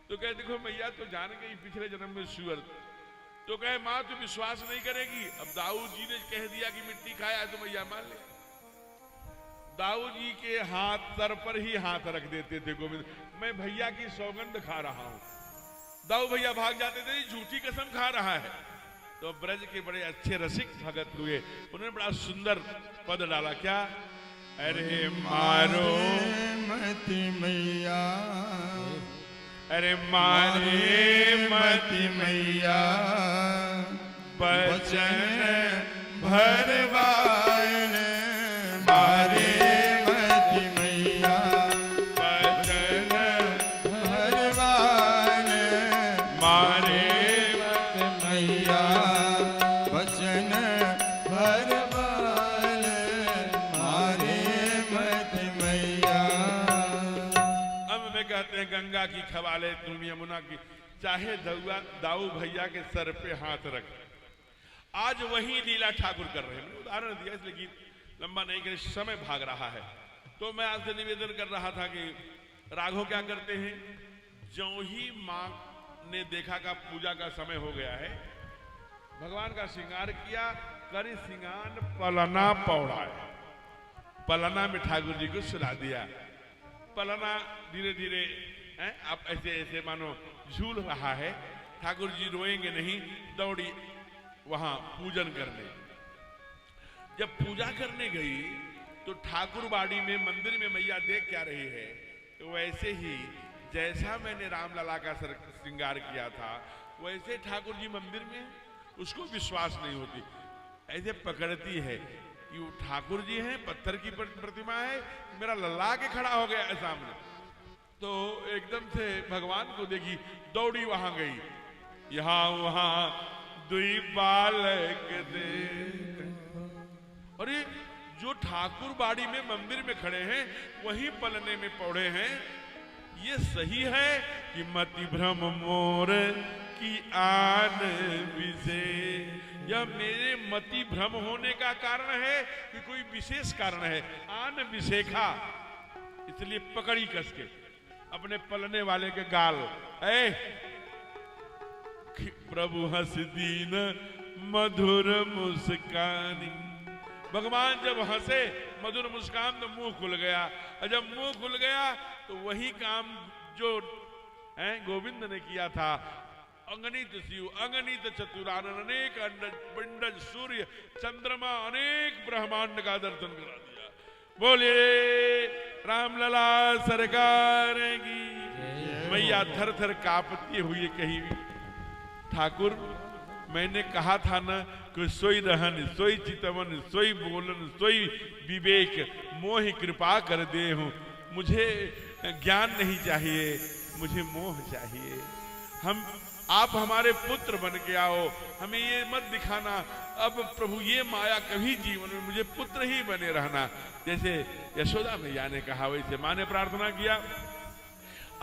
तो कहे देखो मैया तो जान गई पिछले जन्म में सुअर। तो कहे माँ तू विश्वास नहीं करेगी, अब दाऊ जी ने कह दिया कि मिट्टी खाया तो मैया मान ले। दाऊ जी के हाथ सर पर ही हाथ रख देते थे गोविंद, मैं भैया की सौगंध खा रहा हूं। दाऊ भैया भाग जाते थे, झूठी कसम खा रहा है। तो ब्रज के बड़े अच्छे रसिक भगत हुए, उन्होंने बड़ा सुंदर पद डाला, क्या? अरे मारो मति मैया, अरे मारे मति मैया, बचन भरवान मारे मति मैया, बचन भरवान मारे मति मैया, बचन भरवान मारे मति मैया। अब वे कहते हैं गंगा की खवाले तुम यमुना की, चाहे दाऊ भैया के सर पे हाथ रख। आज वही लीला ठाकुर कर रहे हैं। मैंने उदाहरण दिया इसलिए गीत लंबा नहीं करे, समय भाग रहा है। तो मैं आपसे निवेदन कर रहा था कि राघव क्या करते हैं, जो ही मां ने देखा का पूजा का समय हो गया है, भगवान का श्रृंगार किया, कर श्रृंगार पलना पौड़ाए, पलना में ठाकुर जी को सुला दिया। पलना धीरे धीरे आप ऐसे ऐसे मानो झूल रहा है। ठाकुर जी रोएंगे नहीं, दौड़ी वहां पूजन करने। जब पूजा करने गई तो ठाकुरबाड़ी में मंदिर में मैया देख क्या रही है, तो वैसे ही जैसा मैंने रामलला का श्रृंगार किया था वैसे ठाकुर जी मंदिर में। उसको विश्वास नहीं होती, ऐसे पकड़ती है कि वो ठाकुर जी हैं, पत्थर की प्रतिमा है, मेरा लल्ला के खड़ा हो गया है सामने। तो एकदम से भगवान को देखी, दौड़ी वहां गई, यहां वहां दुई बालक दे। अरे जो ठाकुर बाड़ी में मंदिर में खड़े हैं वहीं पलने में पौड़े हैं। ये सही है कि मति भ्रम मोर की आन विषे, यह मेरे मति भ्रम होने का कारण है कि कोई विशेष कारण है? आन विशेखा, इसलिए पकड़ी कस के अपने पलने वाले के गाल। प्रभु हंस दीन मधुर मुस्कानी, भगवान जब हंसे मधुर मुस्कान तो मुंह खुल गया, और जब मुंह खुल गया तो वही काम जो गोविंद ने किया था। अंगनित शिव अगणित चतुरानन, अनेक पिंडज सूर्य चंद्रमा अनेक ब्रह्मांड का दर्शन करा दिया। बोलिए रामलला सरकार की। मैया थर थर कांपती हुई कही, ठाकुर मैंने कहा था ना कि सोई रहन सोई चितवन सोई बोलन सोई विवेक मोह कृपा कर दे हूं। मुझे ज्ञान नहीं चाहिए, मुझे मोह चाहिए। आप हमारे पुत्र बन के आओ, हमें ये मत दिखाना अब प्रभु ये माया कभी जीवन में, मुझे पुत्र ही बने रहना। जैसे यशोदा मैया ने कहा वैसे माँ ने प्रार्थना किया।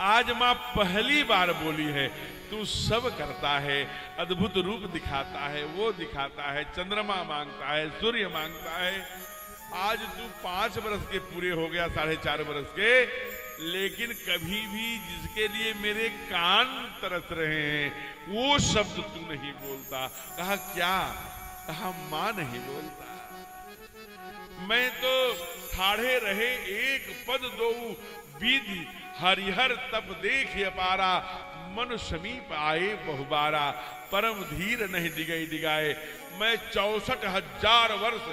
आज माँ पहली बार बोली है, तू सब करता है, अद्भुत रूप दिखाता है, वो दिखाता है, चंद्रमा मांगता है, सूर्य मांगता है। आज तू 5 बरस के पूरे हो गया, 4.5 बरस के, लेकिन कभी भी जिसके लिए मेरे कान तरस रहे हैं वो शब्द तू नहीं बोलता। कहा क्या? कहा मां नहीं बोलता। मैं तो ठाढ़े रहे एक पद दो विधि, हरिहर तप देख अपारा, मन समीप आए बहुबारा, परम धीर नहीं दिगई दिगाए। मैं 64,000 वर्ष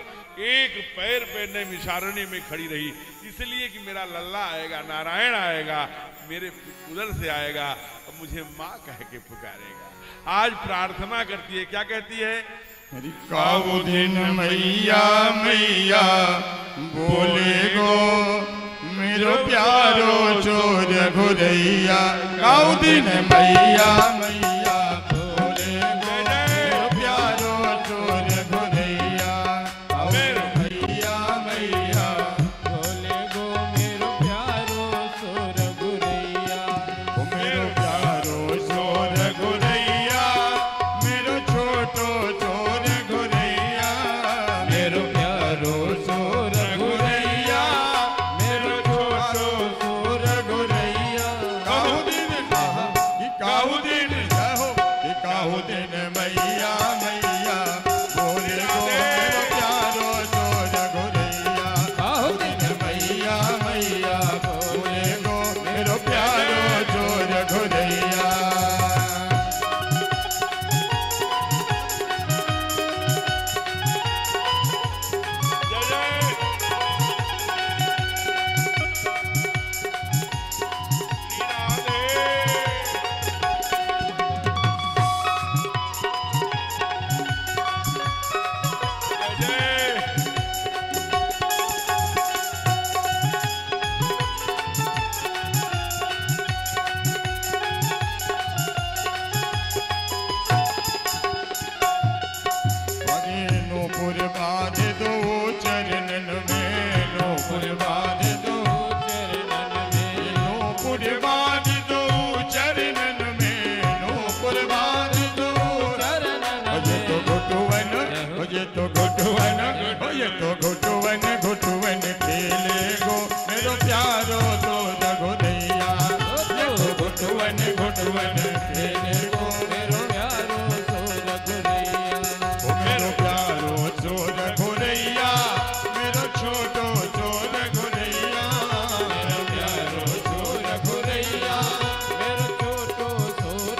एक पैर पे नैमिषारण्य में खड़ी रही, इसलिए कि मेरा लल्ला आएगा, नारायण आएगा, मेरे उधर से आएगा, अब मुझे माँ कह के पुकारेगा। आज प्रार्थना करती है, क्या कहती है? काऊ दिन मैया मैया बोले गो मेरो प्यारो चोर घुरैया। काऊ दिन मैया मैया बोले गो मेरो प्यारो चोर घुरैया। मैया मैया बोले गो मेरो प्यारो सोर गुरैया। मेरो प्यारो चोर घुरैया, मेरो छोटो चोर घुरैया। मेरो प्यारो सोर घुरैया, मेरो छोटो चोर घुरैया। काहू दिन काहू दिन काहू दिन मैया मैया बोले गो मेरो प्यारो चोर घुरैया। काहू दिन मैया मैया बोले गो मेरो प्यारो चोर घुरैया। जय जय श्री राधे। जय जय अरे नूपुर बांध दो चरणन में, नूपुर बांध दो चरणन में। नूपुर बांध दो चरणन में, नूपुर बांध दो। अजे तो घुटुवन अजे तो घुटुवन अजे तो घुटुवन घुटुवन खेले गो मेरो प्यारो चोर घुरैया। ये तो घुटुवन घुटुवन खेले गो मेरो प्यारो सोर गुरैया। ओ मेरो प्यारो चोर घुरैया, मेरो छोटो चोर घुरैया। मेरो प्यारो सोर गुरैया। मेरो छोटो सोर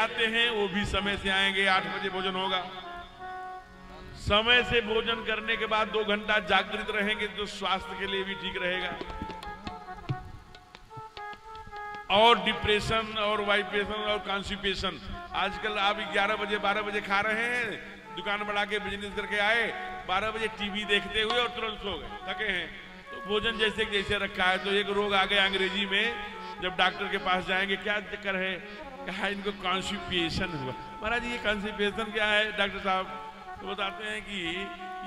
आते हैं वो भी समय से आएंगे, 8 बजे भोजन होगा। समय से भोजन करने के बाद 2 घंटा जागृत रहेंगे तो स्वास्थ्य के लिए भी ठीक रहेगा। और डिप्रेशन और वाइब्रेशन और कॉन्स्टिपेशन, आजकल आप 11 बजे 12 बजे खा रहे हैं, दुकान बढ़ा के बिजनेस करके आए, 12 बजे टीवी देखते हुए और तुरंत सो गए, थके हैं, तो भोजन जैसे जैसे रखा है। तो एक रोग आ गया अंग्रेजी में, जब डॉक्टर के पास जाएंगे क्या चक्कर है, कहा इनको कॉन्स्टिपेशन हुआ। महाराज ये कॉन्स्टिपेशन क्या है डॉक्टर साहब? तो बताते हैं कि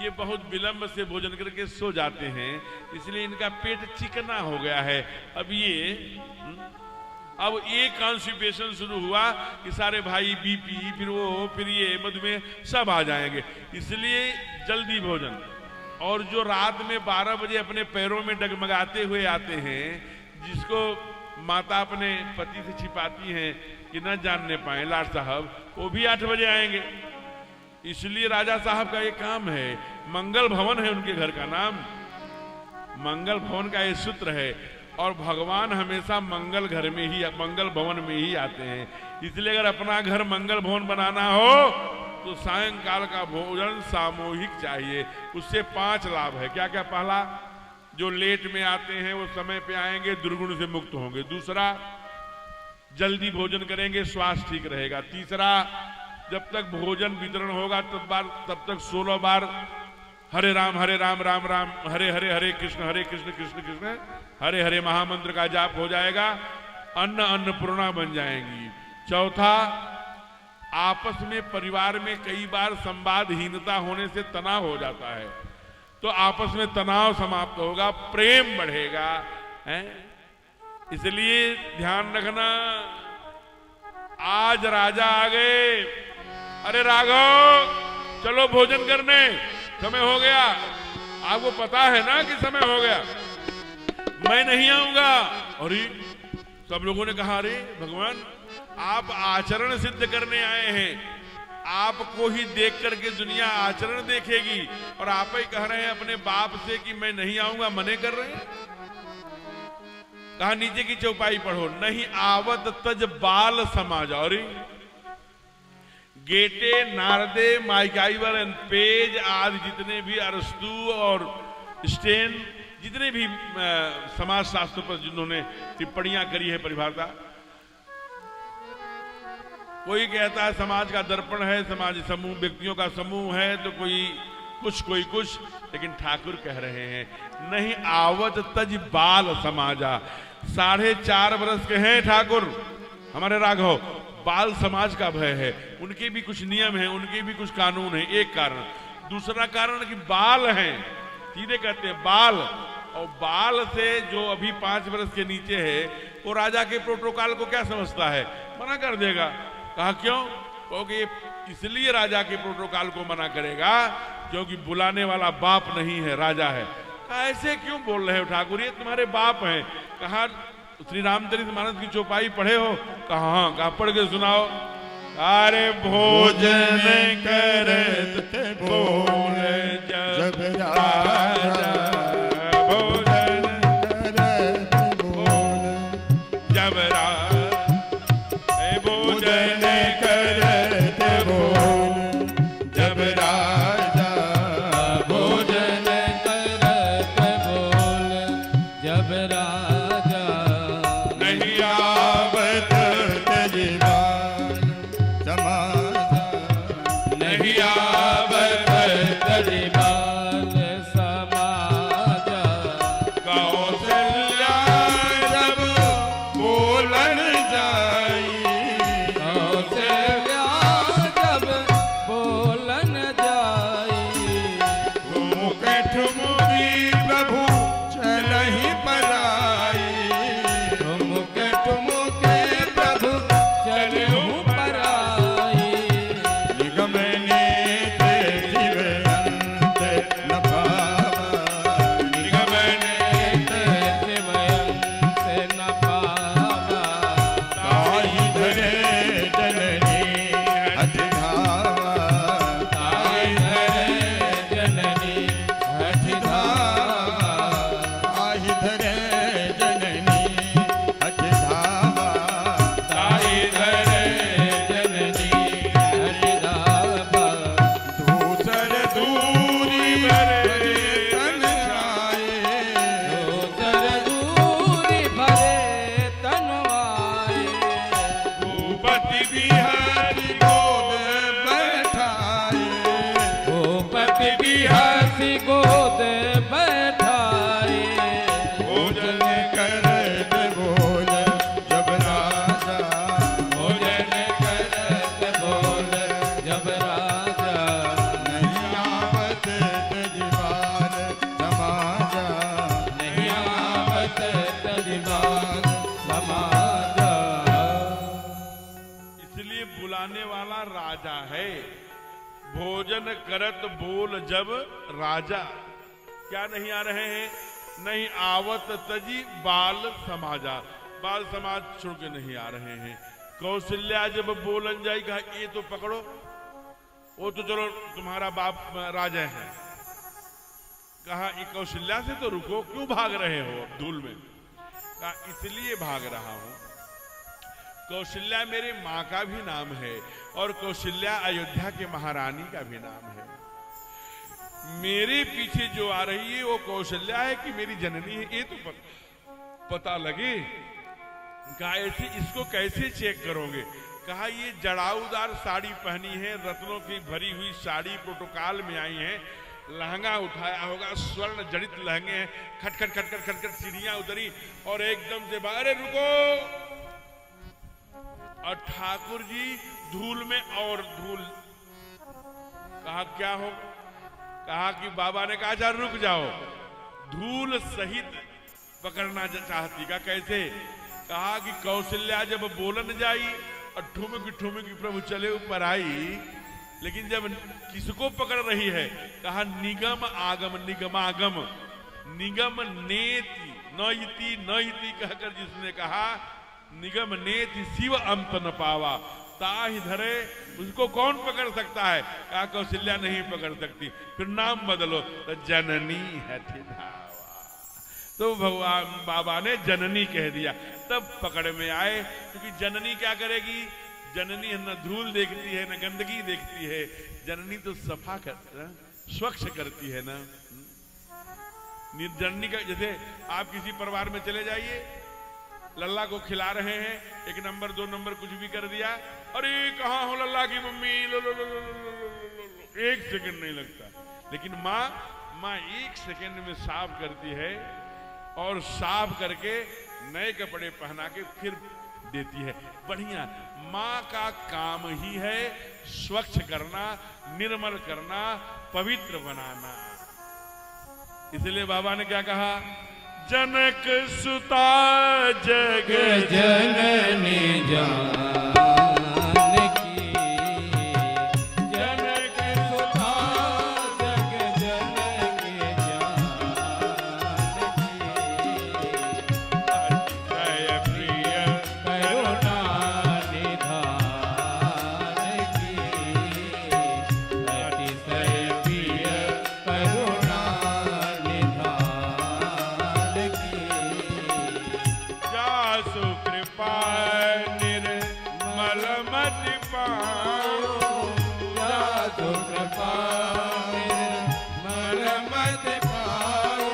ये बहुत विलंब से भोजन करके सो जाते हैं, इसलिए इनका पेट चिकना हो गया है। अब ये कॉन्स्टिपेशन शुरू हुआ कि सारे भाई बीपी, फिर ये मधुमेह सब आ जाएंगे। इसलिए जल्दी भोजन। और जो रात में 12 बजे अपने पैरों में डगमगाते हुए आते हैं, जिसको माता अपने पति से छिपाती हैं कि न जानने पाए लाड साहब, वो भी 8 बजे आएंगे। इसलिए राजा साहब का ये काम है, मंगल भवन है उनके घर का नाम, मंगल भवन का ये सूत्र है। और भगवान हमेशा मंगल घर में ही, मंगल भवन में ही आते हैं। इसलिए अगर अपना घर मंगल भवन बनाना हो तो सायंकाल का भोजन सामूहिक चाहिए। उससे 5 लाभ है। क्या क्या? पहला, जो लेट में आते हैं वो समय पे आएंगे, दुर्गुण से मुक्त होंगे। दूसरा, जल्दी भोजन करेंगे, स्वास्थ्य ठीक रहेगा। तीसरा, जब तक भोजन वितरण होगा तब तक 16 बार हरे राम राम राम हरे हरे, हरे कृष्ण कृष्ण कृष्ण हरे हरे महामंत्र का जाप हो जाएगा। अन्नपूर्णा बन जाएंगी। चौथा, आपस में परिवार में कई बार संवादहीनता होने से तनाव हो जाता है, तो आपस में तनाव समाप्त होगा, प्रेम बढ़ेगा, है? इसलिए ध्यान रखना। आज राजा आ गए, अरे राघव चलो भोजन करने, समय हो गया। आपको पता है ना कि समय हो गया, मैं नहीं आऊंगा। अरे सब लोगों ने कहा, अरे भगवान आप आचरण सिद्ध करने आए हैं, आपको ही देख करके दुनिया आचरण देखेगी, और आप ही कह रहे हैं अपने बाप से कि मैं नहीं आऊंगा, मने कर रहे हैं। कहा नीचे की चौपाई पढ़ो, नहीं आवत तज बाल समाज। और गेटे, नारदे, माइकाइवर एंड पेज आदि जितने भी अरस्तु और स्टेन, जितने भी समाज शास्त्र पर जिन्होंने टिप्पणियां करी है, परिभाषा, कोई कहता है समाज का दर्पण है, समाज समूह व्यक्तियों का समूह है, तो कोई कुछ, लेकिन ठाकुर कह रहे हैं नहीं आवत तज बाल समाजा। 4.5 वर्ष के हैं ठाकुर हमारे राघव, बाल समाज का भय है। उनके भी कुछ नियम हैं, उनके भी कुछ कानून हैं, एक कारण। दूसरा कारण कि बाल हैं, सीधे कहते हैं बाल, और बाल से जो अभी 5 वर्ष के नीचे है वो राजा के प्रोटोकॉल को क्या समझता है, मना कर देगा। कहा क्यों? क्योंकि इसलिए राजा के प्रोटोकॉल को मना करेगा क्योंकि बुलाने वाला बाप नहीं है, राजा है। कहा ऐसे क्यों बोल रहे हो ठाकुर, ये तुम्हारे बाप हैं। कहा श्री रामचरितमानस की चौपाई पढ़े हो? कहा हाँ। कहा पढ़ के सुनाओ। अरे भोजन करत बोल जब राजा, भोजन करत बोल जब भोजन करत बोल जब राजा, भोजन करत बोल जब राजा, नहीं आवत तजबान समाजा, नहीं आवत तजबान समाजा। आने वाला राजा है। भोजन करत बोल जब राजा, क्या नहीं आ रहे हैं? नहीं आवत तजी बाल समाजा, बाल समाज छोड़ के नहीं आ रहे हैं। कौशल्या जब बोलन जाई, कहा ये तो पकड़ो, वो तो चलो तुम्हारा बाप राजा है। कहा ये कौशल्या से तो रुको, क्यों भाग रहे हो अब धूल में? कहा इसलिए भाग रहा हूं, कौशल्या मेरे माँ का भी नाम है और कौशल्या अयोध्या के महारानी का भी नाम है। मेरे पीछे जो आ रही है वो कौशल्या है कि मेरी जननी है, ये तो पता लगे। कहा ऐसे इसको कैसे चेक करोगे? कहा ये जड़ाऊदार साड़ी पहनी है, रत्नों की भरी हुई साड़ी प्रोटोकॉल में आई है, लहंगा उठाया होगा, स्वर्ण जड़ित लहंगे हैं, खटखट खटखट खटखट सीढ़ियां उतरी और एकदम से अरे रुको, और ठाकुर जी धूल में और धूल। कहा क्या हो? कहा कि बाबा ने कहा अच्छा रुक जाओ, धूल सहित पकड़ना चाहती। का कैसे? कहा कि कौशल्या जब बोलन जाई और ठुमक ठुमक प्रभु चले ऊपर आई, लेकिन जब किसको पकड़ रही है? कहा निगम आगम, निगमागम, निगम नेति नयति नयति कहकर जिसने कहा निगम नेति शिव अंत न पावा, ताहि धरे, उसको कौन पकड़ सकता है? कहा कौशल्या नहीं पकड़ सकती। फिर नाम बदलो तो जननी है ठिठावा, तो भगवान बाबा ने जननी कह दिया, तब पकड़ में आए। क्योंकि जननी क्या करेगी? जननी न धूल देखती है न गंदगी देखती है, जननी तो सफा कर स्वच्छ करती है ना। जननी का जैसे आप किसी परिवार में चले जाइए, लल्ला को खिला रहे हैं, 1 नंबर 2 नंबर कुछ भी कर दिया, अरे कहाँ हो लल्ला की मम्मी, लो लो लो लो लो, 1 सेकंड नहीं लगता। लेकिन माँ 1 सेकंड में साफ करती है और साफ करके नए कपड़े पहना के फिर देती है। बढ़िया, माँ का काम ही है स्वच्छ करना, निर्मल करना, पवित्र बनाना। इसलिए बाबा ने क्या कहा? जनक सुता जग जननी जानकी, जनक सुता जग जननी जानकी, अतिशय प्रिय करुणा निधान की, अतिशय प्रिय करुणा निधान की, जासु कृपा निर्मल मति पाओ, जासु कृपा निर्मल मति पाओ,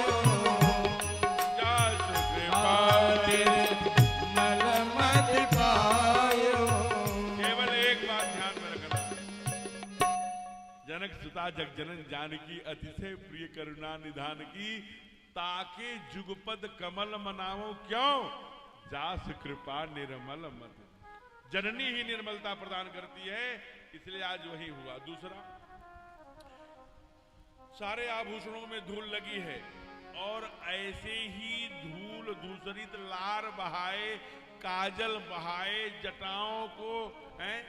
जासु कृपा निर्मल मति पाओ। केवल एक बात ध्यान में रखना, जनक सुता जग जनन जानकी, अतिशय प्रिय करुणा निधान की, ताके जुगपद कमल मनाओ, क्यों? जास कृपा निर्मल मत, जननी ही निर्मलता प्रदान करती है, इसलिए आज वही हुआ। दूसरा, सारे आभूषणों में धूल लगी है और ऐसे ही धूल दूसरित लार बहाए, काजल बहाए, जटाओं को हैं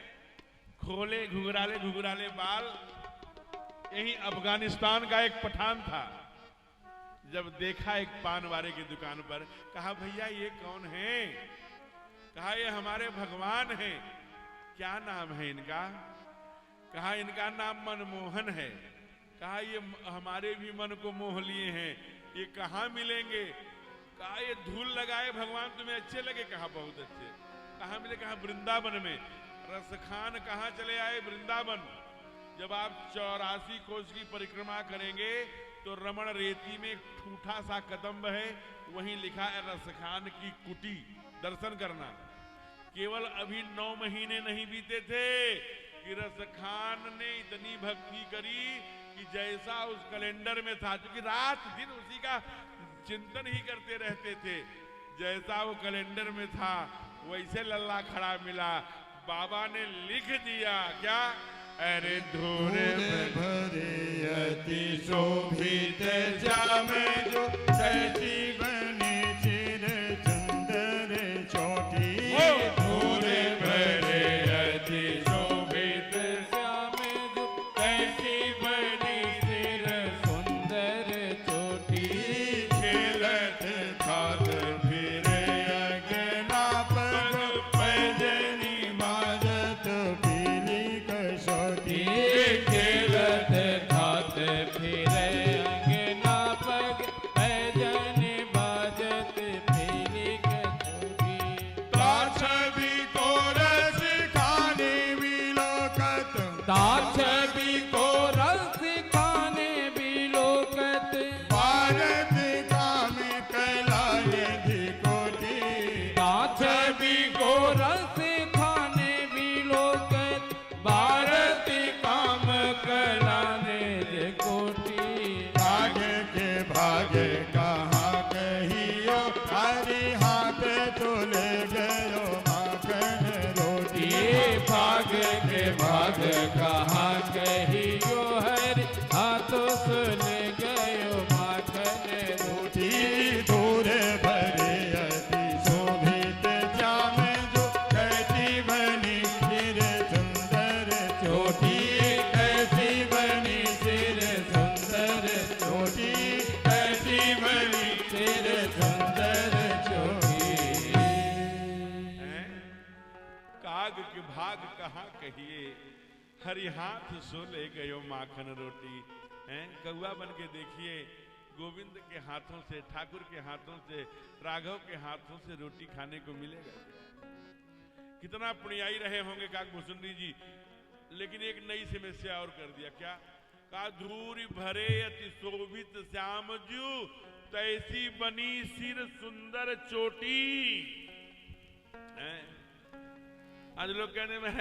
खोले, घुघराले घुघराले बाल। यही अफगानिस्तान का एक पठान था, जब देखा एक पान वाले की दुकान पर, कहा भैया ये कौन है? कहा ये हमारे भगवान हैं। क्या नाम है इनका? कहा इनका नाम मनमोहन है। कहा ये हमारे भी मन को मोह लिए हैं, ये कहाँ मिलेंगे? कहा ये धूल लगाए भगवान तुम्हें अच्छे लगे? कहा बहुत अच्छे। कहाँ मिले? कहा वृंदावन में। रसखान कहाँ चले आए? वृंदावन। जब आप 84 कोस की परिक्रमा करेंगे तो रमण रेती में एक ठूठा सा कदम्ब है, वहीं लिखा है रसखान की कुटी, दर्शन करना। केवल अभी 9 महीने नहीं बीते थे कि रसखान ने इतनी भक्ति करी कि जैसा उस कैलेंडर में था, क्योंकि रात दिन उसी का चिंतन ही करते रहते थे, जैसा वो कैलेंडर में था वैसे लल्ला खड़ा मिला। बाबा ने लिख दिया क्या? अरे धूर भरे अति शोभित जामे जो, सची बने चिर चंदर चोटी, धूर भरे अति शोभित भाग कहाँ कहियो हरि हाथों सुन गयो माखन रोटी दूर भरे अति शोभित श्याम जो कैसी बनी सिर सुंदर चोटी कैसी बनी सिर सुंदर चोटी कैसी बनी सिर सुंदर चोटी। काग के भाग कहाँ कहिए हरि हाथ सो ले गयो माखन रोटी। हैं कौआ बन के देखिए गोविंद के हाथों से, ठाकुर के हाथों से, राघव के हाथों से रोटी खाने को मिलेगा। कितना पुण्याई रहे होंगे काकभूषणी जी। लेकिन एक नई समस्या और कर दिया, क्या का धूरी भरे अति शोभित श्याम जू तैसी बनी सिर सुंदर चोटी। हैं? आज लोग कहने में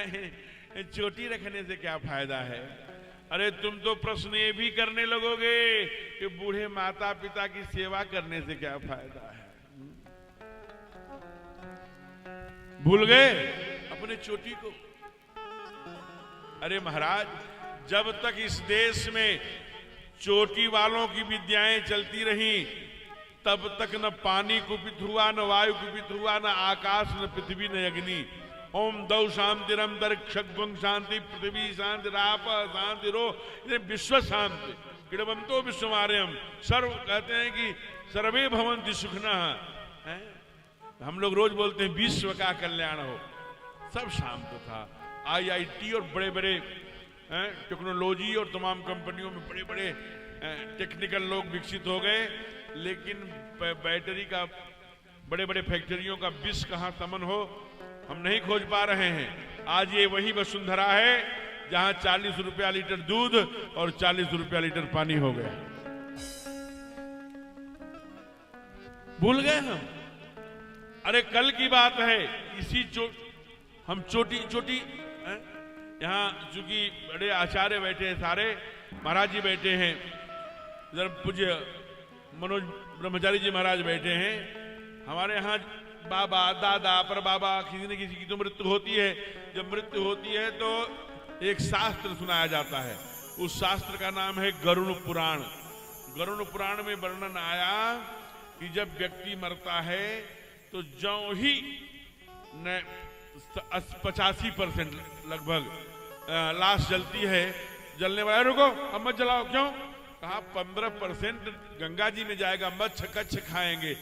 चोटी रखने से क्या फायदा है। अरे तुम तो प्रश्न ये भी करने लगोगे कि बूढ़े माता पिता की सेवा करने से क्या फायदा है। भूल गए अपने चोटी को। अरे महाराज, जब तक इस देश में चोटी वालों की विद्याएं चलती रहीं तब तक न पानी कुपित हुआ, न वायु कुपित हुआ, न आकाश, न पृथ्वी, न अग्नि। ओम दौ शांतिरंतरिक्षं शांति पृथ्वी शांति राप शांति रो विश्व शांति किड़वंतो विश्वमार्यम सर्व। कहते हैं कि सर्वे भवन्ति सुखिनः। हम लोग रोज बोलते हैं विश्व का कल्याण हो। सब शांत था। IIT और बड़े बड़े टेक्नोलॉजी और तमाम कंपनियों में बड़े बड़े टेक्निकल लोग विकसित हो गए, लेकिन बैटरी का बड़े बड़े फैक्ट्रियों का विष कहाँ समन हो हम नहीं खोज पा रहे हैं। आज ये वही वसुंधरा है जहां 40 रुपया लीटर दूध और 40 रुपया लीटर पानी हो गया। भूल गए हम। अरे कल की बात है, इसी हम चोटी यहाँ चूंकि बड़े आचार्य बैठे हैं, सारे महाराज जी बैठे हैं, इधर पूज्य मनोज ब्रह्मचारी जी महाराज बैठे हैं। हमारे यहाँ बाबा दादा पर बाबा किसी न किसी की तो मृत्यु होती है। जब मृत्यु होती है तो एक शास्त्र सुनाया जाता है। उस शास्त्र का नाम है गरुड़ पुराण। गरुड़ पुराण में वर्णन आया कि जब व्यक्ति मरता है तो ज्यों ही 85% लगभग लाश जलती है। जलने वाला रुको अब मत जलाओ, क्यों? कहा 15% गंगा जी में जाएगा, मच्छ कच्छ खाएंगे।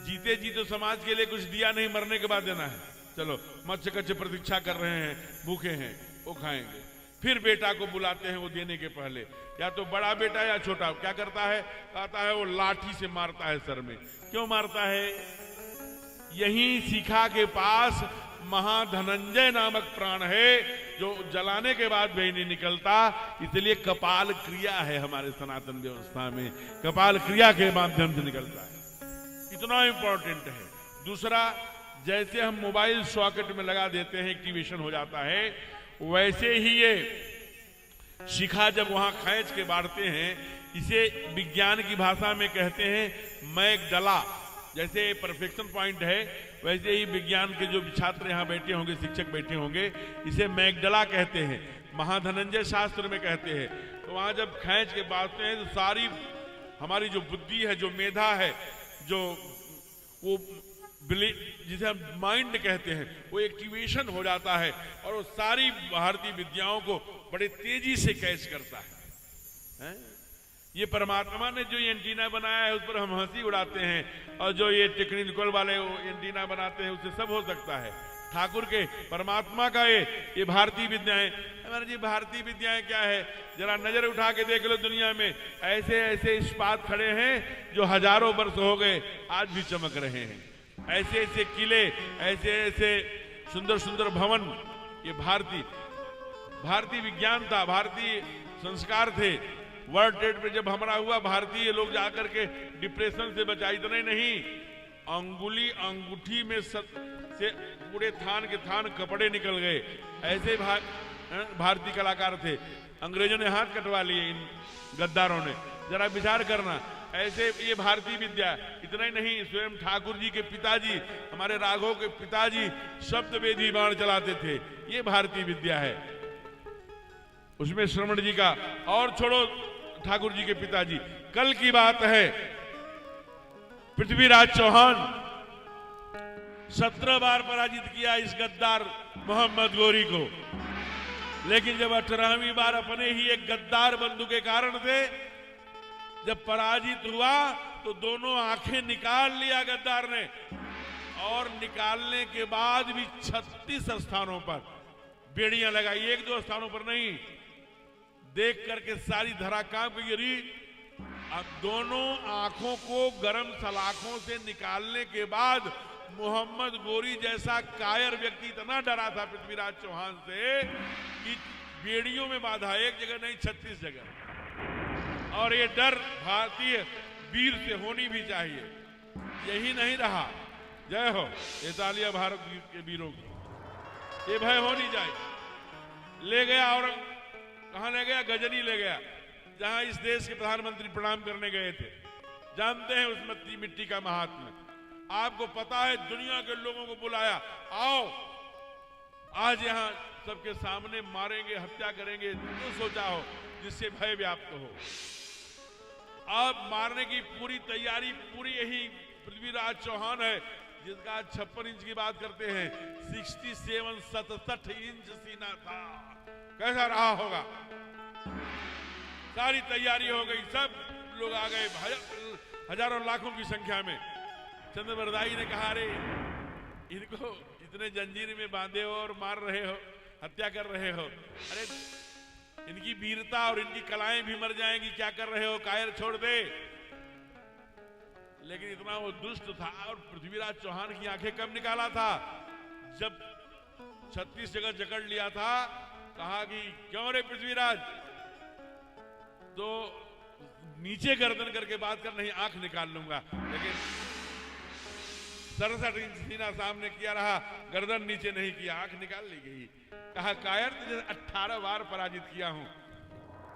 जीते जी तो समाज के लिए कुछ दिया नहीं, मरने के बाद देना है। चलो मत्स्य कच्छ प्रतीक्षा कर रहे हैं, भूखे हैं, वो खाएंगे। फिर बेटा को बुलाते हैं वो देने के पहले, या तो बड़ा बेटा या छोटा, क्या करता है? कहता है वो लाठी से मारता है सर में। क्यों मारता है? यही शिखा के पास महाधनंजय नामक प्राण है जो जलाने के बाद भी नहीं निकलता। इसलिए कपाल क्रिया है हमारे सनातन व्यवस्था में, कपाल क्रिया के माध्यम से निकलता है। इतना इंपॉर्टेंट है। दूसरा, जैसे हम मोबाइल सॉकेट में लगा देते हैं एक्टिवेशन हो जाता है, वैसे ही ये शिखा जब वहां खींच के बांटते हैं, इसे विज्ञान की भाषा में कहते हैं मैगडला। जैसे परफेक्शन पॉइंट है, वैसे ही विज्ञान के जो छात्र यहाँ बैठे होंगे, शिक्षक बैठे होंगे, इसे मैगडला कहते हैं। महाधनंजय शास्त्र में कहते हैं। तो वहां जब खींच के बांटते हैं तो सारी हमारी जो बुद्धि है, जो मेधा है, जो वो जिसे हम माइंड कहते हैं, वो एक्टिवेशन हो जाता है और वो सारी भारतीय विद्याओं को बड़े तेजी से कैच करता है। ये परमात्मा ने जो एंटीना बनाया है उस पर हम हंसी उड़ाते हैं, और जो ये टेक्निकल वाले एंटीना बनाते हैं उससे सब हो सकता है। ठाकुर के परमात्मा का ये भारतीय विद्याएं। हमारे जी भारतीय विद्याएं क्या है? जरा नजर उठा के देख लो, दुनिया में ऐसे ऐसे इस्पात खड़े हैं जो हजारों वर्ष हो गए आज भी चमक रहे हैं। ऐसे ऐसे किले, ऐसे ऐसे सुंदर सुंदर भवन, ये भारतीय विज्ञान था, भारतीय संस्कार थे। वर्ल्ड ट्रेड पे जब हमला हुआ, भारतीय लोग जाकर के डिप्रेशन से बचा। इतना ही नहीं, अंगुली अंगूठी में से पूरे थान के थान कपड़े निकल गए। ऐसे भारतीय कलाकार थे। अंग्रेजों ने हाथ कटवा लिए इन गद्दारों ने। जरा विचार करना, ऐसे ये भारतीय विद्या। इतना ही नहीं, स्वयं ठाकुर जी के पिताजी, हमारे राघव के पिताजी शब्द वेदी बाण चलाते थे। ये भारतीय विद्या है। उसमें श्रवण जी का, और छोड़ो ठाकुर जी के पिताजी, कल की बात है, पृथ्वीराज चौहान 17 बार पराजित किया इस गद्दार मोहम्मद गोरी को, लेकिन जब 18वीं बार अपने ही एक गद्दार बंधु के कारण से जब पराजित हुआ तो दोनों आंखें निकाल लिया गद्दार ने, और निकालने के बाद भी 36 स्थानों पर बेड़ियां लगाई, 1-2 स्थानों पर नहीं। देख करके सारी धरा कांप गिरी। अब दोनों आंखों को गर्म सलाखों से निकालने के बाद मोहम्मद गोरी जैसा कायर व्यक्ति इतना डरा था पृथ्वीराज चौहान से कि बेड़ियों में बाधा, एक जगह नहीं 36 जगह। और ये डर भारतीय वीर से होनी भी चाहिए। यही नहीं रहा, जय हो, ये तालियां भारत के वीरों की, ये भय होनी चाहिए। ले गया, और कहां ले गया? गजनी ले गया, जहां इस देश के प्रधानमंत्री प्रणाम करने गए थे। जानते हैं उस मिट्टी का महात्म्य, आपको पता है। दुनिया के लोगों को बुलाया, आओ आज यहां सबके सामने मारेंगे, हत्या करेंगे, तो सोचा हो जिससे भय व्याप्त हो। अब मारने की पूरी तैयारी, पूरी यही पृथ्वीराज चौहान है जिसका 56 इंच की बात करते हैं, 67 इंच सीना था। कैसा रहा होगा? सारी तैयारी हो गई, सब लोग आ गए, हजारों लाखों की संख्या में। चंद्रवरदाई ने कहा, अरे इनको इतने जंजीर में बांधे हो और मार रहे हो, हत्या कर रहे हो, अरे इनकी वीरता और इनकी कलाएं भी मर जाएंगी, क्या कर रहे हो, कायर छोड़ दे। लेकिन इतना वो दुष्ट था, और पृथ्वीराज चौहान की आंखें कब निकाला था? जब 36 जगह जकड़ लिया था। कहा कि क्यों रे पृथ्वीराज, तो नीचे गर्दन करके बात कर, नहीं आंख निकाल लूंगा। लेकिन 67 इंच सीना सामने किया रहा, गर्दन नीचे नहीं किया, आंख निकाल ली गई। कहा कायर, तुझे 18 बार पराजित किया हूं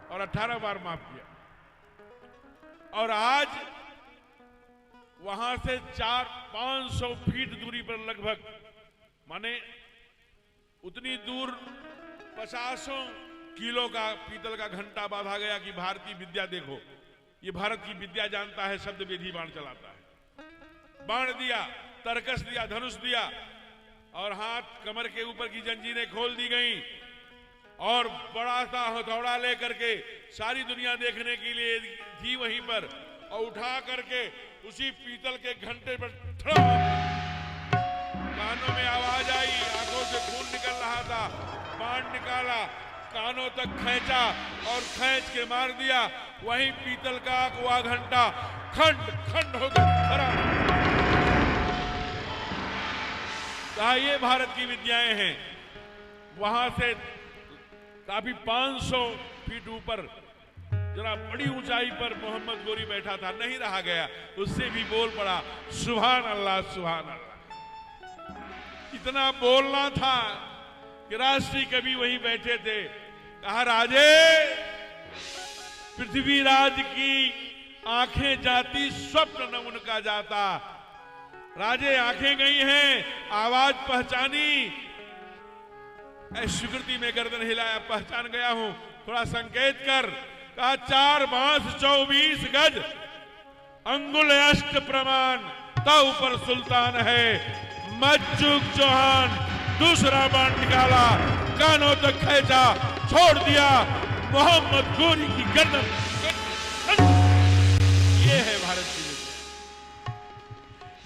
और 18 बार माफ किया। और आज वहां से 400-500 फीट दूरी पर लगभग, माने उतनी दूर 50 किलो का पीतल का घंटा बांधा गया कि भारतीय विद्या देखो, ये भारत की विद्या जानता है, शब्द विधि बाण चलाता है। बाण दिया, तरकस दिया, धनुष दिया, और हाथ कमर के ऊपर की जंजीरें खोल दी गई, और बड़ा सा हथौड़ा लेकर के सारी दुनिया देखने के लिए थी वहीं पर, और उठा करके उसी पीतल के घंटे पर कानों में आवाज आई, आंखों से खून निकल रहा था, बाण निकाला, कानों तक खींचा और खींच के मार दिया। वहीं पीतल का कुआ घंटा खंड खंड होकर खड़ा। कहा ये भारत की विद्याएं हैं। वहां से काफी 500 फीट ऊपर जरा बड़ी ऊंचाई पर मोहम्मद गोरी बैठा था, नहीं रहा गया, उससे भी बोल पड़ा, सुभान अल्लाह, सुभान अल्लाह। इतना बोलना था कि राष्ट्रीय कवि वहीं बैठे थे। कहा राजे, पृथ्वीराज की आंखें जाती, स्वप्न न उनका जाता। राजे आंखें गई हैं, आवाज पहचानी, स्वीकृति में गर्दन हिलाया, पहचान गया हूं, थोड़ा संकेत कर। कहा 4 बांस 24 गज, अंगुल अष्ट प्रमाण, तव पर सुल्तान है। मज्जुक चौहान दूसरा बाण निकाला, कानों तक खींचा, छोड़ दिया मोहम्मद गोरी की गर्दन। ये है भारत की विद्या,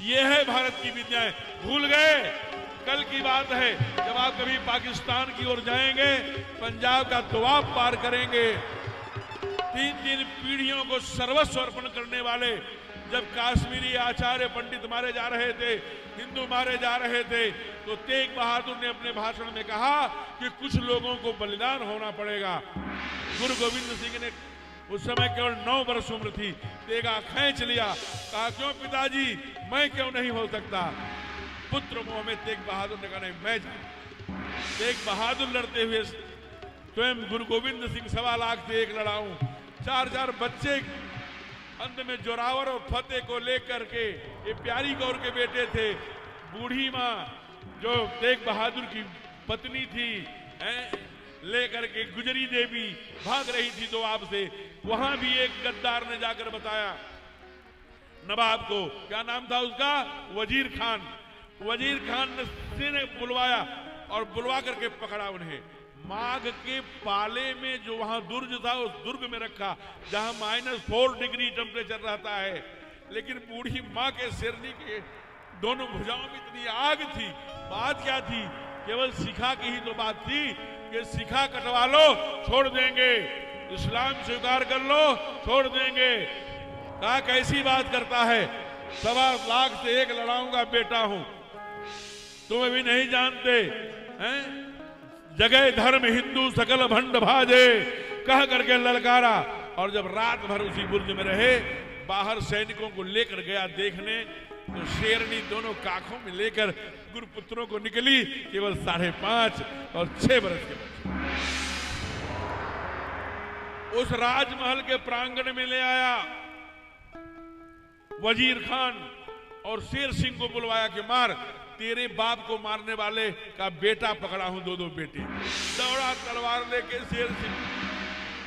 ये है भारत की विद्याएं। भूल गए? कल की बात है, जब आप कभी पाकिस्तान की ओर जाएंगे, पंजाब का दोआब पार करेंगे, 3 पीढ़ियों को सर्वस्व अर्पण करने वाले जब काश्मीरी आचार्य पंडित मारे जा रहे थे, हिंदू मारे जा रहे थे, तो तेग बहादुर ने अपने भाषण में कहा कि कुछ लोगों को बलिदान होना पड़ेगा। गुरु गोविंद सिंह ने उस समय केवल 9 वर्ष उम्र थी, तेगा खींच लिया, कहा क्यों पिताजी, मैं क्यों नहीं हो सकता? पुत्र मोह में तेग बहादुर ने कहा नहीं, मैं जाऊं। तेग बहादुर लड़ते हुए स्वयं गुरु गोविंद सिंह 1.25 लाख से 1 लड़ाऊं, 4 बच्चे, अंत में जोरावर और फतेह को लेकर के, ये प्यारी गौर के बेटे थे, बूढ़ी माँ जो तेग बहादुर की पत्नी थी, लेकर के गुजरी देवी भाग रही थी दोआब से। वहां भी एक गद्दार ने जाकर बताया नवाब को, क्या नाम था उसका, वजीर खान। वजीर खान ने बुलवाया और बुलवा करके पकड़ा उन्हें। माघ के पाले में जो वहां दुर्ग था उस दुर्ग में रखा जहां -4 डिग्री टेम्परेचर रहता है। लेकिन बूढ़ी माँ के शेरनी के दोनों भुजाओं में इतनी आग थी। बात क्या थी, केवल शिखा की ही तो बात थी कि शिखा कटवा लो छोड़ देंगे, इस्लाम स्वीकार कर लो छोड़ देंगे। कहा कैसी बात करता है, 1.25 लाख से 1 लड़ाऊंगा बेटा हूं, तुम अभी नहीं जानते हैं। जगह धर्म हिंदू सकल भंड भाजे कह करके ललकारा। और जब रात भर उसी बुर्ज में रहे, बाहर सैनिकों को लेकर गया देखने, तो शेरनी दोनों काखों में लेकर गुरुपुत्रों को निकली, केवल 5.5 और 6 बरस के बच्चे। उस राजमहल के प्रांगण में ले आया वजीर खान और शेर सिंह को बुलवाया कि मार, तेरे बाप को मारने वाले का बेटा पकड़ा हूं, 2 बेटे। दौड़ा तलवार लेके शेर सिंह।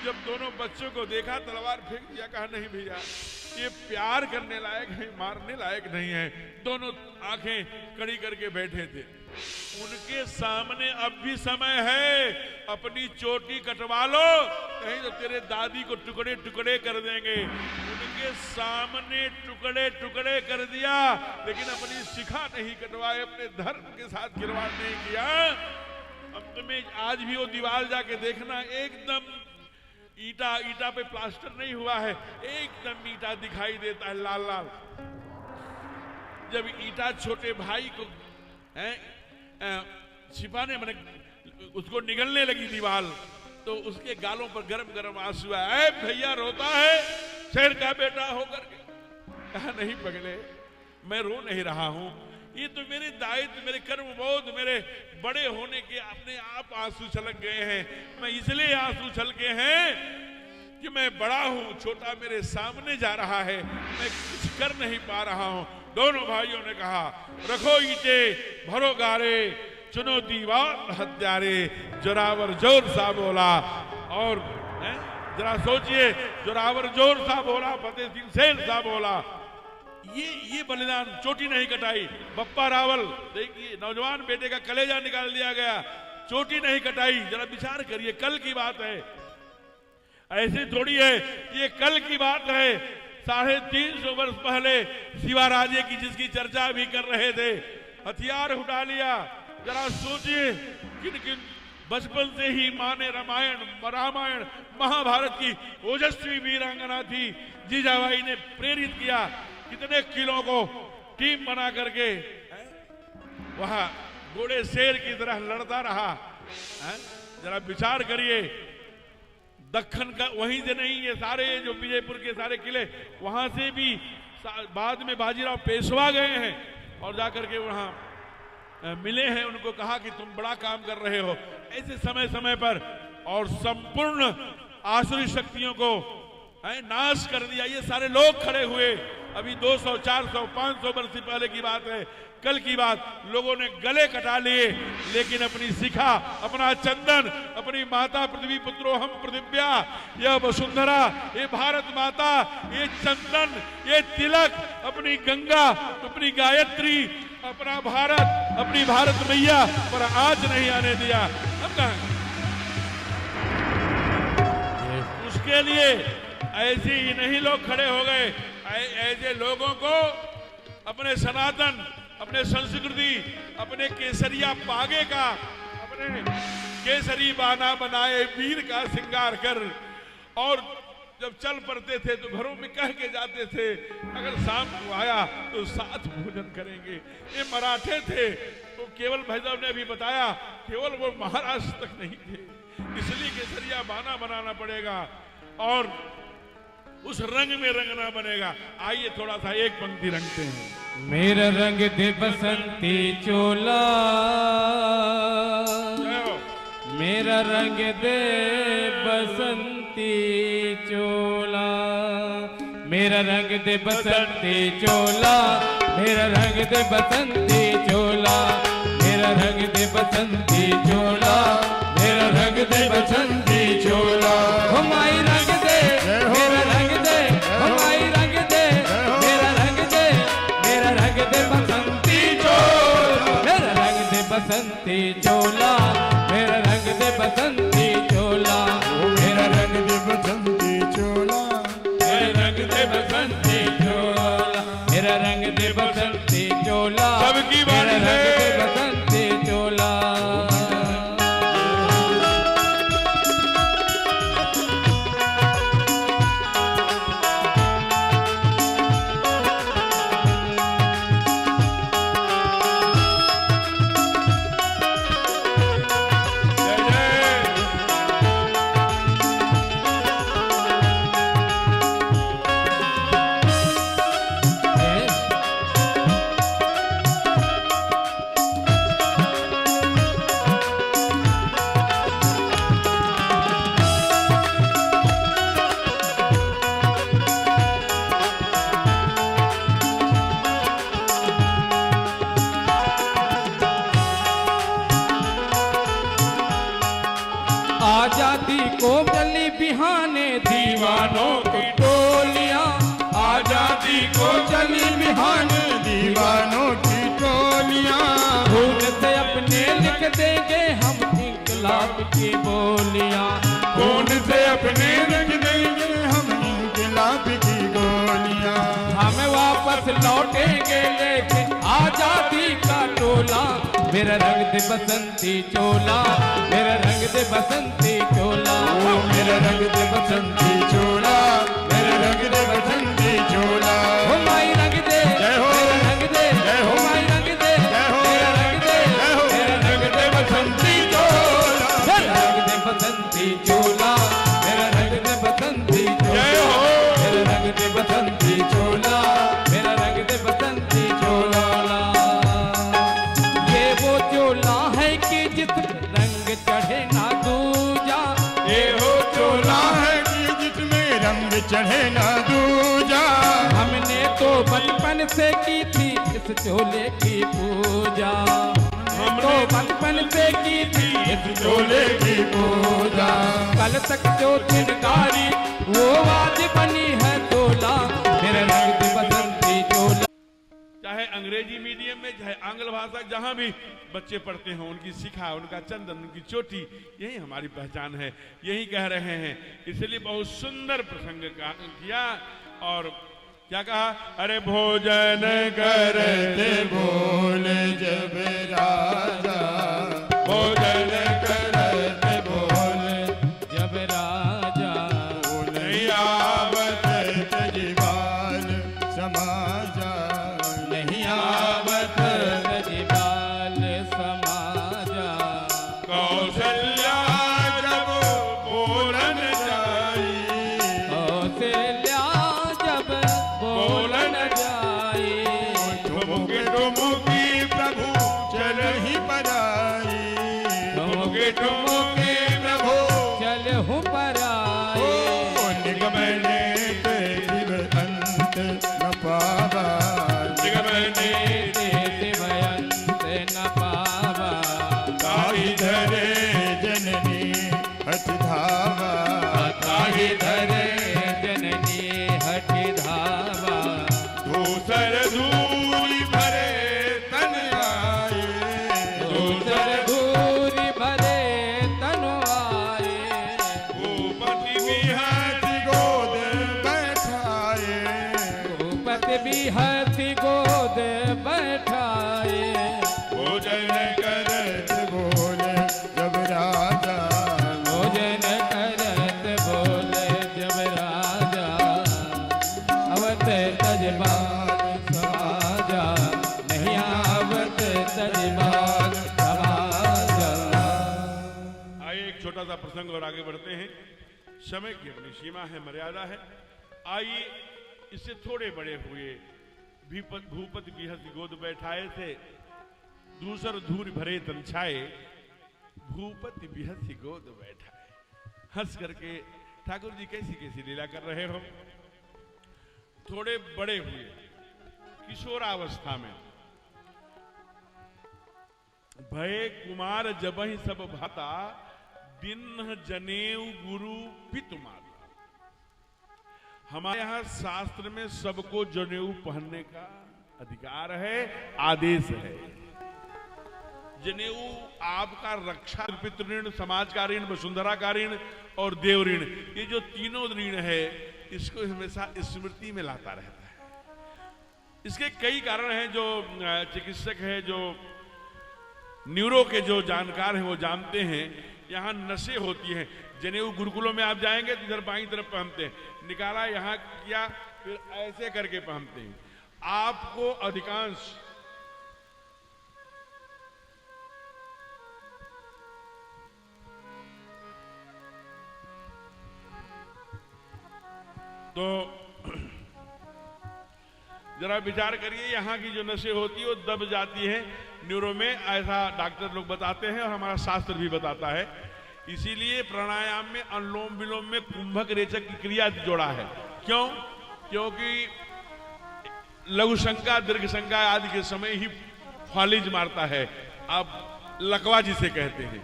जब दोनों बच्चों को देखा तलवार फेंक दिया, कहा नहीं भैया ये प्यार करने लायक है, मारने लायक नहीं है। दोनों आंखें कड़ी करके बैठे थे। उनके सामने अब भी समय है, अपनी चोटी कटवा लो, नहीं तो तेरे दादी को टुकड़े टुकड़े कर देंगे। उनके सामने टुकड़े टुकड़े कर दिया, लेकिन अपनी शिखा नहीं कटवाए, अपने धर्म के साथ खिलवाड़ नहीं किया। अब तुम्हें आज भी वो दीवार जाके देखना, एकदम ईटा पे प्लास्टर नहीं हुआ है, एकदम ईटा दिखाई देता है लाल लाल। जब ईटा छोटे भाई को छिपाने मैंने उसको निगलने लगी दीवार, तो उसके गालों पर गरम गरम आंसू आए। भैया रोता है शेर का बेटा होकर के। कहा नहीं पगले, मैं रो नहीं रहा हूं, ये तो मेरे दायित्व, मेरे कर्म बोध, मेरे बड़े होने के अपने आप आंसू छलक गए हैं। मैं इसलिए आंसू छलके हैं कि मैं बड़ा हूं, छोटा मेरे सामने जा रहा है, मैं कुछ कर नहीं पा रहा हूं। दोनों भाइयों ने कहा रखो ईटे भरो गारे, चुनो दीवार हत्यारे, जोरावर जोर सा बोला। और जरा सोचिए, जोरावर जोर सा बोला, फतेह सिंह शेर सा बोला। ये बलिदान, चोटी नहीं कटाई। बप्पा रावल देखिए, नौजवान बेटे का कलेजा निकाल दिया गया, चोटी नहीं कटाई। जरा विचार करिए, कल की बात है, ऐसे थोड़ी है, ये कल की बात है। 350 वर्ष पहले शिवाराजे की जिसकी चर्चा भी कर रहे थे, हथियार उठा लिया। जरा सोचिए, किन किन बचपन से ही माँ ने रामायण महाभारत की ओजस्वी वीरांगना थी, जीजाबाई ने प्रेरित किया, कितने किलों को टीम बना करके वहां घोड़े शेर की तरह लड़ता रहा। जरा विचार करिए, दक्खन का वहीं से नहीं, ये सारे जो विजयपुर के सारे किले, वहां से भी बाद में बाजीराव पेशवा गए हैं और जाकर के वहां मिले हैं, उनको कहा कि तुम बड़ा काम कर रहे हो। ऐसे समय समय पर और संपूर्ण आसुरी शक्तियों को नाश कर दिया। ये सारे लोग खड़े हुए, अभी 200, 400, 500 वर्ष पहले की बात है, कल की बात। लोगों ने गले कटा लिए, लेकिन अपनी शिखा, अपना चंदन, अपनी माता पृथ्वी पुत्रो हम पृथिव्या, यह वसुंधरा, ये भारत माता, ये चंदन, ये तिलक, अपनी गंगा, अपनी गायत्री, अपना भारत, अपनी भारत मैया पर आज नहीं आने दिया। हम कहा उसके लिए ऐसे ही नहीं लोग खड़े हो गए। ऐसे लोगों को अपने सनातन, अपने संस्कृति, अपने केसरिया पागे का, अपने केसरी बाना बनाए वीर का श्रृंगार कर, और जब चल पड़ते थे तो घरों में कह के जाते थे अगर शाम को आया तो साथ भोजन करेंगे। ये मराठे थे, तो केवल भाई साहब ने अभी बताया, केवल वो महाराष्ट्र तक नहीं थे, इसलिए केसरिया बाना बनाना पड़ेगा और उस रंग में रंगना बनेगा। आइए थोड़ा सा एक पंक्ति रंगते हैं। मेरा रंग दे बसंती चोला, मेरा रंग दे बसंती चोला, मेरा रंग दे बसंती चोला, मेरा रंग दे बसंती चोला, मेरा रंग दे बसंती चोला, मेरा रंग दे आजादी को चली बिहाने दीवानों की टोलियां, आजादी को चली बिहाने दीवानों की टोलियां। खून से अपने लिख देंगे हम इंकलाब की बोलियां, खून से अपने लिख देंगे हम इंकलाब की गोलियां। हम वापस लौटेंगे लेके आजादी का टोला, मेरा रंग दे बसंती चोला, मेरा रंग दे बसंती चोला, मेरा रंग दे बसंती चोला, मेरा रंग दे बसंती चोला। हो माई रंग दे, जय हो, मेरा रंग दे, जय हो, माई रंग दे, जय हो, मेरा रंग दे, जय हो, मेरा रंग दे बसंती चोला, मेरा रंग दे बसंती चोला, मेरा रंग दे बसंती जय चोला, हो। मेरा रंग दे बसंती चोला, मेरा रंग दे बसंती चोला। ये वो चोला है कि जिस रंग चढ़े ना दूजा, ये हो चोला है कि जिसमें रंग चढ़े ना दूजा। हमने तो बचपन से की थी इस चोले की पूजा, हमने तो बचपन से की थी इस चोले की पूजा। कल तक जो चिनकारी वो आज बनी है तोला, मेरा रंग दे बसंती चोला। चाहे अंग्रेजी मीडियम में चाहे आंग्ल भाषा जहां भी बच्चे पढ़ते हैं, उनकी शिखा, उनका चंदन, उनकी चोटी, यही हमारी पहचान है, यही कह रहे हैं। इसलिए बहुत सुंदर प्रसंग किया और क्या कहा, अरे भोजन करते बोले जब राजा, भोजन करते बोले जब राजा, नहीं आवत तजबाल समाजा, नहीं आवत तजबाल समाजा। कौशल्या जब बोलन जाई, कौशल्या जब बोलन जाए, ठुमके ठुमकी प्रभु चल ही पराई, ठुमके ठुमके प्रभु चल हूँ पर आए, निगम ने दिव अंत न पावा, निगम ने दिव्यंत न पावा, ताहि धरे जननी हठ धावा, ताहि धरे जननी हठ धावा। दूसर दूरी भरे तन आए, दूसर दूरी भरे तनु आए, भूपति भी हाथी गोद बैठाए, भूपति भी हाथी गोद बैठाए, भोजन करत बोले जब राजा, भोजन करत बोले जब राजा, अवत तजबाल समाजा, नहीं आवत तजबाल समाजा। आइए एक छोटा सा प्रसंग और आगे बढ़ते हैं। समय की अपनी सीमा है, मर्यादा है। आइए इससे थोड़े बड़े हुए भूपति बिहस गोद बैठाए थे, दूसर धूर भरे तन छाए, भूपति बिहस गोद बैठाए। हंस करके ठाकुर जी कैसी कैसी लीला कर रहे हो। थोड़े बड़े हुए किशोरावस्था में भय कुमार जबहि सब भाता, दिन जनेऊ गुरु पितु माता। हमारे यहाँ शास्त्र में सबको जनेऊ पहनने का अधिकार है, आदेश है। जनेऊ आपका रक्षा, पितृ, समाज का ऋण, वसुंधरा का ऋण और देव ऋण, ये जो तीनों ऋण है, इसको हमेशा स्मृति में लाता रहता है। इसके कई कारण हैं जो चिकित्सक है, जो न्यूरो के जो जानकार हैं वो जानते हैं। यहाँ नसें होती हैं। जनेऊ गुरुकुलों में आप जाएंगे तो इधर बाईं तरफ पहनते हैं, निकाला यहाँ किया, फिर ऐसे करके पहनते हैं। आपको अधिकांश तो जरा विचार करिए, यहाँ की जो नसें होती है वो दब जाती है न्यूरो में, ऐसा डॉक्टर लोग बताते हैं और हमारा शास्त्र भी बताता है। इसीलिए प्राणायाम में अनुलोम विलोम में कुंभक रेचक की क्रिया जोड़ा है। क्यों? क्योंकि लघु शंका, दीर्घ शंका आदि के समय ही फालिज मारता है। अब लकवा जिसे कहते हैं,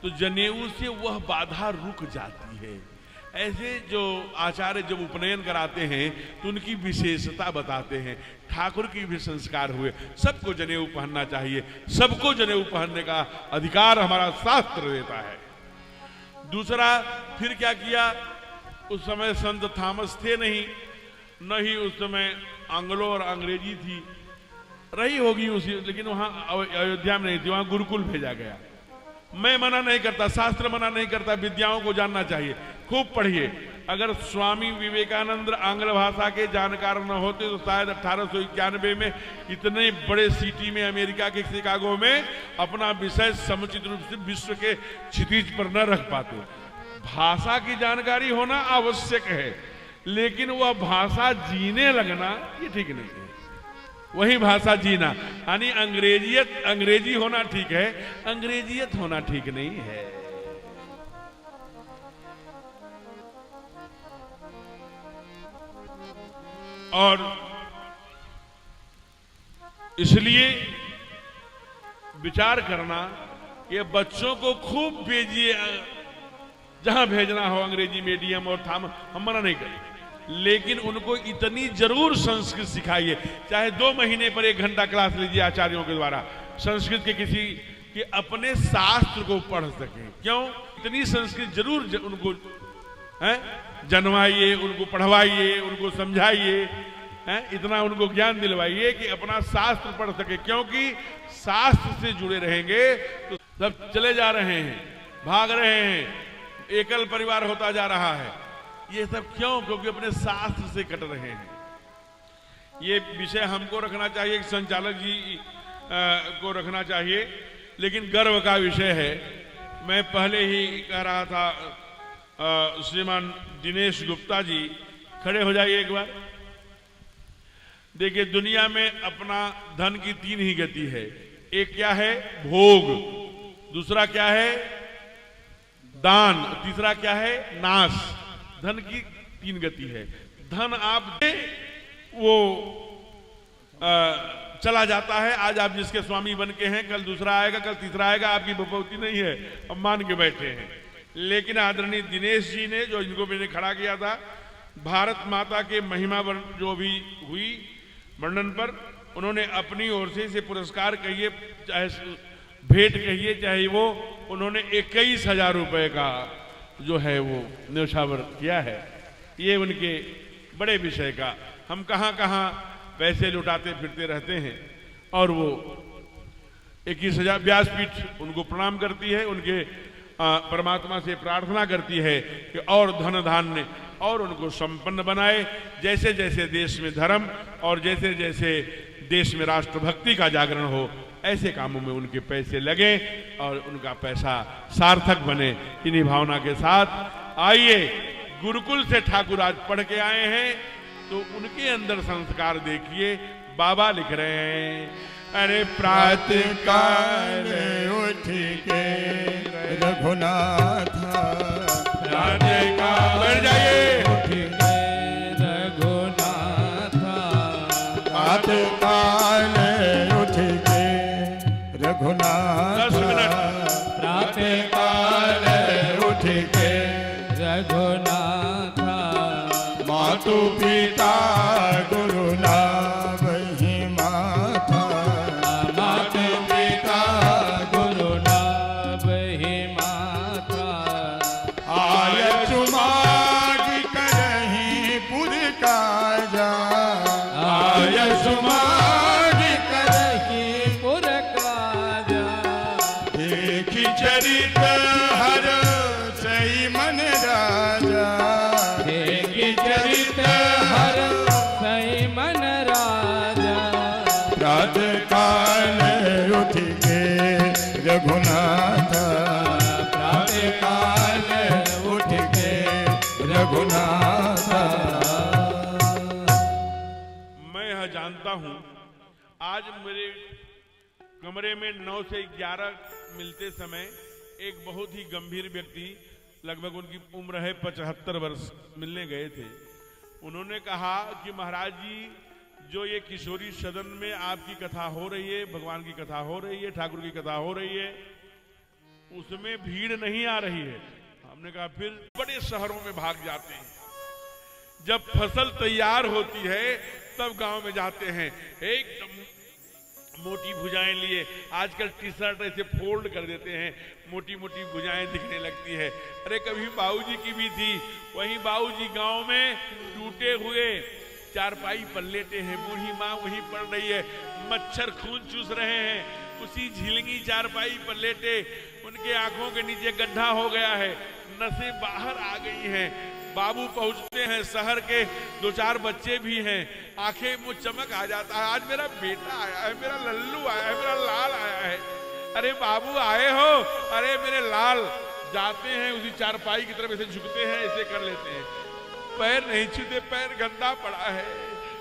तो जनेऊ से वह बाधा रुक जाती है। ऐसे जो आचार्य जब उपनयन कराते हैं तो उनकी विशेषता बताते हैं। ठाकुर की भी संस्कार हुए, सबको जनेऊ पहनना चाहिए, सबको जनेऊ पहनने का अधिकार हमारा शास्त्र देता है। दूसरा फिर क्या किया, उस समय संत थॉमस थे नहीं, न ही उस समय आंग्लो और अंग्रेजी थी, रही होगी उसी, लेकिन वहां अयोध्या में नहीं थी, वहां गुरुकुल भेजा गया। मैं मना नहीं करता, शास्त्र मना नहीं करता, विद्याओं को जानना चाहिए, खूब पढ़िए। अगर स्वामी विवेकानंद आंग्ल भाषा के जानकार न होते तो शायद 1891 में इतने बड़े सिटी में, अमेरिका के शिकागो में अपना विषय समुचित रूप से विश्व के क्षितिज पर न रख पाते। भाषा की जानकारी होना आवश्यक है, लेकिन वह भाषा जीने लगना ये ठीक नहीं है। वही भाषा जीना, यानी अंग्रेजी होना ठीक है, अंग्रेजियत होना ठीक नहीं है। और इसलिए विचार करना, ये बच्चों को खूब भेजिए, जहां भेजना हो अंग्रेजी मीडियम और हम मना नहीं करें, लेकिन उनको इतनी जरूर संस्कृत सिखाइए। चाहे 2 महीने पर 1 घंटा क्लास लीजिए आचार्यों के द्वारा संस्कृत के, किसी के अपने शास्त्र को पढ़ सके। क्यों? इतनी संस्कृत जरूर उनको जनवाइए, उनको पढ़वाइए, उनको समझाइए, इतना उनको ज्ञान दिलवाइए कि अपना शास्त्र पढ़ सके। क्योंकि शास्त्र से जुड़े रहेंगे तो सब चले जा रहे हैं, भाग रहे हैं, एकल परिवार होता जा रहा है। ये सब क्यों? क्योंकि अपने शास्त्र से कट रहे हैं। ये विषय हमको रखना चाहिए, संचालक जी को रखना चाहिए, लेकिन गर्व का विषय है। मैं पहले ही कह रहा था, श्रीमान दिनेश गुप्ता जी खड़े हो जाइए एक बार। देखिए, दुनिया में अपना धन की 3 ही गति है। एक क्या है? भोग। दूसरा क्या है? दान। तीसरा क्या है? नाश। धन की 3 गति है। धन आप दे, वो चला जाता है। आज आप जिसके स्वामी बन के हैं, कल दूसरा आएगा, कल तीसरा आएगा, आपकी बपौती नहीं है, अब मान के बैठे हैं। लेकिन आदरणीय दिनेश जी ने, जो इनको मैंने खड़ा किया था, भारत माता के महिमा जो भी हुई वर्णन पर, उन्होंने अपनी ओर से इसे पुरस्कार कहिए, चाहे भेंट कहिए, चाहे वो, उन्होंने 21,000 रुपए का जो है वो न्यौछावर किया है। ये उनके बड़े विषय का, हम कहां कहां पैसे लुटाते फिरते रहते हैं, और वो 21,000 व्यासपीठ उनको प्रणाम करती है, उनके परमात्मा से प्रार्थना करती है कि और धन धान्य और उनको संपन्न बनाए। जैसे जैसे देश में धर्म और जैसे जैसे देश में राष्ट्रभक्ति का जागरण हो, ऐसे कामों में उनके पैसे लगे और उनका पैसा सार्थक बने। इन्हीं भावना के साथ आइए, गुरुकुल से ठाकुर आज पढ़ के आए हैं, तो उनके अंदर संस्कार देखिए। बाबा लिख रहे हैं, अरे प्रातः काल उठ के रघुनाथ, प्रातः काल, बैठ जाइए, उठ के रघुनाथ, प्रातः काल उठ के रघुनाथ, 10 मिनट, प्रातः काल उठ के रघुनाथ, मातु पिता गुरु नाम ही माथा, मातु पिता गुरु नाम ही माता, आय सुमाग करहीं पुर काजा, आय सुमाग करही पुर काजा, एक चरित हर सही मन राजा, देखि चरित हर सही मन राजा, प्रातः काल उठ के रघुनाथ, प्रातः काल उठ के रघुनाथ। मैं यह जानता हूं, आज मेरे कमरे में 9 से 11 मिलते समय एक बहुत ही गंभीर व्यक्ति, लगभग उनकी उम्र है 75 वर्ष, मिलने गए थे। उन्होंने कहा कि महाराज जी, जो ये किशोरी सदन में आपकी कथा हो रही है, भगवान की कथा हो रही है, ठाकुर की कथा हो रही है, उसमें भीड़ नहीं आ रही है। हमने कहा फिर बड़े शहरों में भाग जाते हैं। जब फसल तैयार होती है तब गांव में जाते हैं, एकदम मोटी भुजाएं लिए। आजकल टी शर्ट ऐसे फोल्ड कर देते हैं, मोटी मोटी भुजाएं दिखने लगती है। अरे कभी बाबूजी की भी थी। वहीं बाबूजी गांव में टूटे हुए चारपाई पर लेटे हैं, बूढ़ी माँ वहीं पड़ रही है, मच्छर खून चूस रहे हैं। उसी झिलंगी चारपाई पर लेटे, उनके आंखों के नीचे गड्ढा हो गया है, नसें बाहर आ गई हैं। बाबू पहुंचते हैं, शहर के 2-4 बच्चे भी हैं, आंखें मुंह चमक आ जाता है, आज मेरा बेटा आया है, मेरा लल्लू आया है, मेरा लाल आया है। अरे बाबू आए हो, अरे मेरे लाल। जाते हैं उसी चारपाई की तरफ ऐसे झुकते हैं, ऐसे कर लेते हैं, पैर नहीं छूते, पैर गंदा पड़ा है।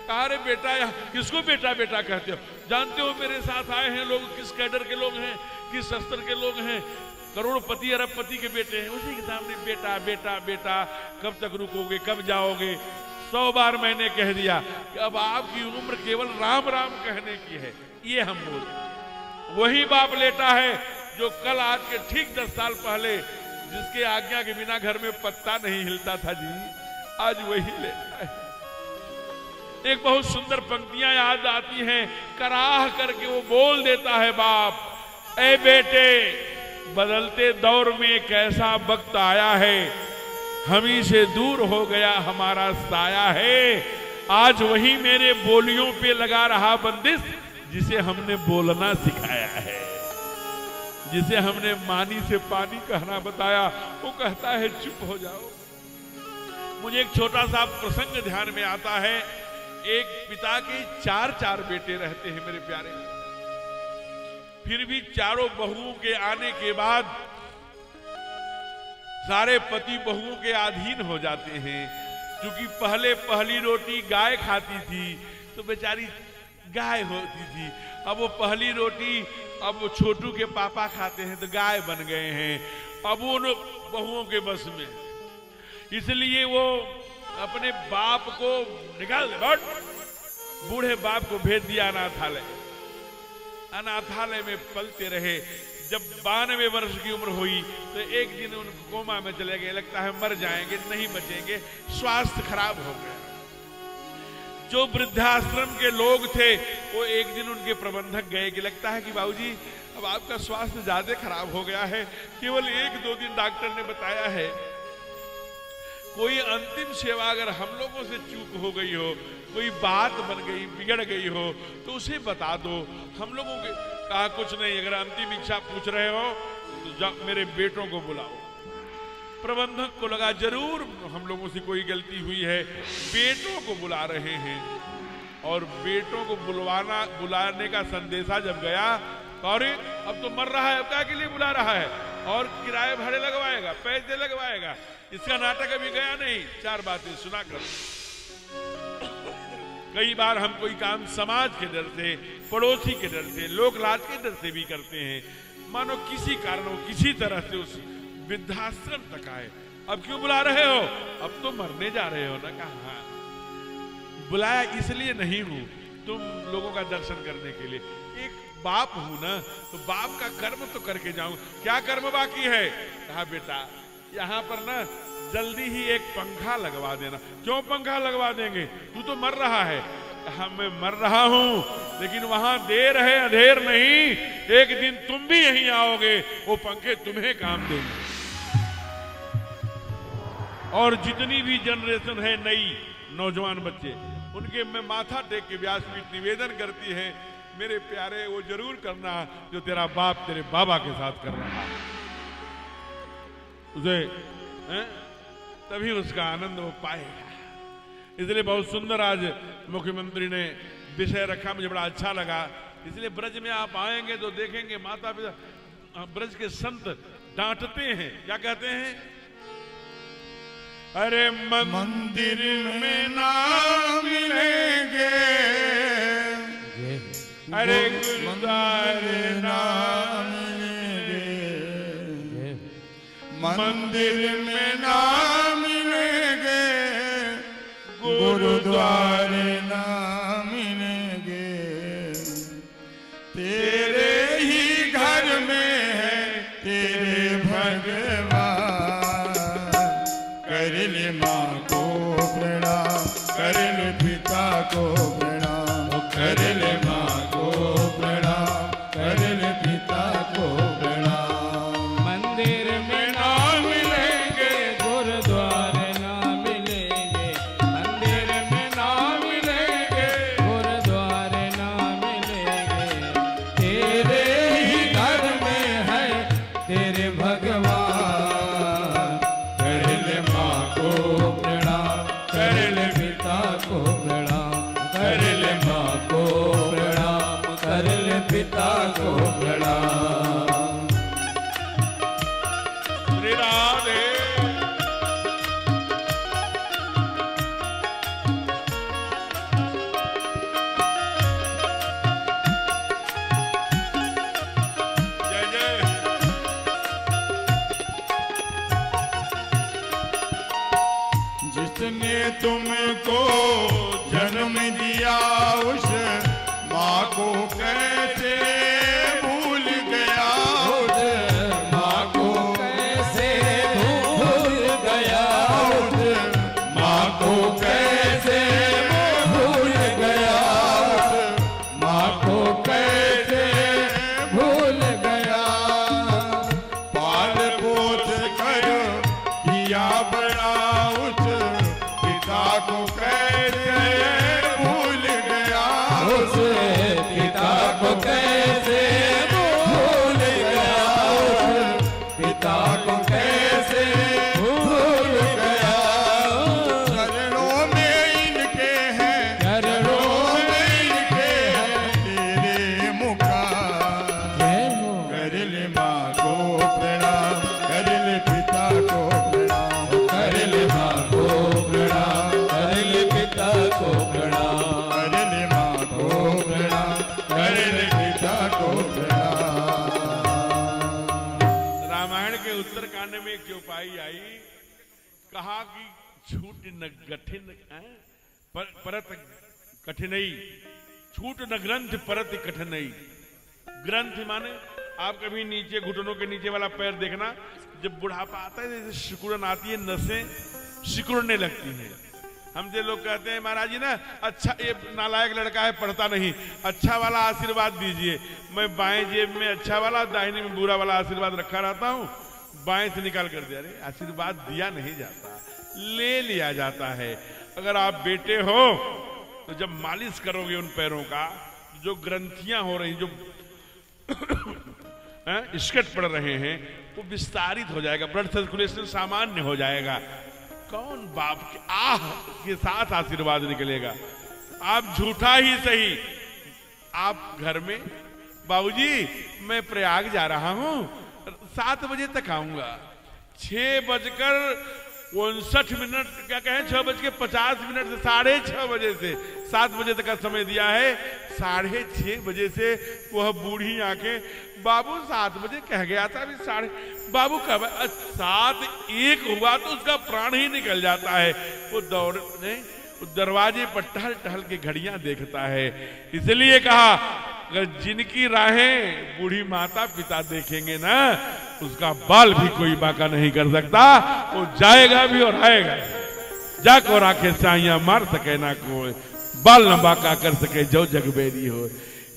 कहा रे बेटा, किसको बेटा बेटा कहते हो? जानते हो मेरे साथ आए हैं लोग किस कैडर के लोग हैं, किस स्तर के लोग हैं, करोड़पति अरबपति के बेटे हैं। उसी के सामने बेटा बेटा बेटा, कब तक रुकोगे, कब जाओगे? 100 बार मैंने कह दिया कि अब आपकी उम्र केवल राम राम कहने की है। ये हम बोलते, वही बाप लेटा है जो कल आज के ठीक 10 साल पहले जिसके आज्ञा के बिना घर में पत्ता नहीं हिलता था जी, आज वही लेटा है। एक बहुत सुंदर पंक्तियां याद आती हैं, कराह करके वो बोल देता है बाप, ए बेटे बदलते दौर में कैसा वक्त आया है, हमी से दूर हो गया हमारा साया है। आज वही मेरे बोलियों पे लगा रहा बंदिश जिसे हमने बोलना सिखाया है, जिसे हमने मानी से पानी कहना बताया, वो कहता है चुप हो जाओ। मुझे एक छोटा सा प्रसंग ध्यान में आता है। एक पिता के 4 बेटे रहते हैं मेरे प्यारे, फिर भी चारों बहुओं के आने के बाद सारे पति बहुओं के अधीन हो जाते हैं। क्योंकि पहले पहली रोटी गाय खाती थी तो बेचारी गाय होती थी, अब वो पहली रोटी अब वो छोटू के पापा खाते हैं तो गाय बन गए हैं, अब वो बहुओं के बस में। इसलिए वो अपने बाप को निकाल दे, बूढ़े बाप को भेज दिया अनाथालय। अनाथालय में पलते रहे। जब 92 वर्ष की उम्र हुई तो एक दिन उनको कोमा में चले गए, लगता है मर जाएंगे, नहीं बचेंगे, स्वास्थ्य खराब हो गया। जो वृद्धाश्रम के लोग थे वो एक दिन उनके प्रबंधक गए कि लगता है कि बाबूजी अब आपका स्वास्थ्य ज्यादा खराब हो गया है, केवल 1-2 दिन डॉक्टर ने बताया है, कोई अंतिम सेवा अगर हम लोगों से चूक हो गई हो, कोई बात बन गई, बिगड़ गई हो तो उसे बता दो। हम लोगों के कहा कुछ नहीं, अगर अंतिम इच्छा पूछ रहे हो तो मेरे बेटों को बुलाओ। प्रबंधक को लगा जरूर हम लोगों से कोई गलती हुई है, बेटों को बुला रहे हैं। और बेटों को बुलाने का संदेशा जब गया, अरे अब तो मर रहा है, अब क्या के लिए बुला रहा है, और किराए भाड़े लगवाएगा, पैसे लगवाएगा, इसका नाटक अभी गया नहीं। 4 बातें सुना कर। कई बार हम कोई काम समाज के डर से, पड़ोसी के डर से, लोक लाज के डर से भी करते हैं। मानो किसी कारण किसी तरह से उस वृद्धाश्रम तक आए, अब क्यों बुला रहे हो, अब तो मरने जा रहे हो ना। कहा बुलाया इसलिए नहीं हूं तुम लोगों का दर्शन करने के लिए, एक बाप हूं ना, तो बाप का कर्म तो करके जाऊं। क्या कर्म बाकी है? कहा बेटा यहाँ पर ना जल्दी ही एक पंखा लगवा देना। क्यों पंखा लगवा देंगे, तू तो मर रहा है। कहा मैं मर रहा हूं लेकिन वहां देर है अंधेर नहीं, एक दिन तुम भी यहीं आओगे, वो पंखे तुम्हें काम देंगे। और जितनी भी जनरेशन है नई, नौजवान बच्चे, उनके मैं माथा टेक के व्यासपीठ निवेदन करती है, मेरे प्यारे वो जरूर करना जो तेरा बाप तेरे बाबा के साथ कर रहा है, उसे तभी उसका आनंद वो पाएगा। इसलिए बहुत सुंदर आज मुख्यमंत्री ने विषय रखा, मुझे बड़ा अच्छा लगा। इसलिए ब्रज में आप आएंगे तो देखेंगे माता पिता, ब्रज के संत डांटते हैं, क्या कहते हैं, अरे मंदिर में ना मिलेंगे, अरे गुरुद्वारे ना मिलेंगे, मंदिर में ना मिलेंगे, गुरुद्वारे ना मिलेंगे, तेरे ही घर में है तेरे राधे राधे। जय जय। जिसने तुमको जन्म दिया उस माँ को कैसे भूल गया, उस माँ को कैसे भूल गया, उस माँ को कैसे भूल गया, माँ को कैसे भूल गया। पाल पोस कर किया बड़ा उस पिता को कैसे भूल गया, उस पिता को कैसे भूल गया, उस पिता को कैसे भूल गया। चरणों में इनके हैं, चरणों में इनके हैं तेरे मुखा। जय हो। कर ले माँ को प्रणाम, कर ले पिता को प्रणाम, कर ले माँ को प्रणाम, कर ले पिता को प्रणाम। कर ले माँ को प्रणाम, कर ले पिता को प्रणाम। रामायण के उत्तर कांड में एक चौपाई आई, कहा कि छूट न कठिन परत कठिनई, छूट न ग्रंथ परत कठिनई। ग्रंथ माने आप कभी नीचे घुटनों के नीचे वाला पैर देखना, जब बुढ़ापा आता है जैसे सिकुड़न आती है, नसें सिकुड़ने लगती हैं। हमसे लोग कहते हैं महाराज जी ना, अच्छा ये नालायक लड़का है पढ़ता नहीं, अच्छा वाला आशीर्वाद दीजिए। मैं बाएं जेब में अच्छा वाला, दाहिने में बुरा वाला आशीर्वाद रखा रहता हूँ, बाएं से निकाल कर दिया। अरे आशीर्वाद दिया नहीं जाता, ले लिया जाता है। अगर आप बेटे हो तो जब मालिश करोगे उन पैरों का, जो ग्रंथियां हो रही, जो स्कट पड़ रहे हैं, वो विस्तारित हो जाएगा, ब्लड सर्कुलेशन सामान्य हो जाएगा। कौन बाप के आह के साथ आशीर्वाद निकलेगा? आप झूठा ही सही, आप घर में बाबूजी मैं प्रयाग जा रहा हूं, 7 बजे तक आऊंगा, 6:59 क्या कहें, 6:50 से 6:30 बजे से 7 बजे तक का समय दिया है। 6:30 बजे से वह बूढ़ी आंखें, बाबू 7 बजे कह गया था, अभी बाबू कब 7:01 हुआ तो उसका प्राण ही निकल जाता है। वो दरवाजे पर टहल टहल के घड़ियां देखता है। इसलिए कहा अगर जिनकी राहें बूढ़ी माता पिता देखेंगे ना, उसका बाल भी कोई बाका नहीं कर सकता, वो जाएगा भी और आएगा। जाको राखे साइया मार सके ना कोई, बाल न बाका कर सके जो जगबेरी हो।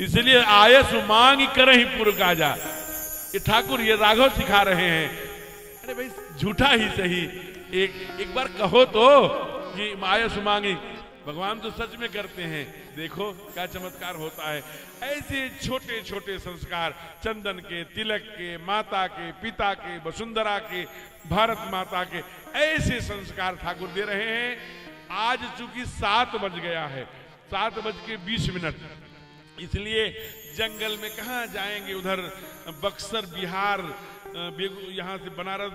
इसलिए आयस मांग करही पुर काजा, ये ठाकुर ये राघव सिखा रहे हैं। अरे भाई झूठा ही सही, एक बार कहो तो कि आयस मांगी, भगवान तो सच में करते हैं। देखो क्या चमत्कार होता है। ऐसे छोटे छोटे संस्कार, चंदन के, तिलक के, माता के, पिता के, वसुंधरा के, भारत माता के, ऐसे संस्कार ठाकुर दे रहे हैं। आज चूंकि 7 बज गया है, 7:20, इसलिए जंगल में कहाँ जाएंगे, उधर बक्सर बिहार, यहाँ से बनारस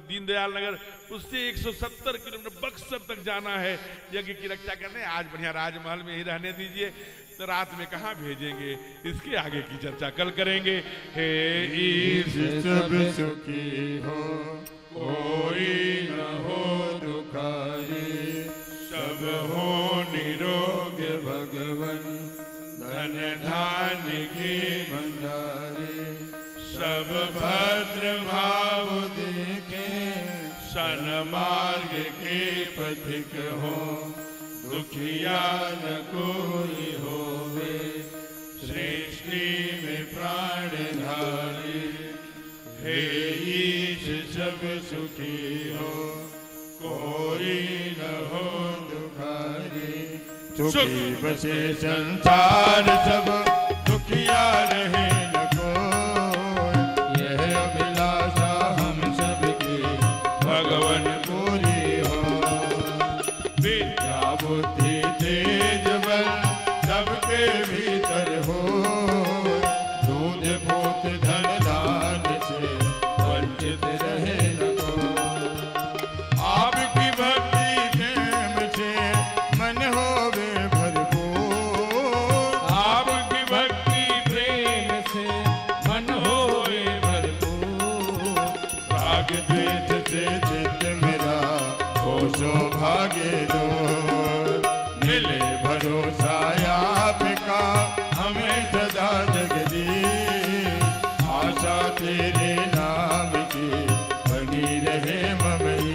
दीनदयाल नगर, उससे 170 किलोमीटर बक्सर तक जाना है यज्ञ की रक्षा करने। आज बढ़िया राजमहल में ही रहने दीजिए, तो रात में कहाँ भेजेंगे, इसके आगे की चर्चा कल करेंगे। हे ईश सब सुखी हो, कोई न हो दुखारी, सब हो निरोग भगवन, धन धान्य की भंडारी, सब भद्र भाव देखे, सन्मार्ग के पथिक हो, दुखिया न कोई होवे, सृष्टि में प्राण धारी। हे ईश सब सुखी हो, कोई न हो दुखारी, सुखी बसे संसार सब, दुखिया रहे न कोई, यह अभिलाषा हम सबकी भगवन पूरी हो। विद्या बुद्धि तेज बल सबके भीतर हो, दूध पूत धन दान से वंचित रहे न कोई। आपकी भक्ति प्रेम से मन होवे भरपूर। आपकी भक्ति प्रेम से मन होवे भरपूर। राग द्वेष से चित्त मेरा हो सौभाग्य दूर। मिले भरोसा आपका हमें सदा जगदीश। आशा तेरे नाम की बनी रहे ममई।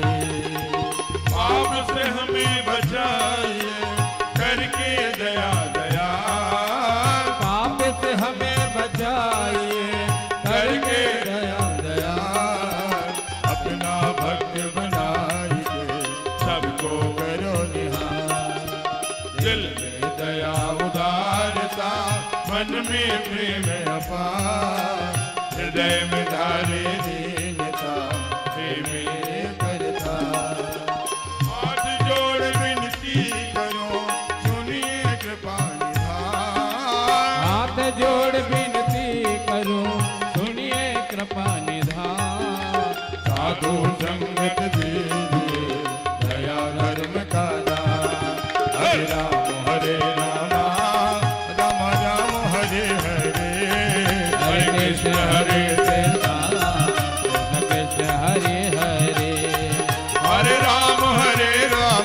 आपसे हमें बचाइए करके दया दया। पाप से हमें बचाइए करके दया दया। अपना भक्त बनाइए सबको करो निहार। दिल में दया उदारता मन में प्रेम अपार। हृदय में धारे दीनता हे मेरे करता। हाथ जोड़ विनती करो सुनिए कृपा निधान। हाथ जोड़ विनती करूं सुनिए कृपा निधान। साधु संगत दीजिए दया धर्म का दान। हरे राम राम राम हरे हरे। हरे कृष्ण हरे कृष्ण कृष्ण हरे हरे। हरे राम राम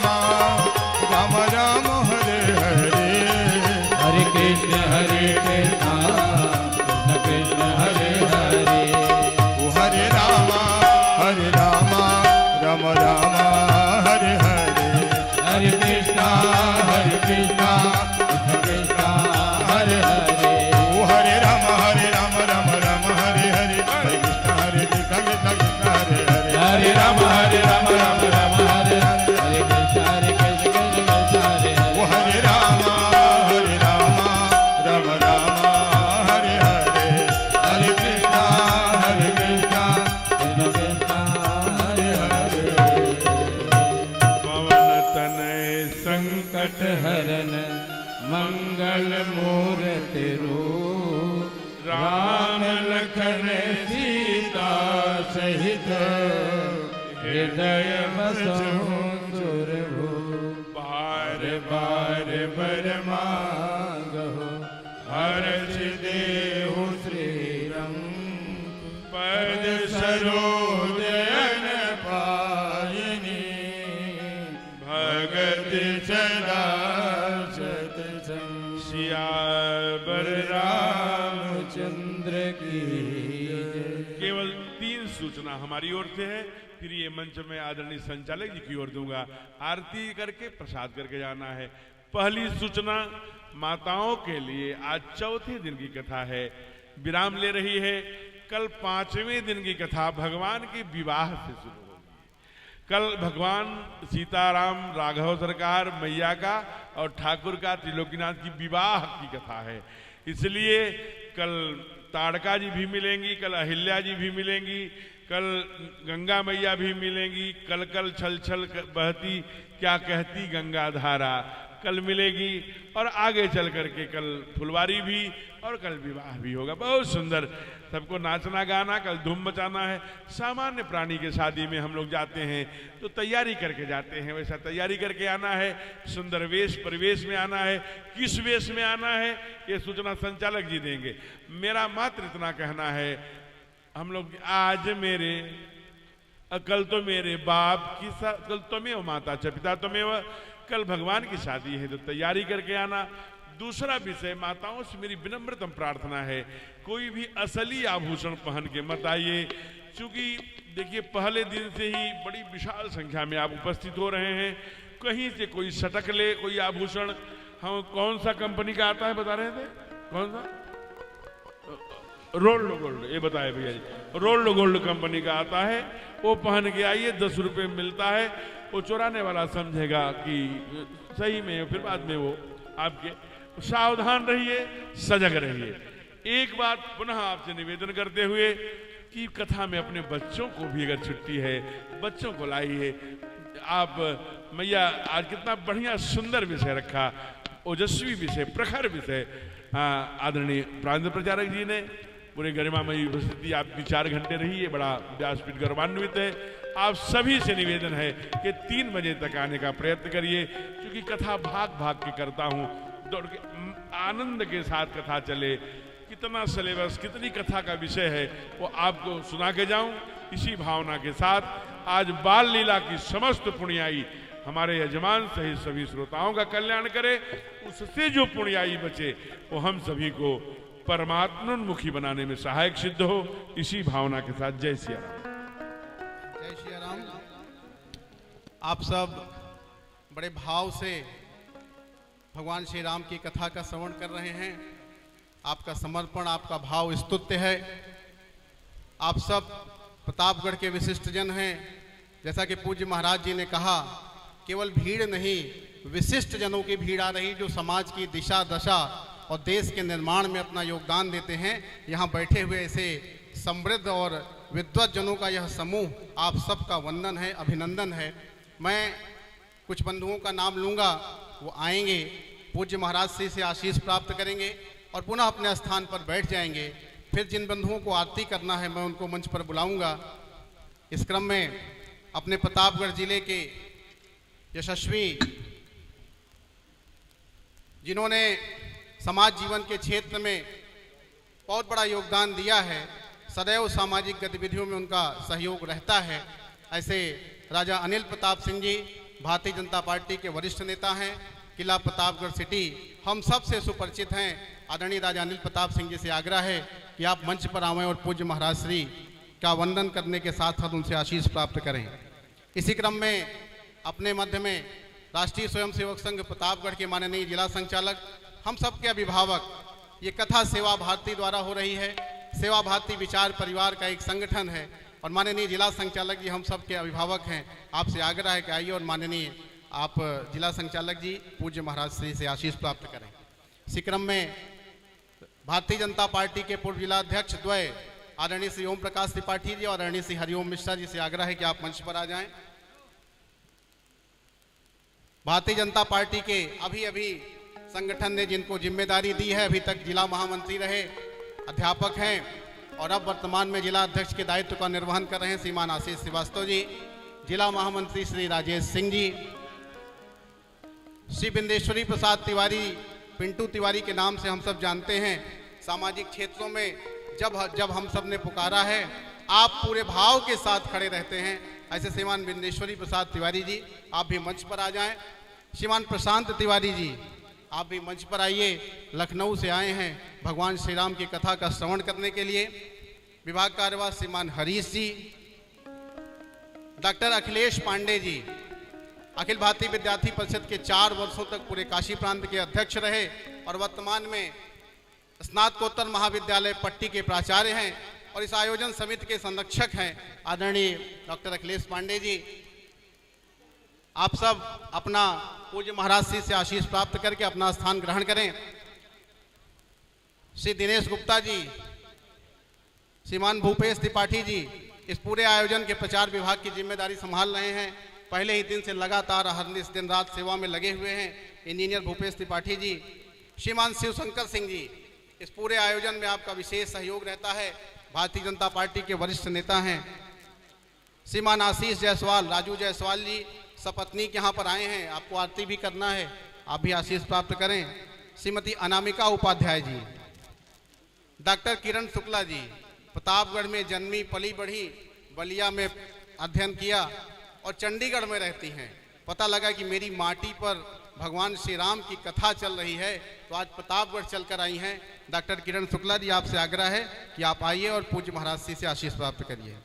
राम हरे हरे। हरे कृष्ण कृष्ण कृष्ण हरे हरे। ओ हरे राम राम राम हरे हरे। हरे कृष्ण कृष्ण कृष्ण हरे हरे। ओ हरे राम राम हरे हरे। हरे कृष्ण कृष्ण हरे हरे। हरे राम राम राम हरे हरे। हरे कृष्ण कृष्ण कृष्ण हरे हरे। ओ हरे राम राम राम हरे हरे। हरे कृष्ण कृष्ण कृष्ण हरे हरे। पवन तनय संकट हरन मंगल मूर्ति रूप। राम लखन सीता सहित हृदय बसहु सुरभूप। बार बार बर मांगो हर्ष देहु श्रीरंग। पद सरोदयन पायनी भगत सदा सतसंग। सियावर रामचंद्र की जय। केवल 3 सूचना हमारी ओर से है, फिर ये मंच में आदरणीय संचालक जी की ओर दूंगा। आरती करके प्रसाद करके जाना है। पहली सूचना माताओं के लिए आज चौथे दिन की कथा है, विराम ले रही है। कल 5वें दिन की कथा भगवान के विवाह से शुरू होगी। कल भगवान सीताराम राघव सरकार मैया का और ठाकुर का त्रिलोकीनाथ की विवाह की कथा है, इसलिए कल ताड़का जी भी मिलेंगी, कल अहिल्या जी भी मिलेंगी, कल गंगा मैया भी मिलेंगी। कल कल छल छल बहती क्या कहती गंगा धारा कल मिलेगी। और आगे चल करके कल फुलवारी भी और कल विवाह भी होगा। बहुत सुंदर, सबको नाचना गाना, कल धूम मचाना है। सामान्य प्राणी के शादी में हम लोग जाते हैं तो तैयारी करके जाते हैं, वैसा तैयारी करके आना है। सुंदर वेश परिवेश में आना है। किस वेश में आना है ये सूचना संचालक जी देंगे। मेरा मात्र इतना कहना है, हम लोग आज मेरे कल तो मेरे बाप की कल त्वमेव माता च पिता त्वमेव। कल भगवान की शादी है तो तैयारी करके आना। दूसरा विषय, माताओं से मेरी विनम्रतम प्रार्थना है, कोई भी असली आभूषण पहन के मत आइए, क्योंकि देखिए पहले दिन से ही बड़ी विशाल संख्या में आप उपस्थित हो रहे हैं। कहीं से कोई सटक ले कोई आभूषण। हम कौन सा कंपनी का आता है बता रहे थे, कौन सा? रोल्ड गोल्ड, ये बताए भैया जी, रोल्ड गोल्ड कंपनी का आता है, वो पहन के आइए, 10 रुपए मिलता है। वो चुराने वाला समझेगा कि सही में, फिर बाद में वो आपके। सावधान रहिए, सजग रहिए। एक बात पुनः आपसे निवेदन करते हुए कि कथा में अपने बच्चों को भी अगर छुट्टी है, बच्चों को लाइए। आप मैया आज कितना बढ़िया सुंदर विषय रखा, ओजस्वी विषय, प्रखर विषय आदरणीय प्रांत प्रचारक जी ने पूरे गरिमामयी उपस्थिति आपकी 4 घंटे रही है, बड़ा व्यासपीठ गौरवान्वित है। आप सभी से निवेदन है कि 3 बजे तक आने का प्रयत्न करिए, क्योंकि कथा भाग भाग के करता हूँ, दौड़ के आनंद के साथ कथा चले। कितना सिलेबस, कितनी कथा का विषय है वो आपको सुना के जाऊं। इसी भावना के साथ आज बाल लीला की समस्त पुण्याई हमारे यजमान सहित सभी श्रोताओं का कल्याण करे, उससे जो पुण्याई बचे वो हम सभी को परमात्मोन्मुखी बनाने में सहायक सिद्ध हो। इसी भावना के साथ जय सिया राम। जय श्री राम। आप सब बड़े भाव से भगवान श्री राम की कथा का श्रवण कर रहे हैं। आपका समर्पण, आपका भाव स्तुत्य है। आप सब प्रतापगढ़ के विशिष्ट जन हैं। जैसा कि पूज्य महाराज जी ने कहा, केवल भीड़ नहीं, विशिष्ट जनों की भीड़ आ रही, जो समाज की दिशा दशा और देश के निर्माण में अपना योगदान देते हैं। यहाँ बैठे हुए ऐसे समृद्ध और विद्वत जनों का यह समूह, आप सबका वंदन है, अभिनंदन है। मैं कुछ बंधुओं का नाम लूँगा, वो आएंगे, पूज्य महाराज से आशीष प्राप्त करेंगे और पुनः अपने स्थान पर बैठ जाएंगे। फिर जिन बंधुओं को आरती करना है मैं उनको मंच पर बुलाऊंगा। इस क्रम में अपने प्रतापगढ़ जिले के यशस्वी, जिन्होंने समाज जीवन के क्षेत्र में बहुत बड़ा योगदान दिया है, सदैव सामाजिक गतिविधियों में उनका सहयोग रहता है, ऐसे राजा अनिल प्रताप सिंह जी भारतीय जनता पार्टी के वरिष्ठ नेता हैं। किला प्रतापगढ़ सिटी हम सब से सुपरिचित हैं। आदरणीय राजा अनिल प्रताप सिंह जी से आग्रह है कि आप मंच पर आवें और पूज्य महाराज श्री का वंदन करने के साथ साथ उनसे आशीष प्राप्त करें। इसी क्रम में अपने मध्य में राष्ट्रीय स्वयंसेवक संघ प्रतापगढ़ के माननीय जिला संचालक, हम सब के अभिभावक, ये कथा सेवा भारती द्वारा हो रही है। सेवा भारती विचार परिवार का एक संगठन है और माननीय जिला संचालक जी हम सब के अभिभावक हैं। आपसे आग्रह है कि आइए और माननीय आप जिला संचालक जी पूज्य महाराज श्री से आशीष प्राप्त करें। इसी क्रम में भारतीय जनता पार्टी के पूर्व जिला अध्यक्ष द्वय आदरणीय श्री ओम प्रकाश त्रिपाठी जी और आदरणीय श्री हरिओम मिश्रा जी से आग्रह है कि आप मंच पर आ जाएं। भारतीय जनता पार्टी के अभी संगठन ने जिनको जिम्मेदारी दी है, अभी तक जिला महामंत्री रहे, अध्यापक हैं और अब वर्तमान में जिला अध्यक्ष के दायित्व का निर्वहन कर रहे हैं श्रीमान आशीष श्रीवास्तव जी, जिला महामंत्री श्री राजेश सिंह जी, श्री बिंदेश्वरी प्रसाद तिवारी, पिंटू तिवारी के नाम से हम सब जानते हैं। सामाजिक क्षेत्रों में जब हम सब ने पुकारा है, आप पूरे भाव के साथ खड़े रहते हैं। ऐसे श्रीमान बिंदेश्वरी प्रसाद तिवारी जी, आप भी मंच पर आ जाएं। श्रीमान प्रशांत तिवारी जी, आप भी मंच पर आइए, लखनऊ से आए हैं भगवान श्री राम की कथा का श्रवण करने के लिए। विभाग कार्यवाह श्रीमान हरीश जी, डॉक्टर अखिलेश पांडे जी, अखिल भारतीय विद्यार्थी परिषद के 4 वर्षों तक पूरे काशी प्रांत के अध्यक्ष रहे और वर्तमान में स्नातकोत्तर महाविद्यालय पट्टी के प्राचार्य हैं और इस आयोजन समिति के संरक्षक हैं आदरणीय डॉक्टर अखिलेश पांडे जी। आप सब अपना पूज्य महाराज श्री से आशीष प्राप्त करके अपना स्थान ग्रहण करें। श्री दिनेश गुप्ता जी, श्रीमान भूपेश त्रिपाठी जी इस पूरे आयोजन के प्रचार विभाग की जिम्मेदारी संभाल रहे हैं। पहले ही दिन से लगातार हर दिन रात सेवा में लगे हुए हैं इंजीनियर भूपेश त्रिपाठी जी। श्रीमान शिवशंकर सिंह जी, इस पूरे आयोजन में आपका विशेष सहयोग रहता है, भारतीय जनता पार्टी के वरिष्ठ नेता हैं। श्रीमान आशीष जायसवाल, राजू जायसवाल जी सपत्नीक यहाँ पर आए हैं, आपको आरती भी करना है, आप भी आशीष प्राप्त करें। श्रीमती अनामिका उपाध्याय जी, डॉक्टर किरण शुक्ला जी, प्रतापगढ़ में जन्मी पली बढ़ी, बलिया में अध्ययन किया और चंडीगढ़ में रहती हैं। पता लगा कि मेरी माटी पर भगवान श्री राम की कथा चल रही है तो आज प्रतापगढ़ चलकर आई हैं। डॉक्टर किरण शुक्ला जी, आपसे आग्रह है कि आप आइए और पूज्य महाराज जी से आशीष प्राप्त करिए।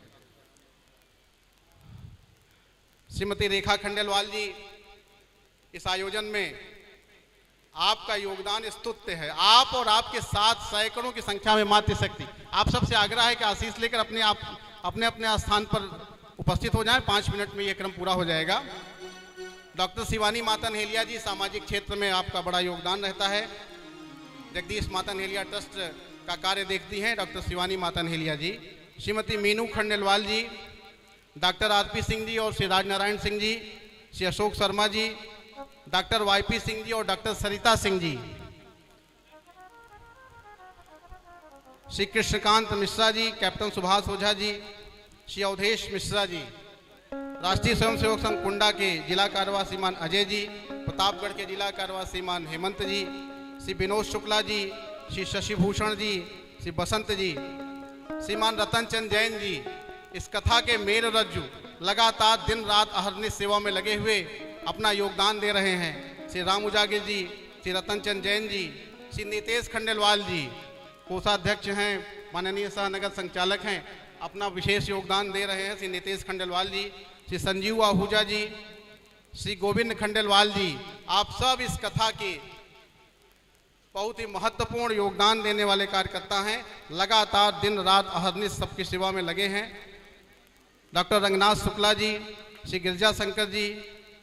श्रीमती रेखा खंडेलवाल जी, इस आयोजन में आपका योगदान स्तुत्य है। आप और आपके साथ सैकड़ों की संख्या में मातृशक्ति, आप सबसे आग्रह है कि आशीष लेकर अपने अपने स्थान पर उपस्थित हो जाएं। 5 मिनट में यह क्रम पूरा हो जाएगा। डॉक्टर शिवानी मातन हेलिया जी, सामाजिक क्षेत्र में आपका बड़ा योगदान रहता है, जगदीश मातन हेलिया ट्रस्ट का कार्य देखती हैं डॉक्टर शिवानी मातन हेलिया जी। श्रीमती मीनू खंडेलवाल जी, डॉक्टर आरपी सिंह जी और श्री राजनारायण सिंह जी, श्री अशोक शर्मा जी, डॉक्टर वाईपी सिंह जी और डॉक्टर सरिता सिंह जी। श्री कृष्णकांत मिश्रा जी, कैप्टन सुभाष ओझा जी, श्री अवधेश मिश्रा जी, राष्ट्रीय स्वयंसेवक संघ कुंडा के जिला कार्यवाह श्रीमान अजय जी, प्रतापगढ़ के जिला कार्यवाह श्रीमान हेमंत जी, श्री विनोद शुक्ला जी, श्री शशिभूषण जी, श्री बसंत जी, श्रीमान रतन चंद जैन जी इस कथा के मेर रज्जु लगातार दिन रात अहरनिश सेवा में लगे हुए अपना योगदान दे रहे हैं। श्री राम उजागिर जी, श्री रतन चंद जैन जी, श्री नितेश खंडेलवाल जी कोषाध्यक्ष हैं, माननीय सहनगर संचालक हैं, अपना विशेष योगदान दे रहे हैं। श्री नितेश खंडेलवाल जी, श्री संजीव आहूजा जी, श्री गोविंद खंडेलवाल जी, आप सब इस कथा के बहुत ही महत्वपूर्ण योगदान देने वाले कार्यकर्ता हैं। लगातार दिन रात अहरनिश सबकी सेवा में लगे हैं। डॉक्टर रंगनाथ शुक्ला जी, श्री गिरजा शंकर जी,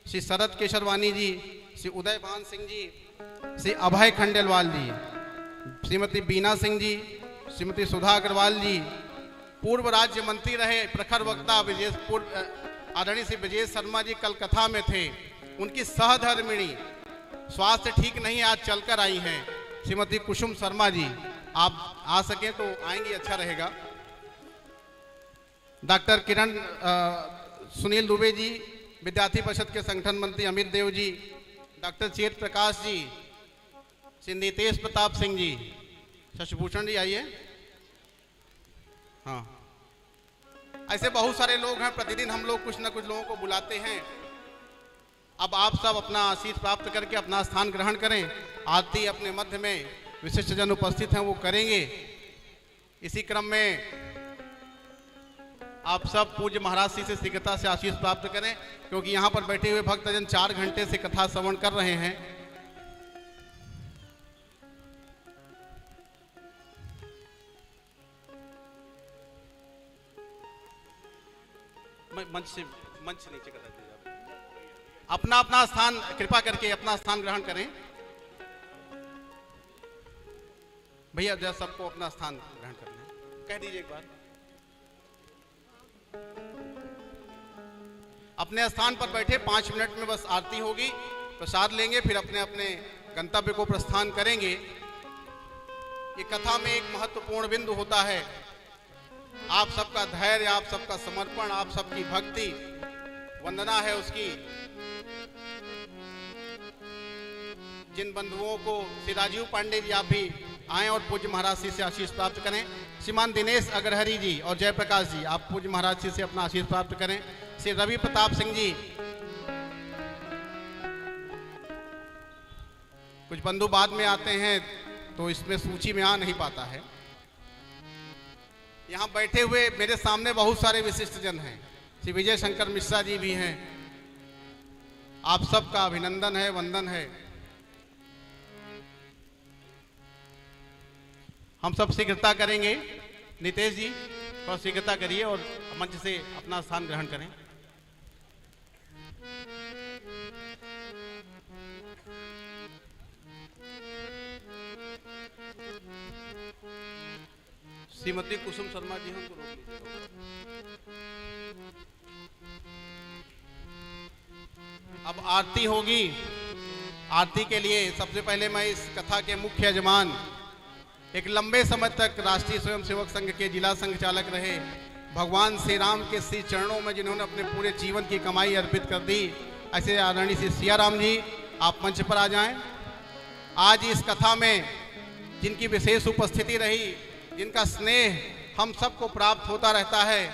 श्री शरद केशरवानी जी, श्री उदय भान सिंह जी, श्री अभय खंडेलवाल जी, श्रीमती बीना सिंह जी, श्रीमती सुधा अग्रवाल जी, पूर्व राज्य मंत्री रहे प्रखर वक्ता आदरणीय श्री विजय शर्मा जी कल कथा में थे। उनकी सहधर्मिणी स्वास्थ्य ठीक नहीं, आज चलकर आई हैं, श्रीमती कुसुम शर्मा जी, आप आ सकें तो आएंगी, अच्छा रहेगा। डॉक्टर किरण सुनील दुबे जी, विद्यार्थी परिषद के संगठन मंत्री अमित देव जी, डॉक्टर चेत प्रकाश जी, श्री नितेश प्रताप सिंह जी, शशिभूषण जी आइए। हाँ, ऐसे बहुत सारे लोग हैं, प्रतिदिन हम लोग कुछ न कुछ लोगों को बुलाते हैं। अब आप सब अपना आशीष प्राप्त करके अपना स्थान ग्रहण करें। आरती अपने मध्य में विशिष्ट जन उपस्थित हैं, वो करेंगे। इसी क्रम में आप सब पूज्य महाराज जी से शीघ्रता से आशीष प्राप्त करें, क्योंकि यहाँ पर बैठे हुए भक्तजन 4 घंटे से कथा श्रवण कर रहे हैं। मंच से नीचे कर देते हैं। अपना अपना स्थान कृपा करके अपना स्थान ग्रहण करें। भैया जरा सबको अपना स्थान ग्रहण करना है, कह दीजिए एक बार। अपने स्थान पर बैठे 5 मिनट में बस आरती होगी, प्रसाद लेंगे, फिर अपने अपने गंतव्य को प्रस्थान करेंगे। ये कथा में एक महत्वपूर्ण बिंदु होता है। आप सबका धैर्य, आप सबका समर्पण, आप सबकी भक्ति वंदना है उसकी। जिन बंधुओं को, श्री राजीव पांडे जी आप भी आए और पूज्य महाराज जी से आशीष प्राप्त करें। श्रीमान दिनेश अग्रहरी जी और जयप्रकाश जी, आप पूज्य महाराज जी से अपना आशीष प्राप्त करें। श्री रवि प्रताप सिंह जी, कुछ बंधु बाद में आते हैं तो इसमें सूची में आ नहीं पाता है। यहाँ बैठे हुए मेरे सामने बहुत सारे विशिष्ट जन हैं। श्री विजय शंकर मिश्रा जी भी हैं। आप सबका अभिनंदन है, वंदन है। हम सब शीघ्रता करेंगे। नितेश जी थोड़ा शीघ्रता करिए और मंच से अपना स्थान ग्रहण करें। श्रीमती कुसुम शर्मा जी हमको रोक लीजिए। अब आरती होगी। आरती के लिए सबसे पहले मैं इस कथा के मुख्य यजमान, एक लंबे समय तक राष्ट्रीय स्वयंसेवक संघ के जिला संघ चालक रहे, भगवान श्री राम के श्री चरणों में जिन्होंने अपने पूरे जीवन की कमाई अर्पित कर दी, ऐसे आदरणीय श्री सियाराम जी आप मंच पर आ जाएं। आज इस कथा में जिनकी विशेष उपस्थिति रही, जिनका स्नेह हम सबको प्राप्त होता रहता है,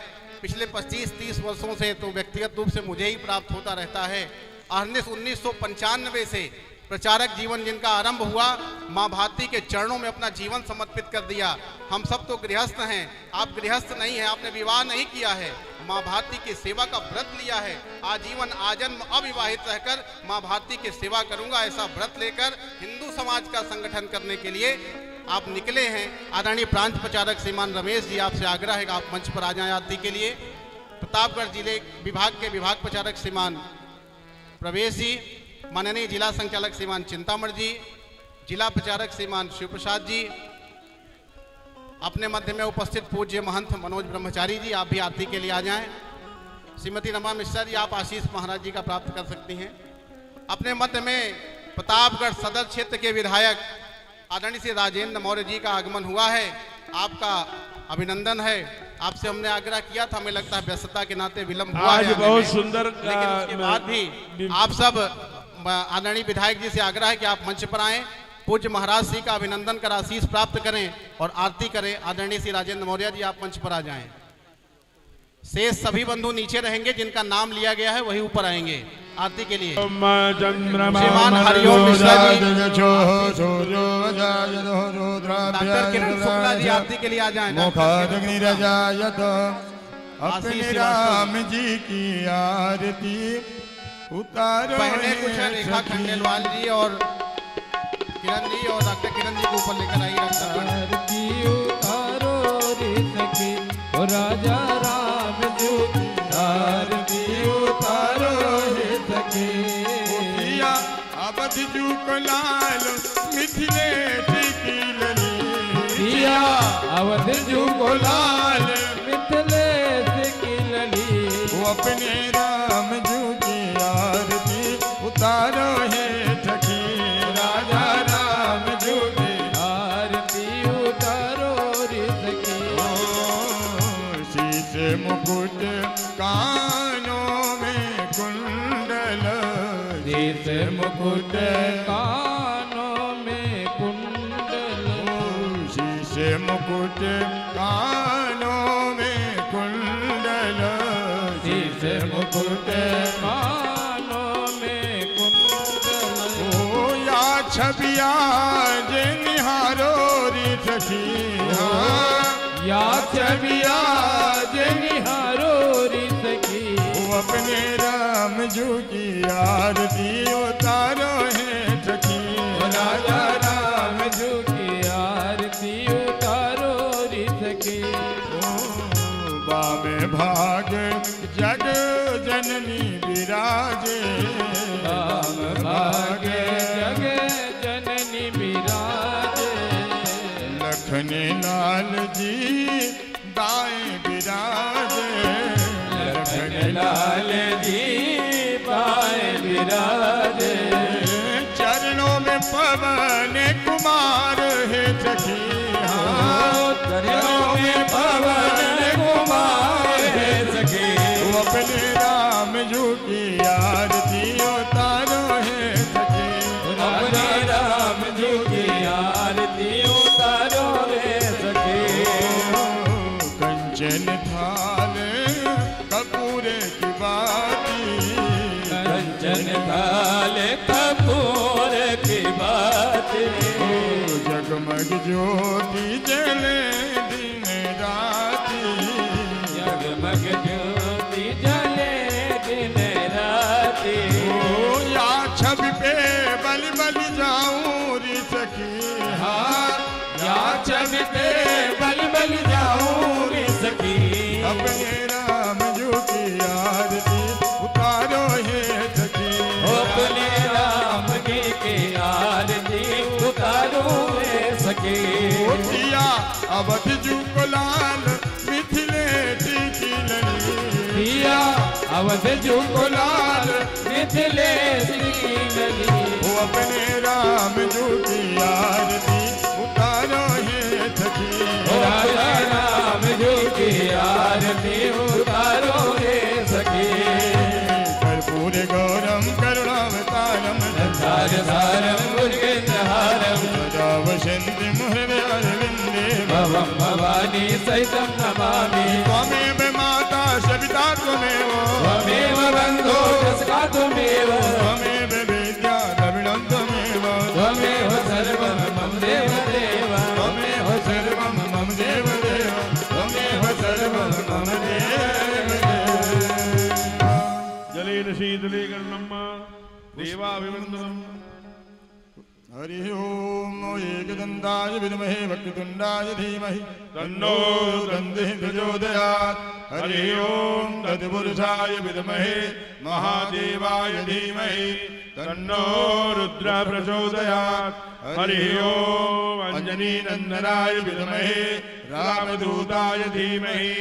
पिछले 25-30 वर्षों से तो व्यक्तिगत रूप से मुझे ही प्राप्त होता रहता है। अहरनिश 1995 से प्रचारक जीवन जिनका आरंभ हुआ, माँ भारती के चरणों में अपना जीवन समर्पित कर दिया। हम सब तो गृहस्थ हैं, आप गृहस्थ नहीं हैं, आपने विवाह नहीं किया है, माँ भारती की सेवा का व्रत लिया है। आजीवन आजन्म अविवाहित रहकर माँ भारती की सेवा करूंगा, ऐसा व्रत लेकर हिंदू समाज का संगठन करने के लिए आप निकले हैं। आदरणीय प्रांत प्रचारक श्रीमान रमेश जी, आपसे आग्रह है कि आप मंच पर आ जाएं आरती के लिए। प्रतापगढ़ जिले विभाग के विभाग प्रचारक श्रीमान प्रवेश जी, माननीय जिला संचालक श्रीमान चिंतामण जी, जिला प्रचारक श्रीमान शिव प्रसाद जी, अपने मध्य में उपस्थित पूज्य महंत मनोज ब्रह्मचारी जी, आप भी आरती के लिए आ जाएं। श्रीमती रमा मिश्रा जी, आप आशीष महाराज जी का प्राप्त कर सकती हैं। अपने मध्य में प्रतापगढ़ सदर क्षेत्र के विधायक आदरणीय श्री राजेंद्र मौर्य जी का आगमन हुआ है। आपका अभिनंदन है। आपसे हमने आग्रह किया था, हमें लगता है व्यस्तता के नाते विलंब हुआ आज है आने बहुत में। सुंदर लेकिन उसके बाद भी आप सब आदरणीय विधायक जी से आग्रह है कि आप मंच पर आएं, पूज्य महाराज श्री का अभिनंदन कर आशीष प्राप्त करें और आरती करें। आदरणीय श्री राजेंद्र मौर्य जी आप मंच पर आ जाएं। शेष सभी बंधु नीचे रहेंगे, जिनका नाम लिया गया है वही ऊपर आएंगे आरती के लिए। श्रीमान हरिओम मिश्रा जी, डॉक्टर किरण शुक्ला जी आरती के लिए आ जाएं। अपने राम जी की आरती उतारो। पहले कुछ है रेखा खंडेलवाल जी और किरण जी, और डॉक्टर किरण जी को ऊपर लेकर आइए। आरती उतारो रे सखी ओ राजा राम जी की आरती उतारो रे सखी। अवध जू को लाल मिथिलेश की लली, दिया अवध जू को लाल मिथिलेश की लली। वो अपने राम जू की आरती उतारो है सखी, राजा राम जू की आरती उतारो रे सखी। शीश मुकुट कानों में कुंडल, शीश मुकुट कानों में कुंडल। शीश मुकुट कानों में कुंडल, शीश मुकुट कानों में कुंडल। ओ या छबिया जे निहारो री सखी, या छबिया जे निहारो री सखी। वो अपने राम जू की आरती उतारो है सखी, राजा राम जू की आरती उतारो री सखी। बामे भाग जग जननी विराजे, राम भागे जग जननी विराजे। लखन लाल जी दाएं विराजे, लखन लाल जी बाएं विराजे। चरणों में पवन कुमार है सखी, चरणों में पवन कुमार है सखी। वो अपने राम जू की आरती उतारो है सखी, अपने राम जी की आरती उतारो रे सखी। कंचन थाल कपूर की बाती, कंचन थाल कपूर की बाती। जगमग ज्योति जले दिन राती, जगमग ज्योति जले दिन राती। ओ या छब पे बल बल जाऊं री सखी, या छब पे बल बल जाऊं रे सखी। अपने राम जू की आरती उतारो है सखी, अपने राम जी की आरती उतारो रे सखी। दिया अवध जू को लाल मिथिलेश की लली, दिया अवध जू को लाल मिथिलेश की लली। वो अपने राम जू की आरती उतारो है सखी, राजा राम जी की आरती उतारो रे सखी। कर्पूर गौरम करुणावतारम संसार सारम मुर्गेन्द्रहारम सदा वसन्ति मुहरे अरविंदे, भवम भवानी सहितं नमामि। त्वमेव माता सविता त्वमेव, त्वमेव बन्धो दशका त्वमेव। त्वमेव विद्या द्रविणं त्वमेव, त्वमेव सर्वं मम देव देव। त्वमेव सर्वं मम देव देव, त्वमेव सर्वं मम देव देव। जलेन शीतले कर्णम देवाभिवंदनम। हरि ओम एकदन्ताय विद्महे वक्रतुण्डाय धीमहि तन्नो दन्तिः प्रचोदयात्। हरि ओम तत्पुरुषाय विद्महे महादेवाय धीमहि तन्नो रुद्र प्रचोदयात्। हरि ओम अंजनी नंदनाय विद्महे रामदूताय धीमहि